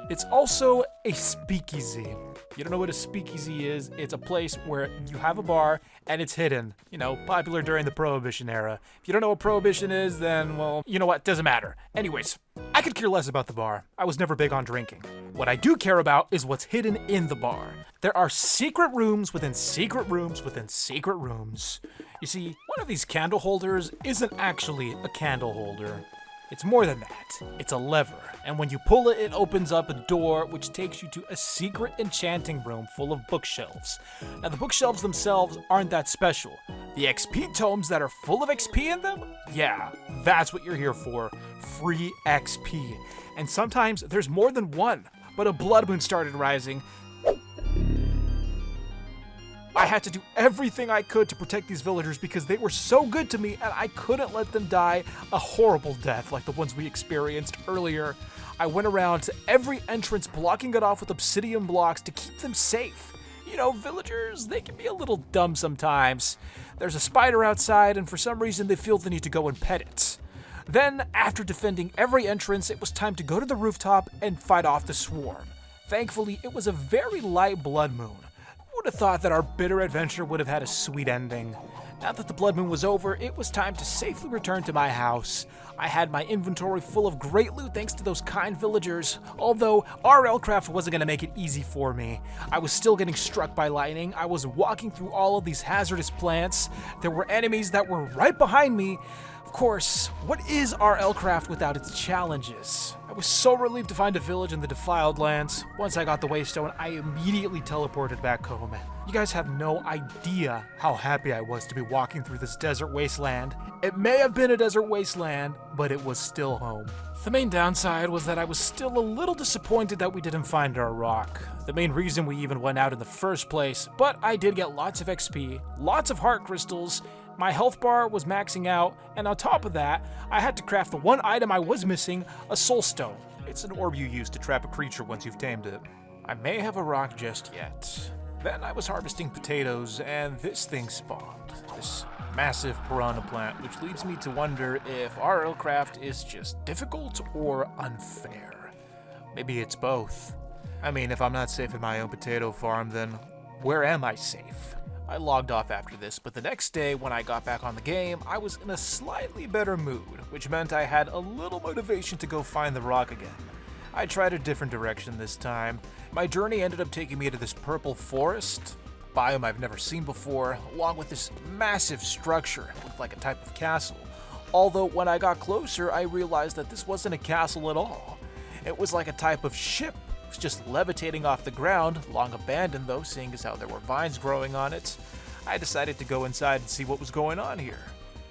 It's also a speakeasy. You don't know what a speakeasy is? It's a place where you have a bar and it's hidden. You know, popular during the Prohibition era. If you don't know what Prohibition is, then, well, you know what? Doesn't matter. Anyways, I could care less about the bar. I was never big on drinking. What I do care about is what's hidden in the bar. There are secret rooms within secret rooms within secret rooms. You see, one of these candle holders isn't actually a candle holder. It's more than that. It's a lever, and when you pull it, it opens up a door which takes you to a secret enchanting room full of bookshelves. Now, the bookshelves themselves aren't that special. The XP tomes that are full of XP in them? Yeah, that's what you're here for. Free XP. And sometimes there's more than one, but a blood moon started rising. I had to do everything I could to protect these villagers because they were so good to me and I couldn't let them die a horrible death like the ones we experienced earlier. I went around to every entrance blocking it off with obsidian blocks to keep them safe. You know, villagers, they can be a little dumb sometimes. There's a spider outside and for some reason they feel the need to go and pet it. Then, after defending every entrance, it was time to go to the rooftop and fight off the swarm. Thankfully, it was a very light blood moon. Would have thought that our bitter adventure would have had a sweet ending. Now that the blood moon was over, it was time to safely return to my house. I had my inventory full of great loot thanks to those kind villagers, although RLCRAFT wasn't going to make it easy for me. I was still getting struck by lightning, I was walking through all of these hazardous plants, there were enemies that were right behind me. Of course, what is RLCRAFT without its challenges? I was so relieved to find a village in the Defiled Lands. Once I got the Waystone, I immediately teleported back home. You guys have no idea how happy I was to be walking through this desert wasteland. It may have been a desert wasteland, but it was still home. The main downside was that I was still a little disappointed that we didn't find our rock. The main reason we even went out in the first place, but I did get lots of XP, lots of heart crystals, my health bar was maxing out, and on top of that, I had to craft the one item I was missing, a soul stone. It's an orb you use to trap a creature once you've tamed it. I may have a rock just yet. Then I was harvesting potatoes, and this thing spawned. This massive piranha plant, which leads me to wonder if RLCRAFT is just difficult or unfair. Maybe it's both. I mean, if I'm not safe in my own potato farm, then where am I safe? I logged off after this, but the next day when I got back on the game, I was in a slightly better mood, which meant I had a little motivation to go find the rock again. I tried a different direction this time. My journey ended up taking me to this purple forest, biome I've never seen before, along with this massive structure. It looked like a type of castle. Although when I got closer, I realized that this wasn't a castle at all. It was like a type of ship. It was just levitating off the ground, long abandoned though, seeing as how there were vines growing on it. I decided to go inside and see what was going on here.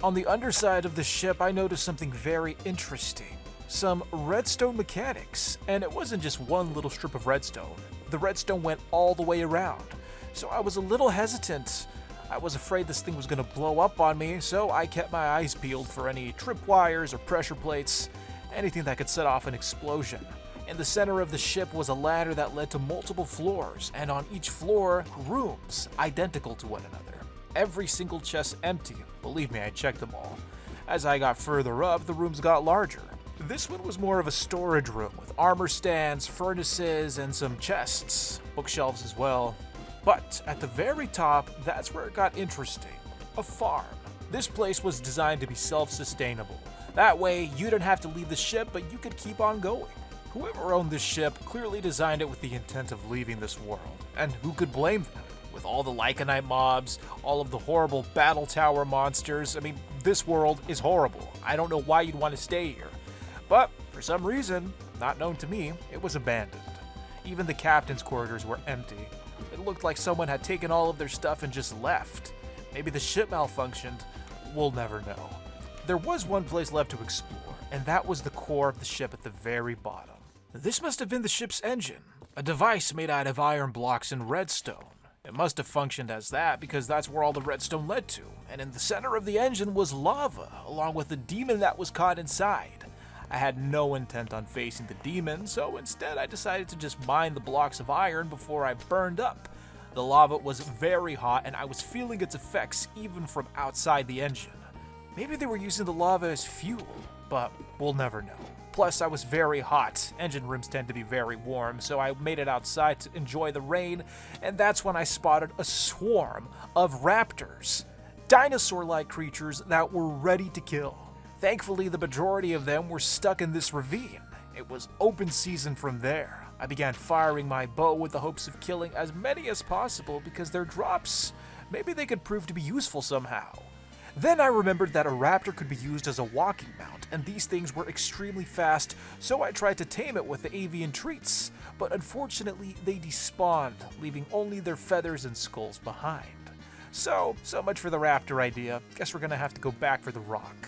On the underside of the ship, I noticed something very interesting. Some redstone mechanics, and it wasn't just one little strip of redstone. The redstone went all the way around. So I was a little hesitant. I was afraid this thing was going to blow up on me, so I kept my eyes peeled for any tripwires or pressure plates, anything that could set off an explosion. In the center of the ship was a ladder that led to multiple floors, and on each floor, rooms identical to one another. Every single chest empty. Believe me, I checked them all. As I got further up, the rooms got larger. This one was more of a storage room with armor stands, furnaces, and some chests, bookshelves as well. But at the very top, that's where it got interesting. A farm. This place was designed to be self-sustainable. That way, you didn't have to leave the ship, but you could keep on going. Whoever owned this ship clearly designed it with the intent of leaving this world. And who could blame them? With all the Lycanite mobs, all of the horrible battle tower monsters, I mean, this world is horrible. I don't know why you'd want to stay here. But, for some reason, not known to me, it was abandoned. Even the captain's quarters were empty. It looked like someone had taken all of their stuff and just left. Maybe the ship malfunctioned. We'll never know. There was one place left to explore, and that was the core of the ship at the very bottom. This must have been the ship's engine, a device made out of iron blocks and redstone. It must have functioned as that because that's where all the redstone led to, and in the center of the engine was lava, along with the demon that was caught inside. I had no intent on facing the demon, so instead I decided to just mine the blocks of iron before I burned up. The lava was very hot and I was feeling its effects even from outside the engine. Maybe they were using the lava as fuel, but we'll never know. Plus, I was very hot. Engine rooms tend to be very warm, so I made it outside to enjoy the rain, and that's when I spotted a swarm of raptors, dinosaur-like creatures that were ready to kill. Thankfully, the majority of them were stuck in this ravine. It was open season from there. I began firing my bow with the hopes of killing as many as possible because their drops, maybe they could prove to be useful somehow. Then I remembered that a raptor could be used as a walking mount, and these things were extremely fast, so I tried to tame it with the avian treats, but unfortunately they despawned, leaving only their feathers and skulls behind. So much for the raptor idea. Guess we're gonna have to go back for the rock.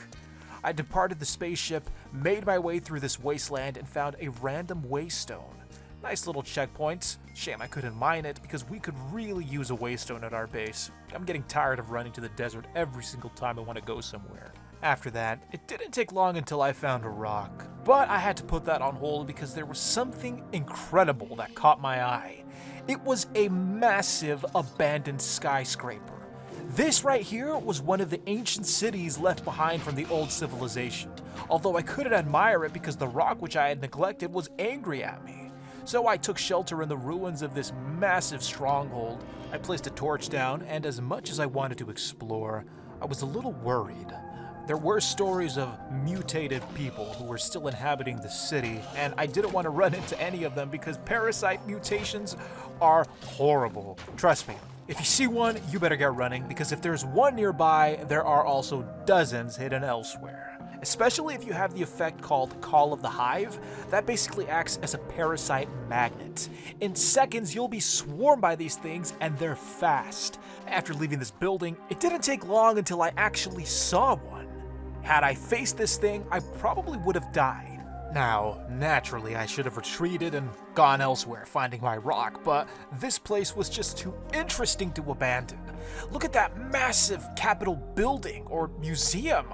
I departed the spaceship, made my way through this wasteland, and found a random waystone. Nice little checkpoint. Shame I couldn't mine it because we could really use a waystone at our base. I'm getting tired of running to the desert every single time I want to go somewhere. After that, it didn't take long until I found a rock. But I had to put that on hold because there was something incredible that caught my eye. It was a massive abandoned skyscraper. This right here was one of the ancient cities left behind from the old civilization, although I couldn't admire it because the rock which I had neglected was angry at me. So I took shelter in the ruins of this massive stronghold. I placed a torch down, and as much as I wanted to explore, I was a little worried. There were stories of mutated people who were still inhabiting the city, and I didn't want to run into any of them because parasite mutations are horrible. Trust me, if you see one, you better get running, because if there's one nearby, there are also dozens hidden elsewhere. Especially if you have the effect called Call of the Hive, that basically acts as a parasite magnet. In seconds, you'll be swarmed by these things, and they're fast. After leaving this building, it didn't take long until I actually saw one. Had I faced this thing, I probably would have died. Now, naturally, I should have retreated and gone elsewhere, finding my rock, but this place was just too interesting to abandon. Look at that massive Capitol building, or museum.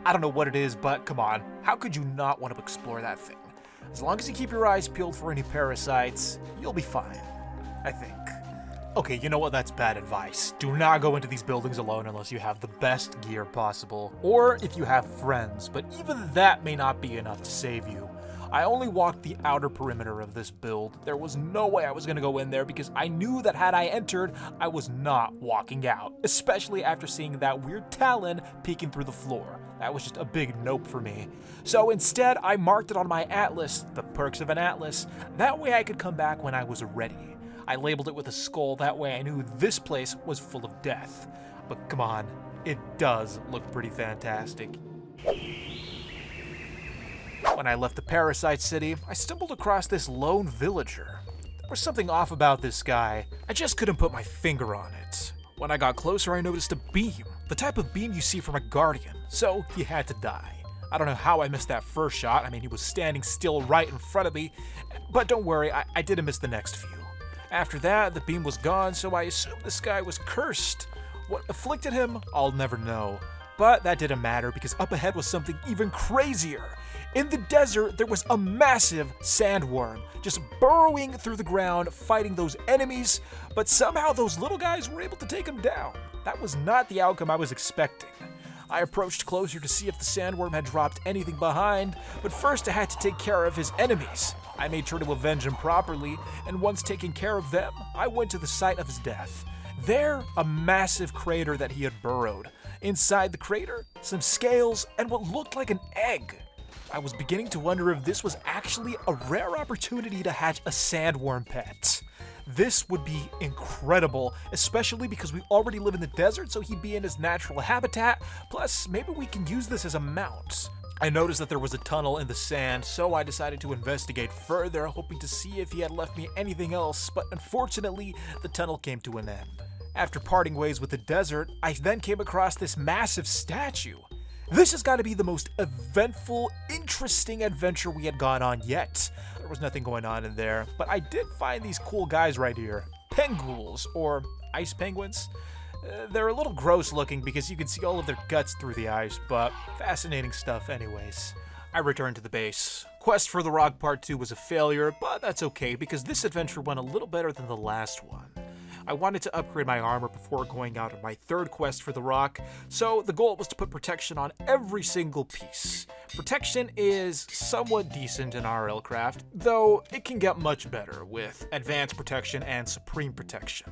I don't know what it is, but come on, how could you not want to explore that thing? As long as you keep your eyes peeled for any parasites, you'll be fine, I think. Okay, you know what? That's bad advice. Do not go into these buildings alone unless you have the best gear possible, or if you have friends, but even that may not be enough to save you. I only walked the outer perimeter of this build. There was no way I was going to go in there because I knew that had I entered, I was not walking out, especially after seeing that weird talon peeking through the floor. That was just a big nope for me. So instead, I marked it on my atlas, the perks of an atlas. That way I could come back when I was ready. I labeled it with a skull, that way I knew this place was full of death. But come on, it does look pretty fantastic. When I left the Parasite City, I stumbled across this lone villager. There was something off about this guy. I just couldn't put my finger on it. When I got closer, I noticed a beam, the type of beam you see from a guardian, so he had to die. I don't know how I missed that first shot. I mean, he was standing still right in front of me, but don't worry, I didn't miss the next few. After that, the beam was gone, so I assumed this guy was cursed. What afflicted him, I'll never know. But that didn't matter because up ahead was something even crazier. In the desert, there was a massive sandworm just burrowing through the ground, fighting those enemies, but somehow those little guys were able to take him down. That was not the outcome I was expecting. I approached closer to see if the sandworm had dropped anything behind, but first I had to take care of his enemies. I made sure to avenge him properly, and once taking care of them, I went to the site of his death. There, a massive crater that he had burrowed. Inside the crater, some scales and what looked like an egg. I was beginning to wonder if this was actually a rare opportunity to hatch a sandworm pet. This would be incredible, especially because we already live in the desert, so he'd be in his natural habitat, plus maybe we can use this as a mount. I noticed that there was a tunnel in the sand, so I decided to investigate further, hoping to see if he had left me anything else, but unfortunately, the tunnel came to an end. After parting ways with the desert, I then came across this massive statue. This has got to be the most eventful, interesting adventure we had gone on yet. There was nothing going on in there, but I did find these cool guys right here. Penghouls, or ice penguins. They're a little gross looking because you can see all of their guts through the ice, but fascinating stuff anyways. I returned to the base. Quest for the Rock Part 2 was a failure, but that's okay because this adventure went a little better than the last one. I wanted to upgrade my armor before going out on my third quest for the rock, so the goal was to put protection on every single piece. Protection is somewhat decent in RLCRAFT, though it can get much better with advanced protection and supreme protection.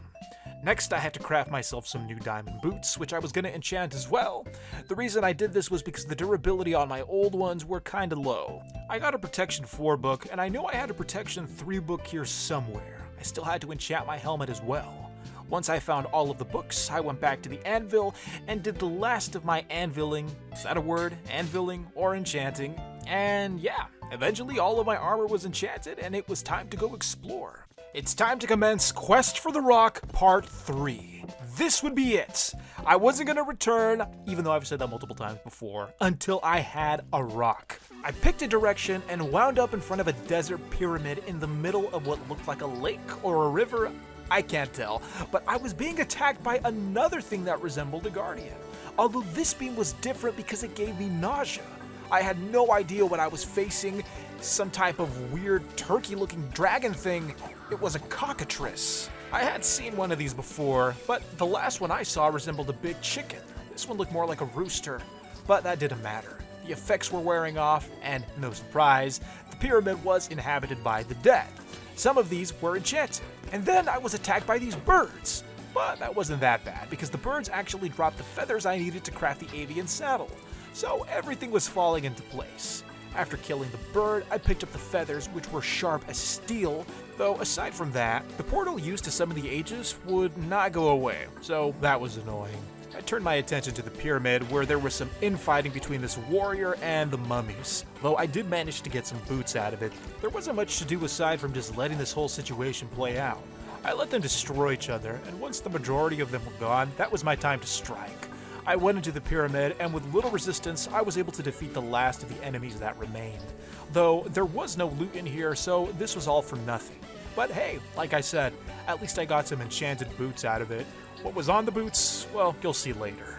Next, I had to craft myself some new diamond boots, which I was going to enchant as well. The reason I did this was because the durability on my old ones were kinda low. I got a protection 4 book, and I knew I had a protection 3 book here somewhere. I still had to enchant my helmet as well. Once I found all of the books, I went back to the anvil and did the last of my anviling. Is that a word? Anviling or enchanting? And yeah, eventually all of my armor was enchanted and it was time to go explore. It's time to commence Quest for the Rock Part 3. This would be it. I wasn't going to return, even though I've said that multiple times before, until I had a rock. I picked a direction and wound up in front of a desert pyramid in the middle of what looked like a lake or a river. I can't tell, but I was being attacked by another thing that resembled a guardian. Although this beam was different because it gave me nausea. I had no idea what I was facing, some type of weird turkey-looking dragon thing. It was a cockatrice. I had seen one of these before, but the last one I saw resembled a big chicken. This one looked more like a rooster, but that didn't matter. The effects were wearing off, and no surprise, the pyramid was inhabited by the dead. Some of these were enchanted. And then I was attacked by these birds. But that wasn't that bad, because the birds actually dropped the feathers I needed to craft the avian saddle. So everything was falling into place. After killing the bird, I picked up the feathers, which were sharp as steel, though aside from that, the portal used to summon the Aegis would not go away, so that was annoying. I turned my attention to the pyramid, where there was some infighting between this warrior and the mummies. Though I did manage to get some boots out of it, there wasn't much to do aside from just letting this whole situation play out. I let them destroy each other, and once the majority of them were gone, that was my time to strike. I went into the pyramid, and with little resistance, I was able to defeat the last of the enemies that remained. Though there was no loot in here, so this was all for nothing. But hey, like I said, at least I got some enchanted boots out of it. What was on the boots? Well, you'll see later.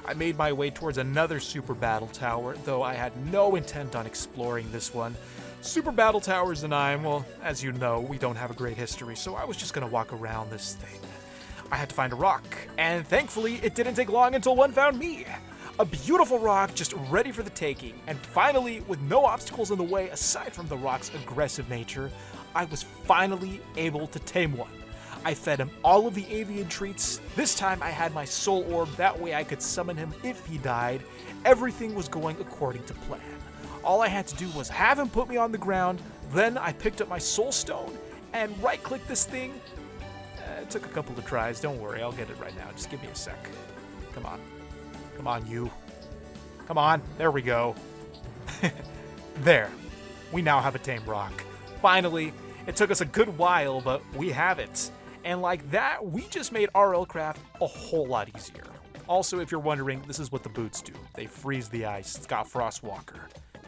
I made my way towards another super battle tower, though I had no intent on exploring this one. Super battle towers and I, well, as you know, we don't have a great history, so I was just gonna walk around this thing. I had to find a rock, and thankfully it didn't take long until one found me. A beautiful rock just ready for the taking, and finally, with no obstacles in the way aside from the rock's aggressive nature, I was finally able to tame one. I fed him all of the avian treats. This time I had my soul orb, that way I could summon him if he died. Everything was going according to plan. All I had to do was have him put me on the ground, then I picked up my soul stone and right-clicked this thing. It took a couple of tries, don't worry, I'll get it right now, just give me a sec. Come on. Come on, you. Come on, there we go. There. We now have a tame rock. Finally, it took us a good while, but we have it. And like that, we just made RLCRAFT a whole lot easier. Also, if you're wondering, this is what the boots do. They freeze the ice. It's got Frostwalker.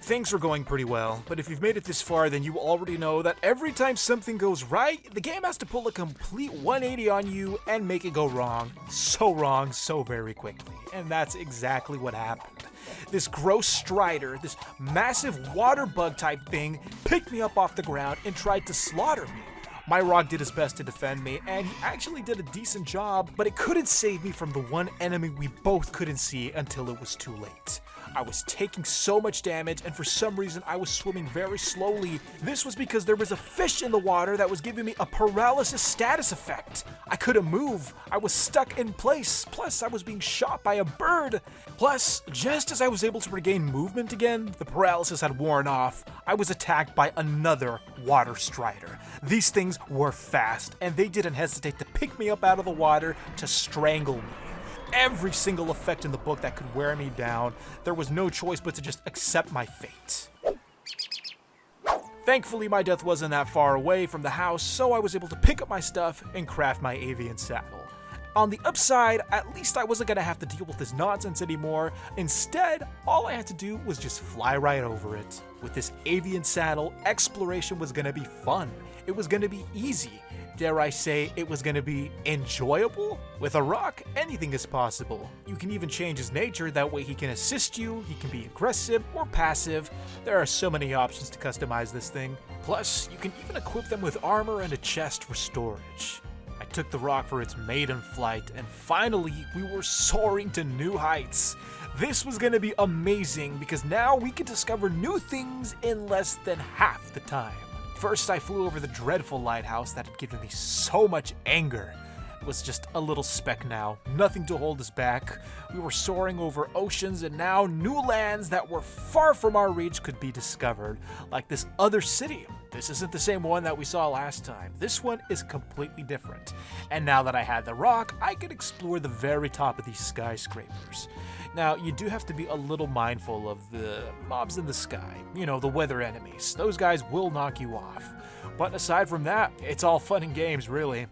Things are going pretty well, but if you've made it this far, then you already know that every time something goes right, the game has to pull a complete 180 on you and make it go wrong, so very quickly. And that's exactly what happened. This gross strider, this massive water bug type thing, picked me up off the ground and tried to slaughter me. My rock did his best to defend me, and he actually did a decent job, but it couldn't save me from the one enemy we both couldn't see until it was too late. I was taking so much damage, and for some reason I was swimming very slowly. This was because there was a fish in the water that was giving me a paralysis status effect. I couldn't move. I was stuck in place. Plus, I was being shot by a bird. Plus, just as I was able to regain movement again, the paralysis had worn off. I was attacked by another water strider. These things were fast, and they didn't hesitate to pick me up out of the water to strangle me. Every single effect in the book that could wear me down, there was no choice but to just accept my fate. Thankfully, my death wasn't that far away from the house, so I was able to pick up my stuff and craft my avian saddle. On the upside, at least I wasn't gonna have to deal with this nonsense anymore. Instead, all I had to do was just fly right over it. With this avian saddle, exploration was gonna be fun. It was gonna be easy. Dare I say it was gonna be enjoyable? With a rock, anything is possible. You can even change his nature, that way he can assist you, he can be aggressive or passive. There are so many options to customize this thing. Plus, you can even equip them with armor and a chest for storage. I took the rock for its maiden flight, and finally, we were soaring to new heights. This was gonna be amazing because now we could discover new things in less than half the time. First, I flew over the dreadful lighthouse that had given me so much anger. It was just a little speck now, nothing to hold us back. We were soaring over oceans, and now new lands that were far from our reach could be discovered, like this other city. This isn't the same one that we saw last time. This one is completely different. And now that I had the rock, I could explore the very top of these skyscrapers. Now, you do have to be a little mindful of the mobs in the sky. You know, the weather enemies. Those guys will knock you off. But aside from that, it's all fun and games, really.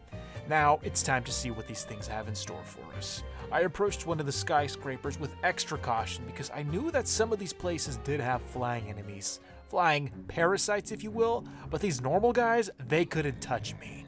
Now, it's time to see what these things have in store for us. I approached one of the skyscrapers with extra caution because I knew that some of these places did have flying enemies. Flying parasites, if you will, but these normal guys, they couldn't touch me.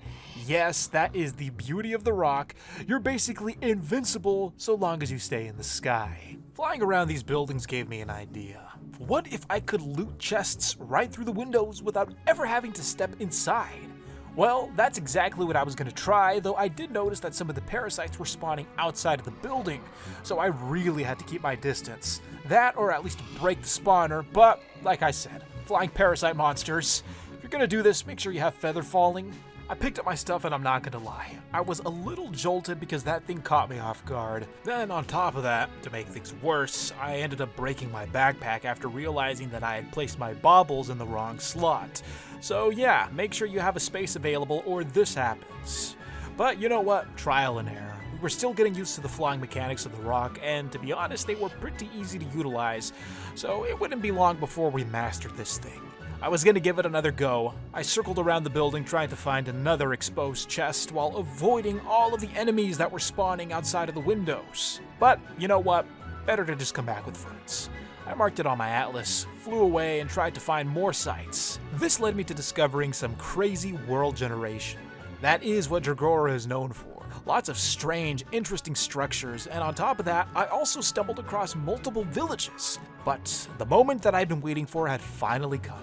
Yes, that is the beauty of the rock. You're basically invincible so long as you stay in the sky. Flying around these buildings gave me an idea. What if I could loot chests right through the windows without ever having to step inside? Well, that's exactly what I was going to try, though I did notice that some of the parasites were spawning outside of the building, so I really had to keep my distance. That, or at least break the spawner, but like I said, flying parasite monsters. If you're going to do this, make sure you have feather falling. I picked up my stuff, and I'm not gonna lie, I was a little jolted because that thing caught me off guard. Then on top of that, to make things worse, I ended up breaking my backpack after realizing that I had placed my baubles in the wrong slot. So yeah, make sure you have a space available or this happens. But you know what? Trial and error. We were still getting used to the flying mechanics of the rock, and to be honest, they were pretty easy to utilize, so it wouldn't be long before we mastered this thing. I was gonna give it another go. I circled around the building trying to find another exposed chest while avoiding all of the enemies that were spawning outside of the windows. But you know what? Better to just come back with friends. I marked it on my atlas, flew away, and tried to find more sites. This led me to discovering some crazy world generation. That is what Dregora is known for. Lots of strange, interesting structures, and on top of that, I also stumbled across multiple villages. But the moment that I'd been waiting for had finally come.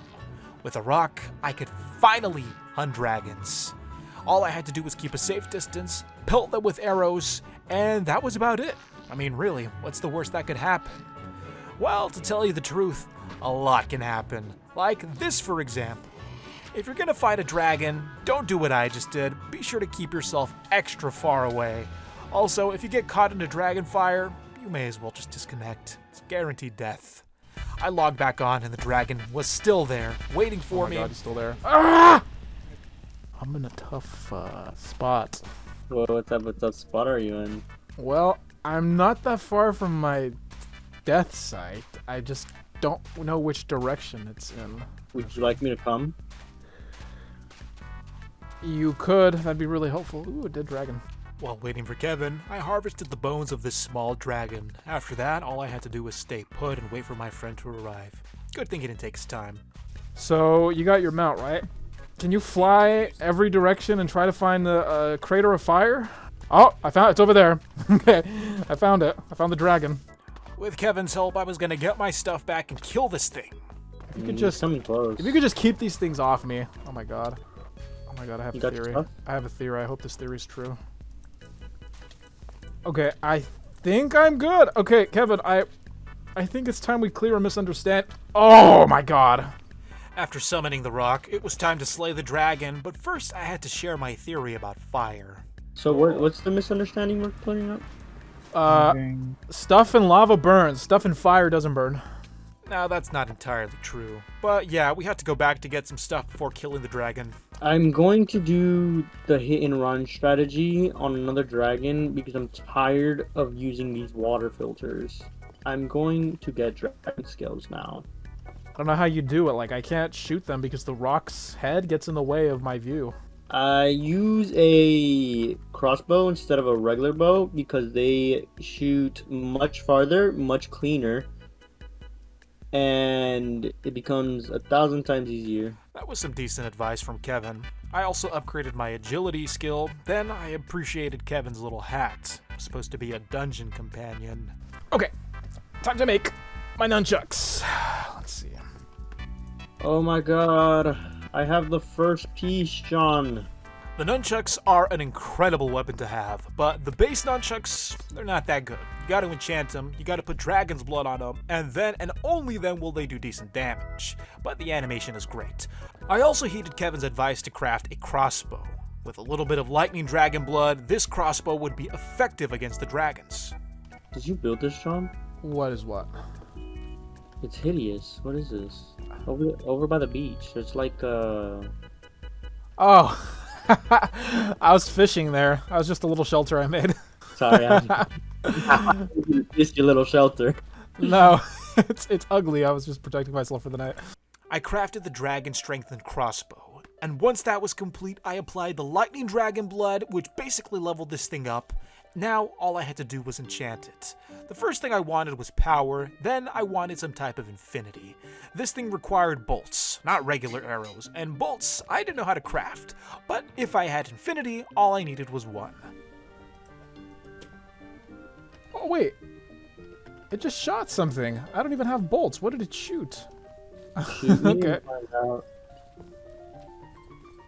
With a rock, I could finally hunt dragons. All I had to do was keep a safe distance, pelt them with arrows, and that was about it. I mean, really, what's the worst that could happen? Well, to tell you the truth, a lot can happen. Like this, for example. If you're gonna fight a dragon, don't do what I just did. Be sure to keep yourself extra far away. Also, if you get caught in a dragon fire, you may as well just disconnect. It's guaranteed death. I logged back on and the dragon was still there, waiting for me. Oh my god, he's still there. Ah! I'm in a tough spot. Well, what type of tough spot are you in? Well, I'm not that far from my death site. I just don't know which direction it's in. Would you like me to come? You could. That'd be really helpful. Ooh, a dead dragon. While waiting for Kevin, I harvested the bones of this small dragon. After that, all I had to do was stay put and wait for my friend to arrive. Good thing he didn't take his time. So, you got your mount, right? Can you fly every direction and try to find the crater of fire? Oh, I found it. It's over there. Okay, I found it. I found the dragon. With Kevin's help, I was gonna get my stuff back and kill this thing. If you could just, coming close. if you could just keep these things off me. Oh my god. Oh my god, I have You a got your theory. stuff? I have a theory. I hope this theory is true. Okay, I think I'm good. Okay, Kevin, I think it's time we clear a misunderstanding. Oh my god. After summoning the rock, it was time to slay the dragon, but first I had to share my theory about fire. So what's the misunderstanding we're clearing up? Stuff in lava burns. Stuff in fire doesn't burn. Now, that's not entirely true. But yeah, we had to go back to get some stuff before killing the dragon. I'm going to do the hit and run strategy on another dragon because I'm tired of using these water filters. I'm going to get dragon skills now. I don't know how you do it. Like, I can't shoot them because the rock's head gets in the way of my view. I use a crossbow instead of a regular bow because they shoot much farther, much cleaner, and it becomes 1,000 times easier. That was some decent advice from Kevin. I also upgraded my agility skill, then I appreciated Kevin's little hat. It was supposed to be a dungeon companion. Okay, time to make my nunchucks. Let's see. Oh my god, I have the first piece, John. The nunchucks are an incredible weapon to have, but the base nunchucks, they're not that good. You gotta enchant them, you gotta put dragon's blood on them, and then and only then will they do decent damage. But the animation is great. I also heeded Kevin's advice to craft a crossbow. With a little bit of lightning dragon blood, this crossbow would be effective against the dragons. Did you build this, John? What is what? It's hideous. What is this? Over by the beach. It's like Oh. I was fishing there. I was just a little shelter I made. Sorry, it's your little shelter. No, it's ugly. I was just protecting myself for the night. I crafted the dragon strengthened crossbow, and once that was complete, I applied the lightning dragon blood, which basically leveled this thing up. Now, all I had to do was enchant it. The first thing I wanted was power, then I wanted some type of infinity. This thing required bolts, not regular arrows, and bolts I didn't know how to craft, but if I had infinity, all I needed was one. Oh, wait. It just shot something. I don't even have bolts. What did it shoot? Okay.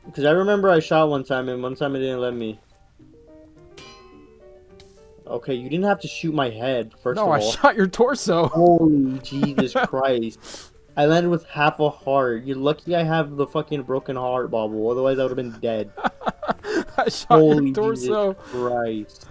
Because I remember I shot one time, and one time it didn't let me. Okay, you didn't have to shoot my head, first of all. No, I shot your torso. Holy Jesus Christ. I landed with half a heart. You're lucky I have the fucking broken heart bauble, otherwise I would have been dead. I shot Holy your torso. Jesus Christ.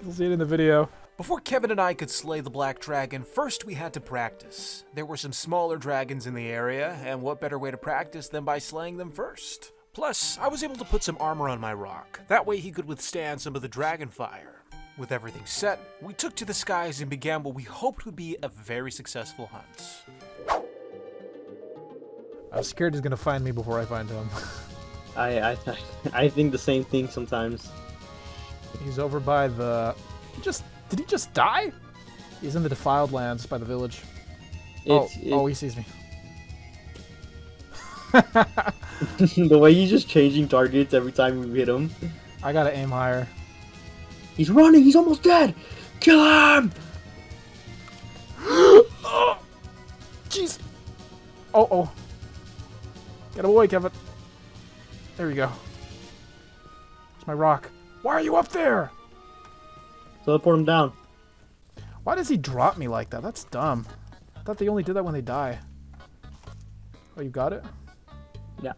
You'll see it in the video. Before Kevin and I could slay the black dragon, first we had to practice. There were some smaller dragons in the area, and what better way to practice than by slaying them first? Plus, I was able to put some armor on my rock. That way he could withstand some of the dragon fire. With everything set, we took to the skies and began what we hoped would be a very successful hunt. I was scared he's gonna find me before I find him. I think the same thing sometimes. He's over by the... Did he just die? He's in the defiled lands by the village. Oh, he sees me. The way he's just changing targets every time we hit him. I gotta aim higher. He's running! He's almost dead! Kill him! Oh, jeez! Oh. Get away, Kevin. There we go. It's my rock. Why are you up there? Teleport him down. Why does he drop me like that? That's dumb. I thought they only did that when they die. Oh, you got it? Yeah.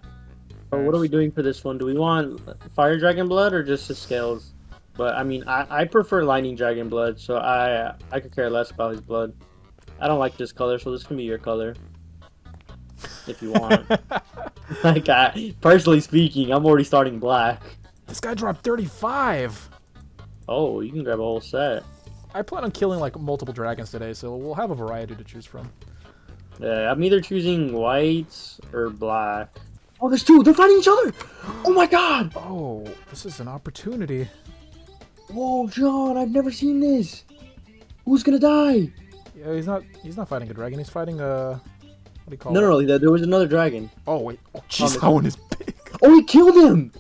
So what are we doing for this one? Do we want fire dragon blood or just the scales? But I mean, I prefer lightning dragon blood, so I could care less about his blood. I don't like this color, so this can be your color. If you want. Like, personally speaking, I'm already starting black. This guy dropped 35! Oh, you can grab a whole set. I plan on killing, like, multiple dragons today, so we'll have a variety to choose from. Yeah, I'm either choosing white or black. Oh, there's two! They're fighting each other! Oh my god! Oh, this is an opportunity. Whoa, John, I've never seen this! Who's gonna die? Yeah, he's not fighting a dragon, he's fighting a... What do you call it? No, there was another dragon. Oh, wait. Oh, jeez, that one is big. Oh, he killed him!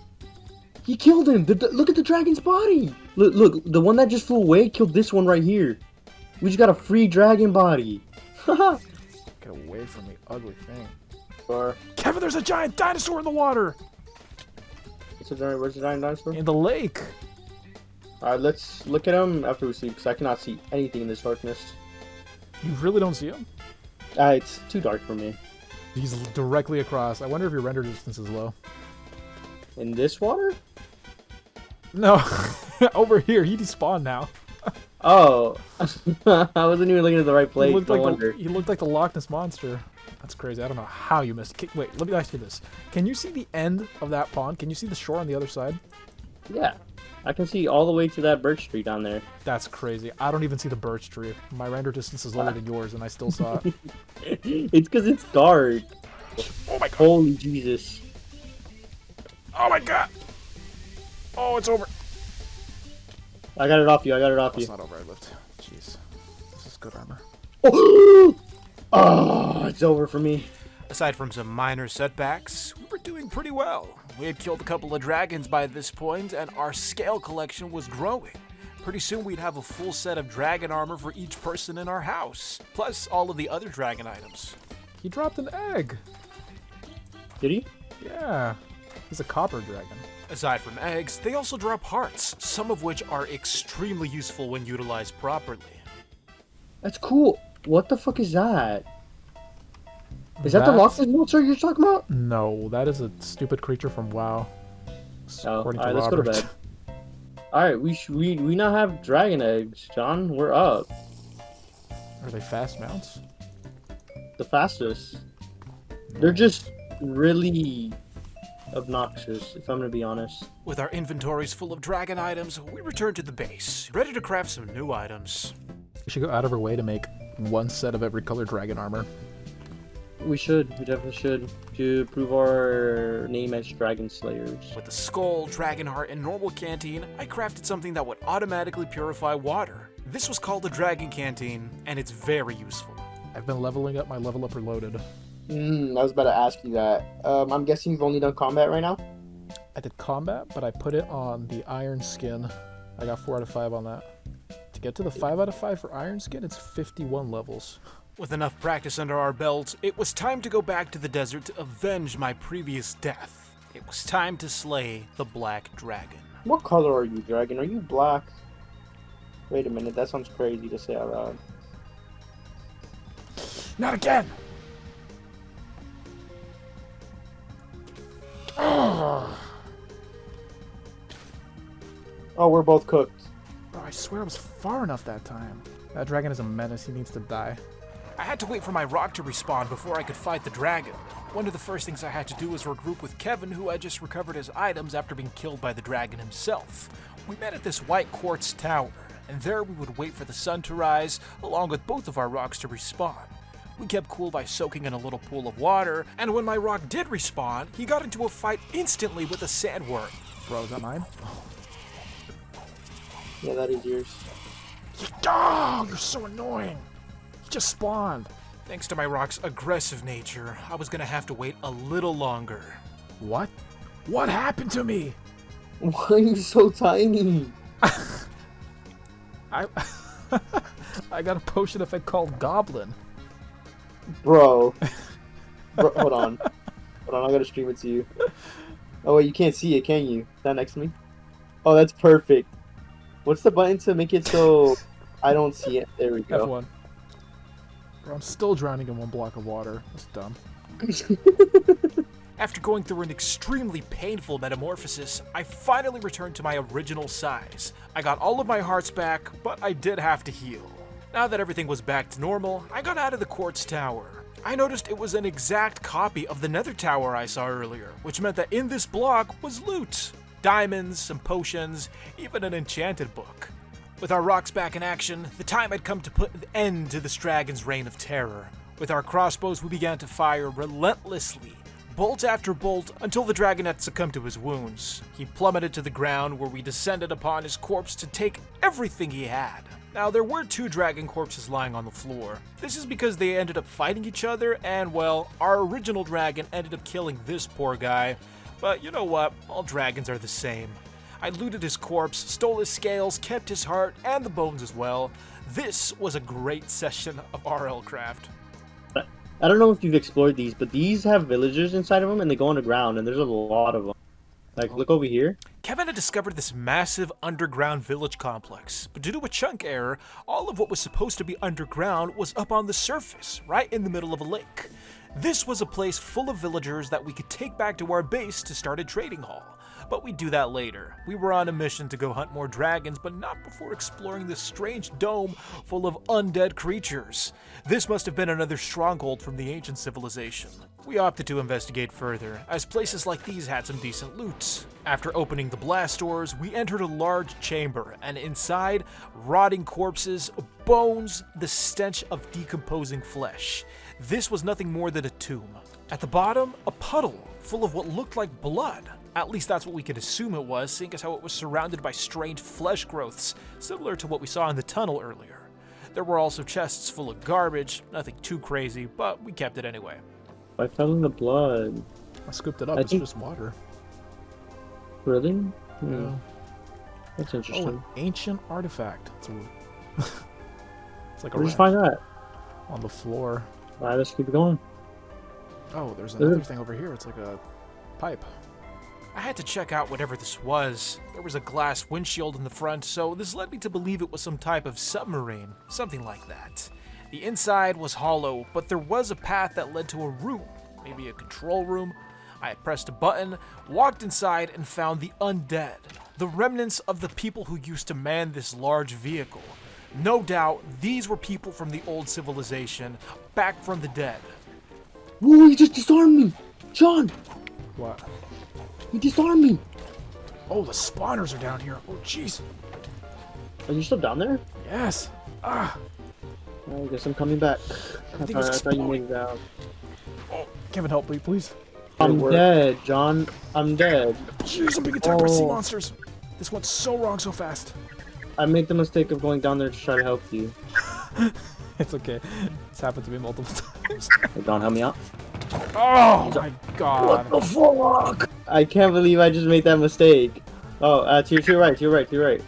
He killed him! Look at the dragon's body! Look, the one that just flew away killed this one right here. We just got a free dragon body. Haha! Get away from me, ugly thing. Or... Kevin, there's a giant dinosaur in the water! Where's the giant dinosaur? In the lake! Alright, let's look at him after we sleep, because I cannot see anything in this darkness. You really don't see him? It's too dark for me. He's directly across. I wonder if your render distance is low. In this water? No, over here. He despawned now. Oh, I wasn't even looking at the right place. He looked like the Loch Ness Monster. That's crazy. I don't know how you missed. Wait, let me ask you this. Can you see the end of that pond? Can you see the shore on the other side? Yeah, I can see all the way to that birch tree down there. That's crazy. I don't even see the birch tree. My render distance is lower than yours, and I still saw it. It's because it's dark. Oh my god. Holy Jesus. Oh my god. Oh, it's over. I got it off you. I got it off It's you. not over. I lived. Jeez. This is good armor. Oh, it's over for me. Aside from some minor setbacks, we were doing pretty well. We had killed a couple of dragons by this point, and our scale collection was growing. Pretty soon we'd have a full set of dragon armor for each person in our house, plus all of the other dragon items. He dropped an egg. Did he? Yeah. He's a copper dragon. Aside from eggs, they also drop hearts, some of which are extremely useful when utilized properly. That's cool. What the fuck is that? Is that the That's- Lockford monster you're talking about? No, that is a stupid creature from WoW. Oh, According alright, to let's go to Robert. bed. Alright, we now have dragon eggs, John. We're up. Are they fast mounts? The fastest. They're just really obnoxious, if I'm gonna be honest. With our inventories full of dragon items, we returned to the base, ready to craft some new items. We should go out of our way to make one set of every color dragon armor. We definitely should, to prove our name as Dragon Slayers. With the skull, dragon heart, and normal canteen, I crafted something that would automatically purify water. This was called the dragon canteen, and it's very useful. I've been leveling up my level up reloaded. I was about to ask you that. I'm guessing you've only done combat right now? I did combat, but I put it on the iron skin. I got 4 out of 5 on that. To get to the 5 out of 5 for iron skin, it's 51 levels. With enough practice under our belt, it was time to go back to the desert to avenge my previous death. It was time to slay the black dragon. What color are you, Dragon? Are you black? Wait a minute, that sounds crazy to say out loud. Not again! Oh, we're both cooked. Bro, I swear I was far enough that time. That dragon is a menace. He needs to die. I had to wait for my rock to respawn before I could fight the dragon. One of the first things I had to do was regroup with Kevin, who had just recovered his items after being killed by the dragon himself. We met at this white quartz tower, and there we would wait for the sun to rise, along with both of our rocks to respawn. We kept cool by soaking in a little pool of water, and when my rock did respawn, he got into a fight instantly with a sandworm. Bro, is that mine? Yeah, that is yours. Oh, you're so annoying. He just spawned. Thanks to my rock's aggressive nature, I was gonna have to wait a little longer. What? What happened to me? Why are you so tiny? I I got a potion effect called Goblin. Bro, hold on. Hold on, I gotta stream it to you. Oh wait, you can't see it, can you? Is that next to me? Oh, that's perfect. What's the button to make it so I don't see it? There we go. F1. Bro, I'm still drowning in 1 block of water. That's dumb. After going through an extremely painful metamorphosis, I finally returned to my original size. I got all of my hearts back, but I did have to heal. Now that everything was back to normal, I got out of the quartz tower. I noticed it was an exact copy of the nether tower I saw earlier, which meant that in this block was loot. Diamonds, some potions, even an enchanted book. With our rocks back in action, the time had come to put an end to this dragon's reign of terror. With our crossbows, we began to fire relentlessly, bolt after bolt, until the dragon had succumbed to his wounds. He plummeted to the ground, where we descended upon his corpse to take everything he had. Now, there were 2 dragon corpses lying on the floor. This is because they ended up fighting each other, and well, our original dragon ended up killing this poor guy. But you know what? All dragons are the same. I looted his corpse, stole his scales, kept his heart, and the bones as well. This was a great session of RLCRAFT. I don't know if you've explored these, but these have villagers inside of them, and they go underground, and there's a lot of them. Like, look over here. Kevin had discovered this massive underground village complex, but due to a chunk error, all of what was supposed to be underground was up on the surface, right in the middle of a lake. This was a place full of villagers that we could take back to our base to start a trading hall. But we'd do that later. We were on a mission to go hunt more dragons, but not before exploring this strange dome full of undead creatures. This must have been another stronghold from the ancient civilization. We opted to investigate further, as places like these had some decent loot. After opening the blast doors, we entered a large chamber, and inside, rotting corpses, bones, the stench of decomposing flesh. This was nothing more than a tomb. At the bottom, a puddle full of what looked like blood. At least that's what we could assume it was, seeing as how it was surrounded by strange flesh growths, similar to what we saw in the tunnel earlier. There were also chests full of garbage, nothing too crazy, but we kept it anyway. I fell in the blood. I scooped it up. I It's think- just water. Really? Yeah. That's Oh, interesting. an ancient artifact. It's, it's like a Where'd you wrench find that? on the floor. Alright, let's keep it going. Oh, there's There- another thing over here. It's like a pipe. I had to check out whatever this was. There was a glass windshield in the front, so this led me to believe it was some type of submarine, something like that. The inside was hollow, but there was a path that led to a room, maybe a control room. I had pressed a button, walked inside, and found the undead, the remnants of the people who used to man this large vehicle. No doubt, these were people from the old civilization, back from the dead. Whoa, he just disarmed me! John! What? He disarmed me! Oh, the spawners are down here. Oh, jeez. Are you still down there? Yes. Ah. I guess I'm coming back. Everything I is thought you exploding. made it out. Kevin, help me, please. I'm work. dead, John. I'm dead. Jeez, I'm being attacked by sea Oh. monsters. This went so wrong so fast. I made the mistake of going down there to try to help you. It's okay. It's happened to me multiple times. Hey, John, help me out. Oh my god. Fuck! I can't believe I just made that mistake. Oh, to your right,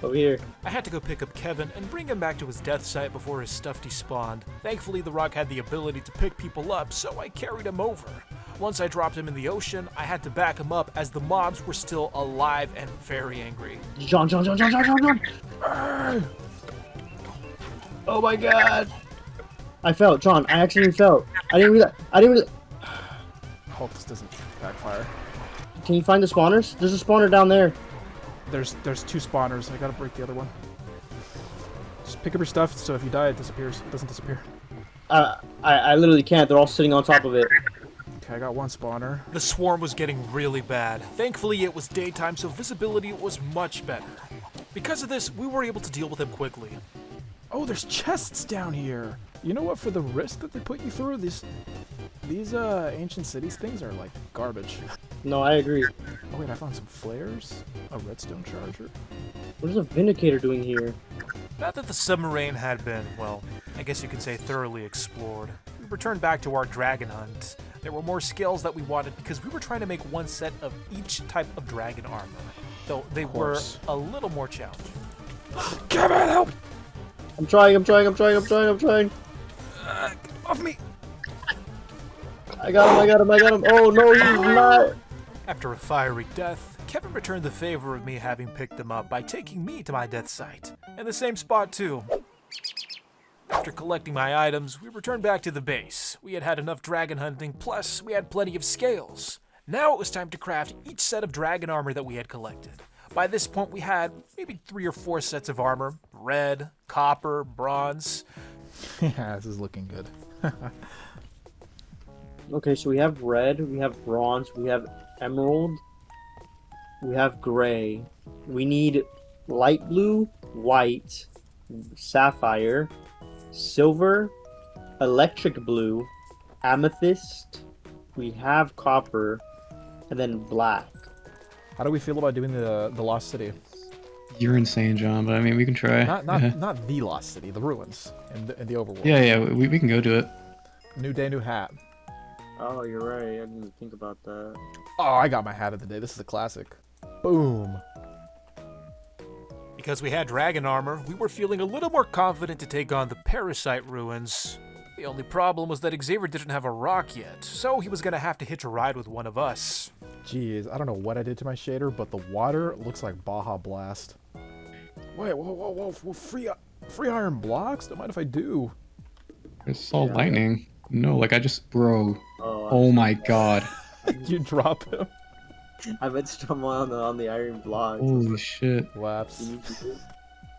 over here. I had to go pick up Kevin and bring him back to his death site before his stuff despawned. Thankfully, the rock had the ability to pick people up, so I carried him over. Once I dropped him in the ocean, I had to back him up as the mobs were still alive and very angry. John. Oh my god. I fell, John. I actually fell. I didn't realize. I hope this doesn't backfire. Can you find the spawners? There's a spawner down there. There's two spawners. I gotta break the other one. Just pick up your stuff so if you die, it disappears. It doesn't disappear. I literally can't. They're all sitting on top of it. Okay, I got one spawner. The swarm was getting really bad. Thankfully, it was daytime, so visibility was much better. Because of this, we were able to deal with them quickly. Oh, there's chests down here. You know what? For the risk that they put you through, these ancient cities things are like garbage. No, I agree. Oh wait, I found some flares, a redstone charger. What is a Vindicator doing here? Not that the submarine had been, well, I guess you could say thoroughly explored. We returned back to our dragon hunt. There were more skills that we wanted because we were trying to make one set of each type of dragon armor, though they were course. a little more challenging. Kevin, help! I'm trying. Off me! I got him. Oh no, he's not. After a fiery death, Kevin returned the favor of me having picked him up by taking me to my death site, and the same spot too. After collecting my items, we returned back to the base. We had had enough dragon hunting, plus we had plenty of scales. Now it was time to craft each set of dragon armor that we had collected. By this point we had maybe 3 or 4 sets of armor: red, copper, bronze. Yeah, this is looking good. Okay, so we have red, we have bronze, we have emerald, we have gray. We need light blue, white, sapphire, silver, electric blue, amethyst. We have copper, and then black. How do we feel about doing the lost city? You're insane, John, but I mean, we can try. Not the lost city, the ruins in the overworld. Yeah, we can go do it. New day, new hat. Oh, you're right. I didn't even think about that. Oh, I got my hat of the day. This is a classic. Boom. Because we had dragon armor, we were feeling a little more confident to take on the parasite ruins. The only problem was that Xavier didn't have a rock yet, so he was gonna have to hitch a ride with one of us. Jeez, I don't know what I did to my shader, but the water looks like Baja Blast. Wait, whoa, free iron blocks? Don't mind if I do. It's all lightning. No, like I just, bro. Oh, Oh my god. You drop him. I meant to stumble on the iron block. Holy shit. Laps.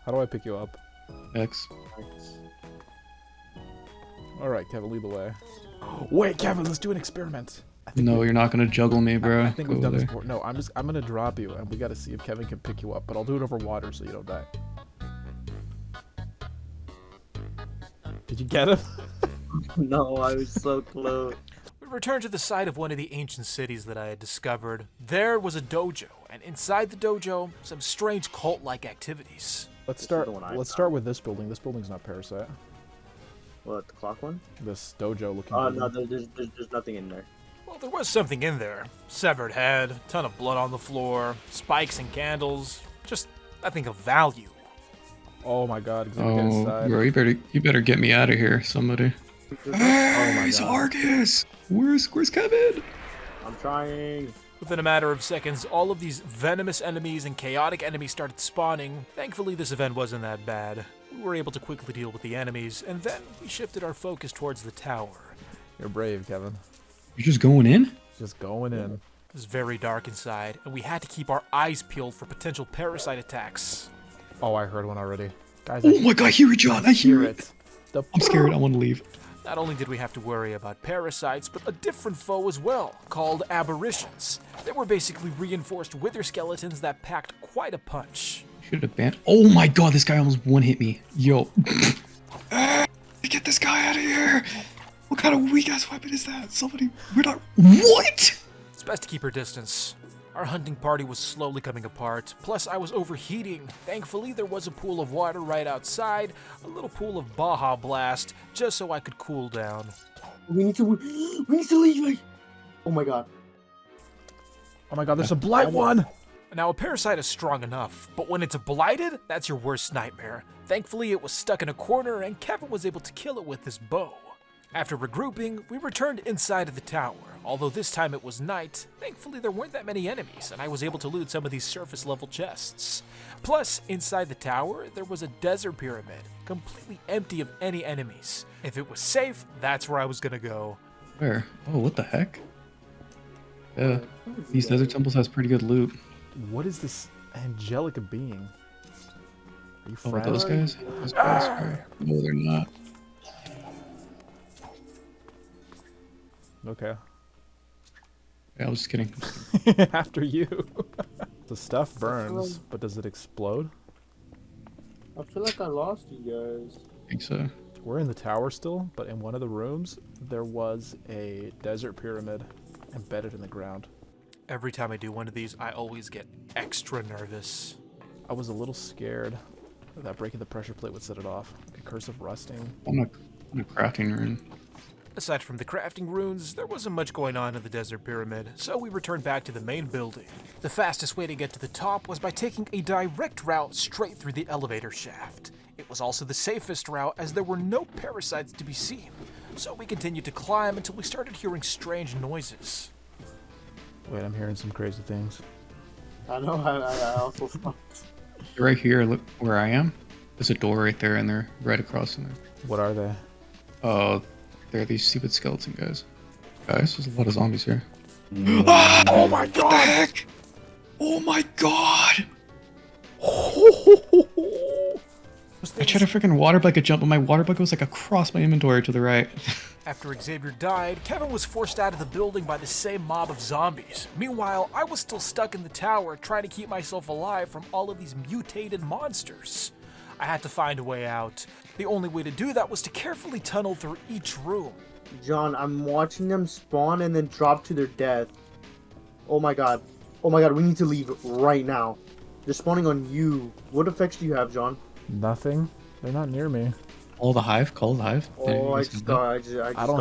How do I pick you up? X. Alright, Kevin, lead the way. Wait, Kevin, let's do an experiment. No, you're not gonna juggle me, bro. I think Go we've done this there. before. No, I'm gonna drop you, and we gotta see if Kevin can pick you up, but I'll do it over water so you don't die. Did you get him? No, I was so close. We return to the site of one of the ancient cities that I had discovered. There was a dojo, and inside the dojo, some strange cult-like activities. Let's This is start. the one I Let's found. start with this building. This building's not Parasite. What, the clock one? This dojo looking. Oh, building. no, there's nothing in there. Well, there was something in there. Severed head, ton of blood on the floor, spikes and candles. Just nothing of value. Oh my God! Xavier, get Oh, inside. bro, you better get me out of here, somebody. my It's God. Argus. Where's Kevin? I'm trying. Within a matter of seconds, all of these venomous enemies and chaotic enemies started spawning. Thankfully, this event wasn't that bad. We were able to quickly deal with the enemies, and then we shifted our focus towards the tower. You're brave, Kevin. You're just going in? Just going in. It was very dark inside, and we had to keep our eyes peeled for potential parasite attacks. Oh, I heard one already. Guys, Oh my God, I hear it, John. I hear it. The I'm scared. I want to leave. Not only did we have to worry about parasites, but a different foe as well, called aberrations. They were basically reinforced wither skeletons that packed quite a punch. Should have banned. Oh my God, this guy almost one hit me. Yo. Get this guy out of here. What kind of weak ass weapon is that? Somebody. We're not. What? It's best to keep our distance. Our hunting party was slowly coming apart, plus I was overheating. Thankfully, there was a pool of water right outside, a little pool of Baja Blast, just so I could cool down. We need to leave. Like, oh my God. Oh my God! There's a blight one. Now, a parasite is strong enough, but when it's blighted, that's your worst nightmare. Thankfully, it was stuck in a corner, and Kevin was able to kill it with his bow. After regrouping, we returned inside of the tower. Although this time it was night, thankfully there weren't that many enemies, and I was able to loot some of these surface-level chests. Plus, inside the tower, there was a desert pyramid, completely empty of any enemies. If it was safe, that's where I was gonna go. Where? Oh, what the heck? Yeah. These desert temples has pretty good loot. What is this angelic being? Are you Oh, friends? those guys? Those guys are... No, they're not. Okay. Yeah, I was just kidding. After you. The stuff burns, but does it explode? I feel like I lost you guys. I think so. We're in the tower still, but in one of the rooms, there was a desert pyramid embedded in the ground. Every time I do one of these, I always get extra nervous. I was a little scared that breaking the pressure plate would set it off. A curse of rusting. I'm a crafting rune. Aside from the crafting runes, there wasn't much going on in the desert pyramid, so we returned back to the main building. The fastest way to get to the top was by taking a direct route straight through the elevator shaft. It was also the safest route as there were no parasites to be seen, so we continued to climb until we started hearing strange noises. Wait, I'm hearing some crazy things. I know. I also stopped. Right here, look where I am. There's a door right there, and they're right across from there. What are they? Oh, they're these stupid skeleton guys. Guys, there's a lot of zombies here. Oh my What the heck? Oh my God! I tried to freaking water bucket jump, but my water bucket was like across my inventory to the right. After Xavier died, Kevin was forced out of the building by the same mob of zombies. Meanwhile, I was still stuck in the tower trying to keep myself alive from all of these mutated monsters. I had to find a way out. The only way to do that was to carefully tunnel through each room. John, I'm watching them spawn and then drop to their death. Oh my God. Oh my God, we need to leave right now. They're spawning on you. What effects do you have, John? Nothing. They're not near me. Call the hive. Call the hive. Oh, I just don't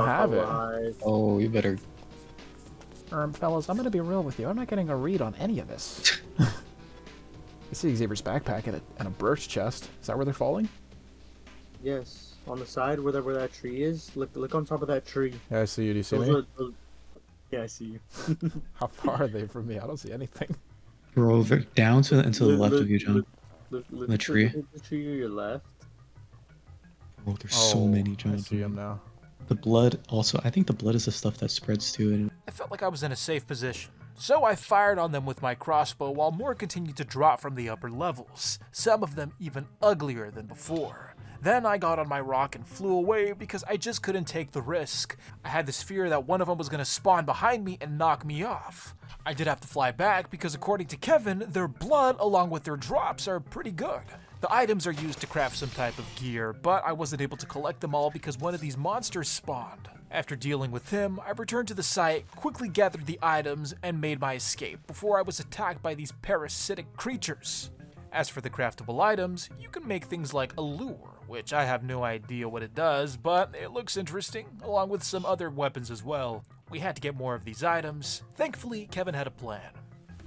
have it. alive. Oh, you better. Fellas, I'm gonna be real with you. I'm not getting a read on any of this. I see Xavier's backpack and a birch chest. Is that where they're falling? Yes, on the side where that tree is. Look on top of that tree. Yeah, I see you. Do you see Those me? are those- Yeah, I see you. How far are they from me? I don't see anything. Bro, they're down to the left of you, John. Look The tree. Look at the tree to your left. Oh, there's so many, I John. see them now. The blood also. I think the blood is the stuff that spreads to it. I felt like I was in a safe position, so I fired on them with my crossbow while more continued to drop from the upper levels, some of them even uglier than before. Then I got on my rock and flew away because I just couldn't take the risk. I had this fear that one of them was going to spawn behind me and knock me off. I did have to fly back because according to Kevin, their blood along with their drops are pretty good. The items are used to craft some type of gear, but I wasn't able to collect them all because one of these monsters spawned. After dealing with him, I returned to the site, quickly gathered the items, and made my escape before I was attacked by these parasitic creatures. As for the craftable items, you can make things like a lure, which I have no idea what it does, but it looks interesting, along with some other weapons as well. We had to get more of these items. Thankfully, Kevin had a plan.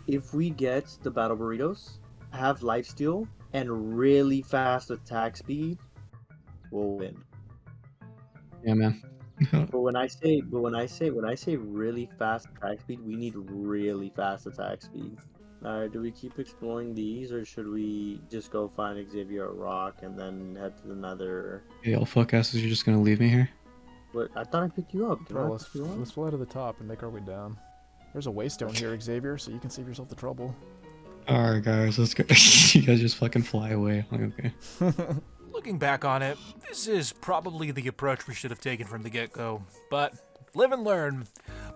If we get the battle burritos, have lifesteal, and really fast attack speed, we'll win. Yeah, man. But when I say really fast attack speed, we need really fast attack speed. Alright, do we keep exploring these, or should we just go find Xavier at Rock and then head to the Nether? Hey, all fuck asses, you're just gonna leave me here? What? I thought I picked you up. Can I Bro, pick you up? let's fly to the top and make our way down. There's a waystone here, Xavier, so you can save yourself the trouble. Alright, guys, let's go. You guys just fucking fly away. Like, okay. Looking back on it, this is probably the approach we should have taken from the get-go, but live and learn.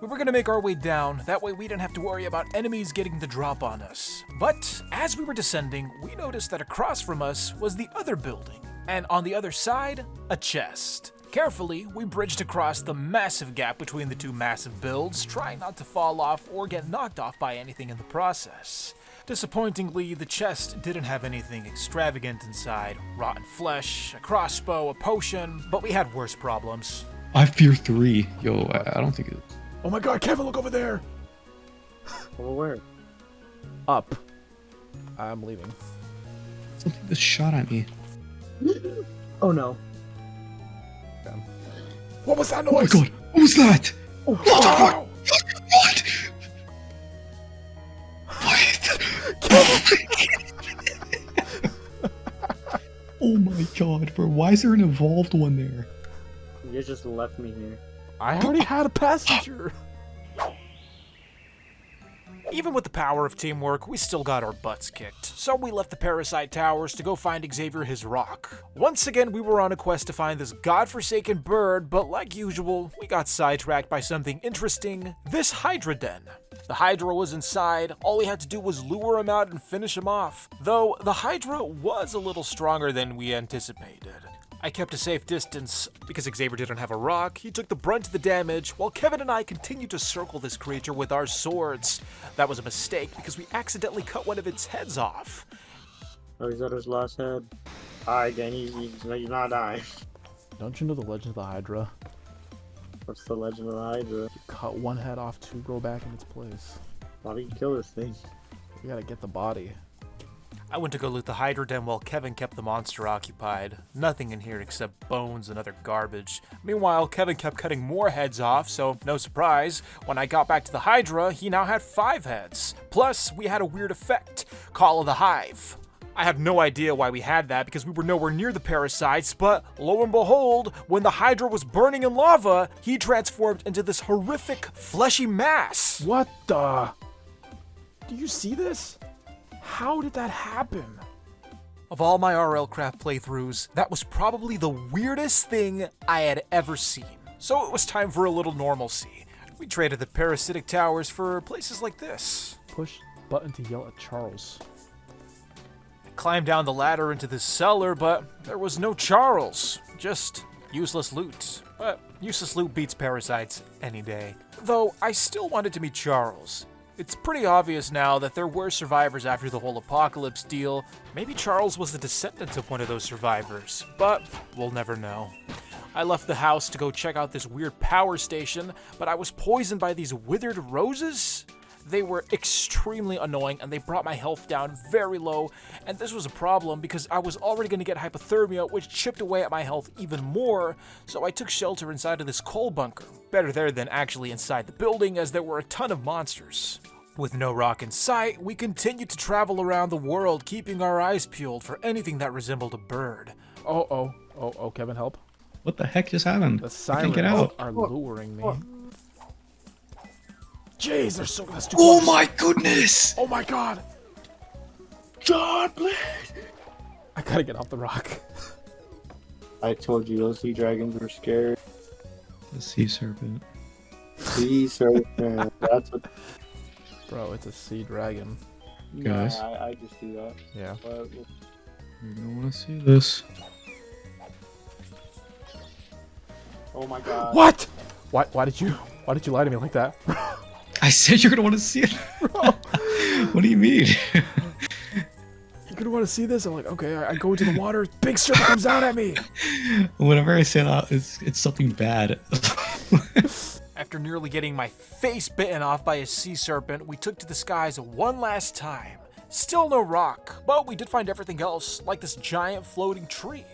We were gonna make our way down, that way we didn't have to worry about enemies getting the drop on us. But as we were descending, we noticed that across from us was the other building, and on the other side, a chest. Carefully, we bridged across the massive gap between the two massive builds, trying not to fall off or get knocked off by anything in the process. Disappointingly, the chest didn't have anything extravagant inside. Rotten flesh, a crossbow, a potion, but we had worse problems. I fear 3. Yo, I don't think it's... Oh my god, Kevin, look over there! Over where? Up. I'm leaving. Something just shot at me. Oh no. What was that Oh my noise? god, what was that? Oh, What the fuck? What? Oh my god, bro, why is there an evolved one there? You just left me here. I already had a passenger. Even with the power of teamwork, we still got our butts kicked, so we left the Parasite Towers to go find Xavier his rock. Once again, we were on a quest to find this godforsaken bird, but like usual, we got sidetracked by something interesting, this Hydra den. The Hydra was inside, all we had to do was lure him out and finish him off, though the Hydra was a little stronger than we anticipated. I kept a safe distance. Because Xavier didn't have a rock, he took the brunt of the damage, while Kevin and I continued to circle this creature with our swords. That was a mistake because we accidentally cut one of its heads off. Oh, he's at his last head. Alright, then he's not dying. Don't you know the legend of the Hydra? What's the legend of the Hydra? You cut one head off to grow back in its place. Why do you kill this thing? We gotta get the body. I went to go loot the Hydra den while Kevin kept the monster occupied. Nothing in here except bones and other garbage. Meanwhile, Kevin kept cutting more heads off, so no surprise. When I got back to the Hydra, he now had 5 heads. Plus, we had a weird effect, Call of the Hive. I have no idea why we had that because we were nowhere near the parasites, but lo and behold, when the Hydra was burning in lava, he transformed into this horrific fleshy mass. What the? Do you see this? How did that happen? Of all my RLCRAFT playthroughs, that was probably the weirdest thing I had ever seen. So it was time for a little normalcy. We traded the parasitic towers for places like this. Push button to yell at Charles. I climbed down the ladder into this cellar, but there was no Charles. Just useless loot. But useless loot beats parasites any day. Though I still wanted to meet Charles. It's pretty obvious now that there were survivors after the whole apocalypse deal. Maybe Charles was the descendant of one of those survivors, but we'll never know. I left the house to go check out this weird power station, but I was poisoned by these withered roses? They were extremely annoying and they brought my health down very low, and this was a problem because I was already going to get hypothermia, which chipped away at my health even more, so I took shelter inside of this coal bunker. Better there than actually inside the building, as there were a ton of monsters. With no rock in sight, we continued to travel around the world, keeping our eyes peeled for anything that resembled a bird. Oh, Kevin, help. What the heck just happened? The I sirens can't get out. are luring me. Jeez, they're so close. Oh my goodness! Oh my god! John, please! I gotta get off the rock. I told you those sea dragons were scared. The sea serpent. Sea serpent. That's what. Bro, it's a sea dragon. Guys. Nah, I just do that. Yeah. But, You're gonna wanna see this. oh my god. What? Why did you lie to me like that? I said you're gonna want to see it. What do you mean? You're gonna want to see this? I'm like, okay, I go into the water, big serpent comes out at me. Whenever I say that, it's something bad. After nearly getting my face bitten off by a sea serpent, we took to the skies one last time. Still no rock, but we did find everything else, like this giant floating tree.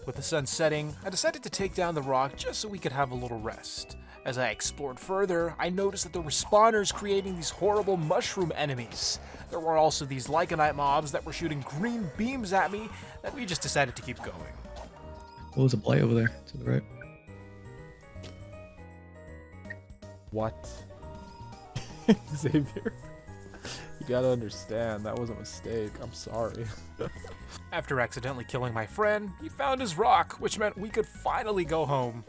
With the sun setting, I decided to take down the rock just so we could have a little rest. As I explored further, I noticed that there were spawners creating these horrible mushroom enemies. There were also these lycanite mobs that were shooting green beams at me, and we just decided to keep going. What was a blight over there to the right? What? Xavier, you gotta understand, that was a mistake. I'm sorry. After accidentally killing my friend, he found his rock, which meant we could finally go home.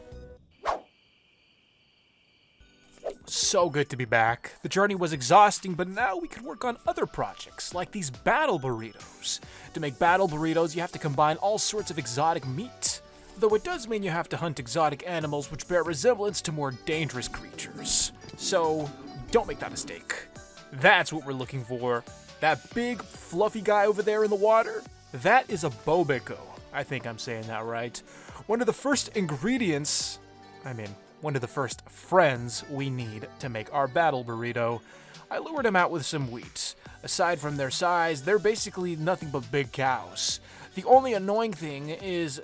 So good to be back. The journey was exhausting, but now we could work on other projects, like these battle burritos. To make battle burritos, you have to combine all sorts of exotic meat. Though it does mean you have to hunt exotic animals which bear resemblance to more dangerous creatures. So, don't make that mistake. That's what we're looking for. That big, fluffy guy over there in the water, that is a bobico. I think I'm saying that right. One of the first friends we need to make our battle burrito. I lured him out with some wheat. Aside from their size, they're basically nothing but big cows. The only annoying thing is,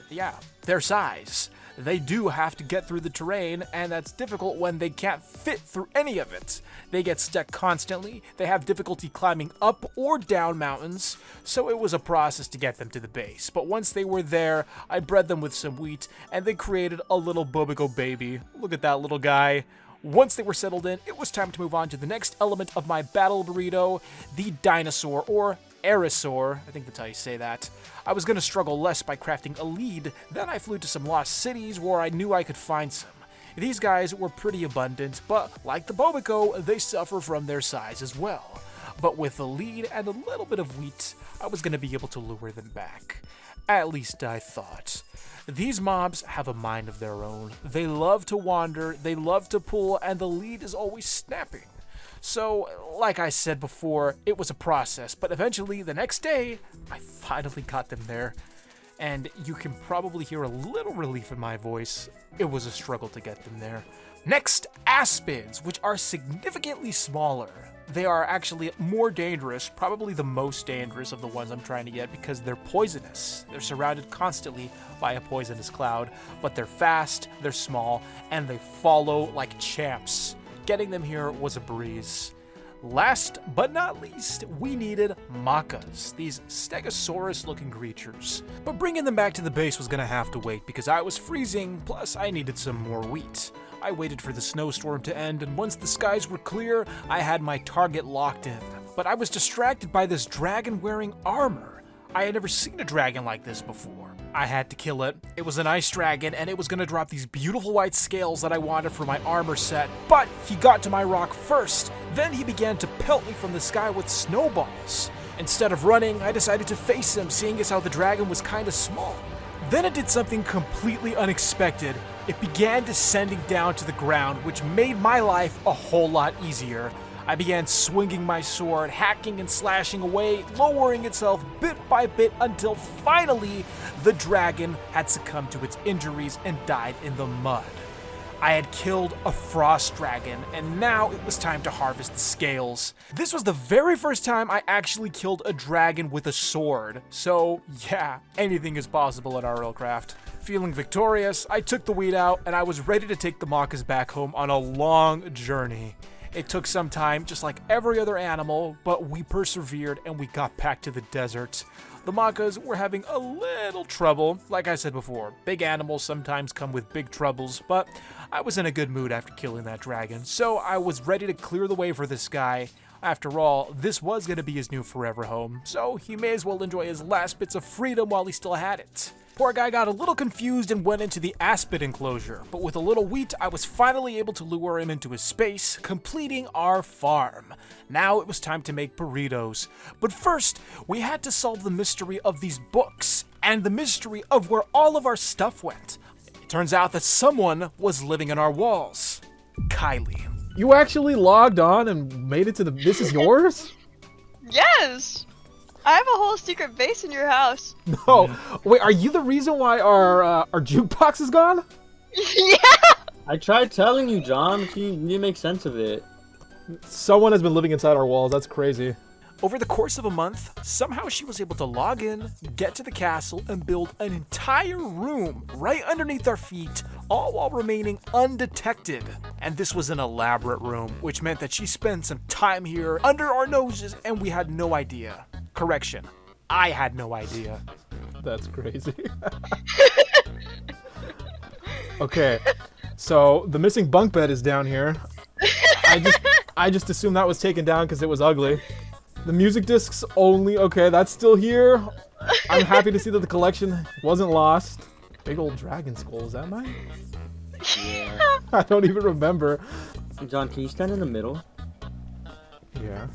their size. They do have to get through the terrain, and that's difficult when they can't fit through any of it. They get stuck constantly, they have difficulty climbing up or down mountains, so it was a process to get them to the base. But once they were there, I bred them with some wheat, and they created a little bobico baby. Look at that little guy. Once they were settled in, it was time to move on to the next element of my battle burrito, the dinosaur, or Aerosaur. I think that's how you say that. I was going to struggle less by crafting a lead, then I flew to some lost cities where I knew I could find some. These guys were pretty abundant, but like the bobico, they suffer from their size as well. But with a lead and a little bit of wheat, I was going to be able to lure them back. At least I thought. These mobs have a mind of their own. They love to wander, they love to pull, and the lead is always snapping. So, like I said before, it was a process, but eventually, the next day, I finally got them there. And you can probably hear a little relief in my voice. It was a struggle to get them there. Next, aspids, which are significantly smaller. They are actually more dangerous, probably the most dangerous of the ones I'm trying to get because they're poisonous. They're surrounded constantly by a poisonous cloud, but they're fast, they're small, and they follow like champs. Getting them here was a breeze. Last but not least, we needed macas, these stegosaurus-looking creatures. But bringing them back to the base was gonna have to wait because I was freezing, plus I needed some more wheat. I waited for the snowstorm to end, and once the skies were clear, I had my target locked in. But I was distracted by this dragon wearing armor. I had never seen a dragon like this before. I had to kill it. It was an ice dragon, and it was gonna drop these beautiful white scales that I wanted for my armor set, but he got to my rock first. Then he began to pelt me from the sky with snowballs. Instead of running, I decided to face him, seeing as how the dragon was kinda small. Then it did something completely unexpected. It began descending down to the ground, which made my life a whole lot easier. I began swinging my sword, hacking and slashing away, lowering itself bit by bit until finally the dragon had succumbed to its injuries and died in the mud. I had killed a frost dragon, and now it was time to harvest the scales. This was the very first time I actually killed a dragon with a sword. So yeah, anything is possible at RLCRAFT. Feeling victorious, I took the wheat out, and I was ready to take the macas back home on a long journey. It took some time, just like every other animal, but we persevered and we got back to the desert. The macas were having a little trouble. Like I said before, big animals sometimes come with big troubles, but I was in a good mood after killing that dragon, so I was ready to clear the way for this guy. After all, this was going to be his new forever home, so he may as well enjoy his last bits of freedom while he still had it. Poor guy got a little confused and went into the aspid enclosure, but with a little wheat, I was finally able to lure him into his space, completing our farm. Now it was time to make burritos. But first, we had to solve the mystery of these books, and the mystery of where all of our stuff went. It turns out that someone was living in our walls. Kylie. You actually logged on and made it to the. This is yours? Yes! I have a whole secret base in your house. No. Wait, are you the reason why our jukebox is gone? Yeah! I tried telling you, John, but you didn't make sense of it. Someone has been living inside our walls. That's crazy. Over the course of a month, somehow she was able to log in, get to the castle, and build an entire room right underneath our feet, all while remaining undetected. And this was an elaborate room, which meant that she spent some time here under our noses and we had no idea. Correction, I had no idea. That's crazy. Okay, so the missing bunk bed is down here. I just assumed that was taken down because it was ugly. The music discs only. Okay, that's still here. I'm happy to see that the collection wasn't lost. Big old dragon skull. Is that mine? Yeah. I don't even remember. John, can you stand in the middle? Yeah.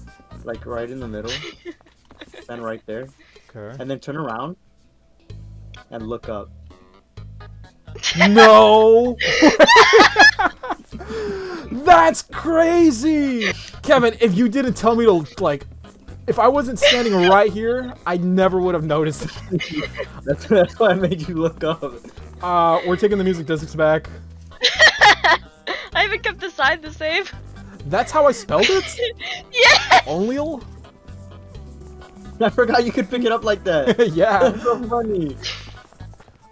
Like right in the middle. Stand right there. Okay. And then turn around and look up. No! That's crazy! Kevin, if you didn't tell me to, like, if I wasn't standing right here, I never would have noticed. That's why I made you look up. We're taking the music discs back. I even kept the sign the same. That's how I spelled it? Yeah! Onlyl? I forgot you could pick it up like that. Yeah. That's so funny.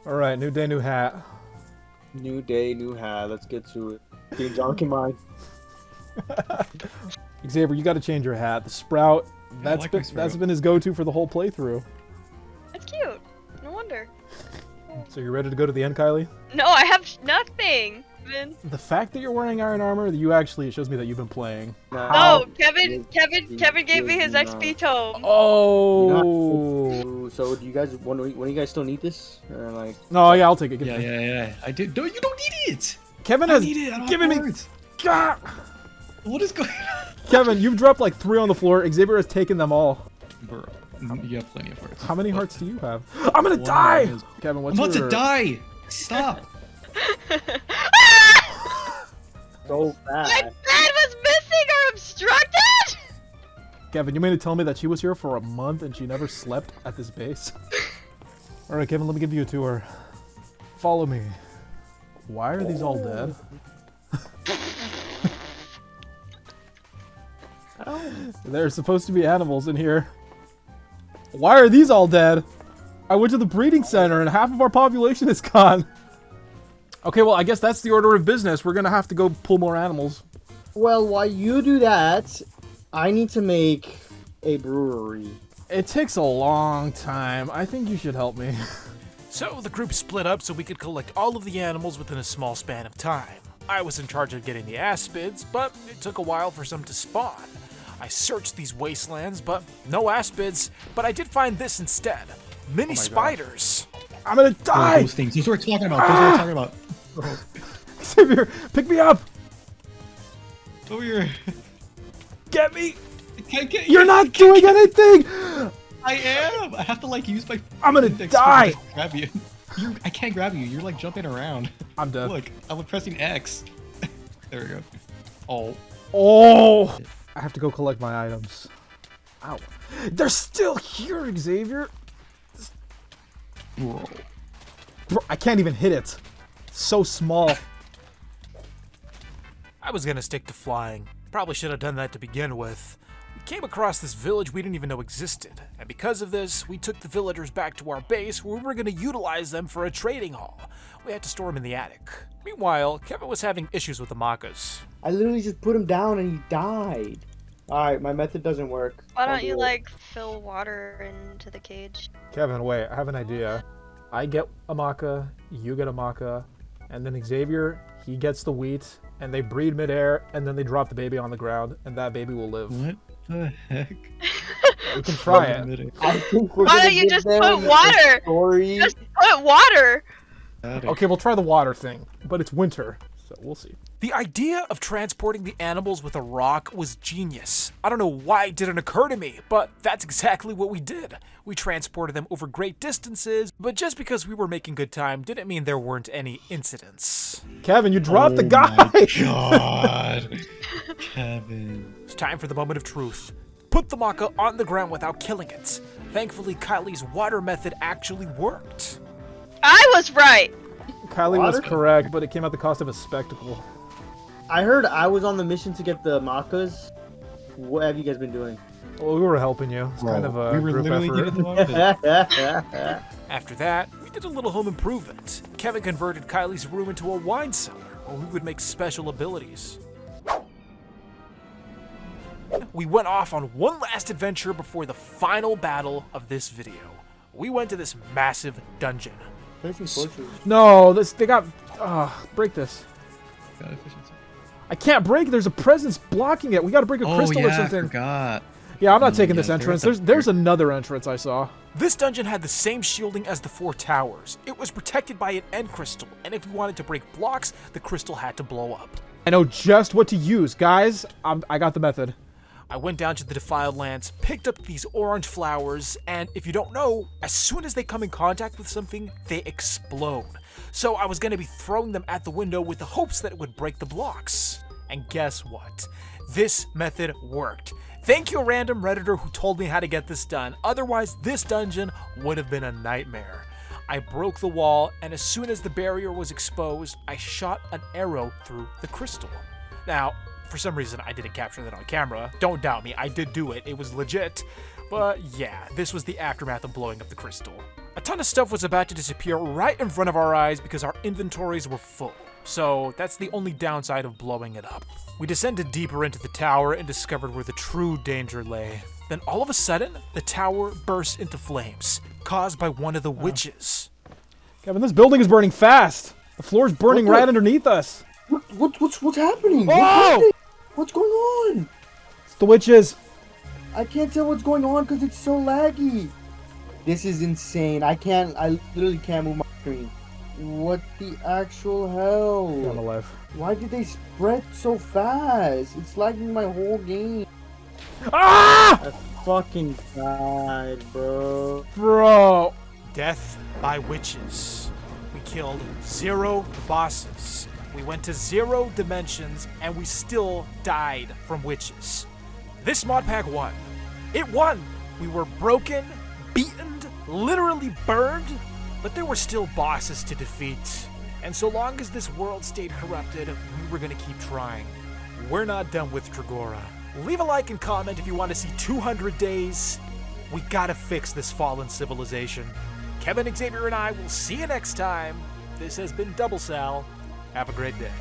Alright, new day, new hat. New day, new hat. Let's get to it. Getting John can mine. Xavier, you gotta change your hat. The Sprout, like my Sprout. that's been his go-to for the whole playthrough. That's cute. No wonder. So you ready to go to the end, Kylie? No, I have nothing. Even. The fact that you're wearing iron armor, it shows me that you've been playing. No, Kevin gave me his XP tome. Oh. So do you guys when do you guys still need this? Or like No, yeah, I'll take it. Yeah. I did. No, you don't need it. Kevin I has need it. I don't given have me. words. Ah! What is going on? Kevin, you've dropped like 3 on the floor. Xavier has taken them all. Bro, you have plenty of words. How many hearts do you have? I'm gonna die! Kevin, what's I'm about your... to die. Stop. so My fast? bed was missing or obstructed? Kevin, you mean to tell me that she was here for a month and she never slept at this base? Alright, Kevin, let me give you a tour. Follow me. Why are these all dead? There's supposed to be animals in here. Why are these all dead? I went to the breeding center and half of our population is gone. Okay, well, I guess that's the order of business. We're gonna have to go pull more animals. Well, while you do that, I need to make a brewery. It takes a long time. I think you should help me. So the group split up so we could collect all of the animals within a small span of time. I was in charge of getting the aspids, but it took a while for some to spawn. I searched these wastelands, but no aspids, but I did find this instead. Mini spiders. I'm gonna Oh, die! those things. Those are what we're talking about. Those are what we're talking about. Xavier, pick me up! Over here. Get me! I can't get You're not doing anything! I am. I have to like use my. I'm gonna index die! finger to grab you. I can't grab you. You're like jumping around. I'm dead. Look, I'm pressing X. There we go. Oh. Oh! I have to go collect my items. Ow. They're still here, Xavier! Bro. Bro, I can't even hit it. So small. I was gonna stick to flying. Probably should have done that to begin with. We came across this village we didn't even know existed, and because of this, we took the villagers back to our base where we were gonna utilize them for a trading hall. We had to store them in the attic. Meanwhile, Kevin was having issues with the Makas. I literally just put him down and he died. Alright, my method doesn't work. Why I'll don't you do it. like fill water into the cage? Kevin, wait, I have an idea. I get a maca, you get a maca, and then Xavier, he gets the wheat, and they breed midair, and then they drop the baby on the ground, and that baby will live. What the heck? We can try it. I think we're Why gonna don't you give just them put a water? Story. Just put water! Okay, we'll try the water thing, but it's winter, So we'll see. The idea of transporting the animals with a rock was genius. I don't know why it didn't occur to me, but that's exactly what we did. We transported them over great distances, but just because we were making good time didn't mean there weren't any incidents. Kevin, you dropped the guy! My God. Kevin. It's time for the moment of truth. Put the maca on the ground without killing it. Thankfully, Kylie's water method actually worked. I was right. Kylie was Water? correct, but it came at the cost of a spectacle. I heard I was on the mission to get the macas. What have you guys been doing? Well, we were helping you. It's kind of a we were group literally effort. getting the After that, we did a little home improvement. Kevin converted Kylie's room into a wine cellar, where we would make special abilities. We went off on one last adventure before the final battle of this video. We went to this massive dungeon. No, they got... break this. God, efficiency. I can't break. There's a presence blocking it. We gotta break a Oh crystal yeah, or something. I forgot. Yeah, I'm not taking yeah, this entrance. there's There's another entrance I saw. This dungeon had the same shielding as the 4 towers. It was protected by an end crystal, and if you wanted to break blocks, the crystal had to blow up. I know just what to use, guys. I got the method. I went down to the Defiled Lands, picked up these orange flowers, and if you don't know, as soon as they come in contact with something, they explode. So I was going to be throwing them at the window with the hopes that it would break the blocks. And guess what? This method worked. Thank you, a random Redditor who told me how to get this done. Otherwise, this dungeon would have been a nightmare. I broke the wall, and as soon as the barrier was exposed, I shot an arrow through the crystal. Now, for some reason, I didn't capture that on camera. Don't doubt me, I did do it. It was legit. But yeah, this was the aftermath of blowing up the crystal. A ton of stuff was about to disappear right in front of our eyes because our inventories were full. So that's the only downside of blowing it up. We descended deeper into the tower and discovered where the true danger lay. Then all of a sudden, the tower burst into flames, caused by one of the witches. Kevin, this building is burning fast. The floor's burning What the- right underneath us. What's happening? Whoa! What's going on? It's the witches. I can't tell what's going on because it's so laggy. This is insane. I literally can't move my screen. What the actual I'm hell? alive. Why did they spread so fast? It's lagging my whole game. Ah! I fucking died, bro. Bro. Death by witches. We killed 0 bosses. We went to 0 dimensions, and we still died from witches. This mod pack won. It won! We were broken, beaten, literally burned, but there were still bosses to defeat. And so long as this world stayed corrupted, we were gonna keep trying. We're not done with Dregora. Leave a like and comment if you want to see 200 days. We gotta fix this fallen civilization. Kevin, Xavier, and I will see you next time. This has been Double Sal. Have a great day.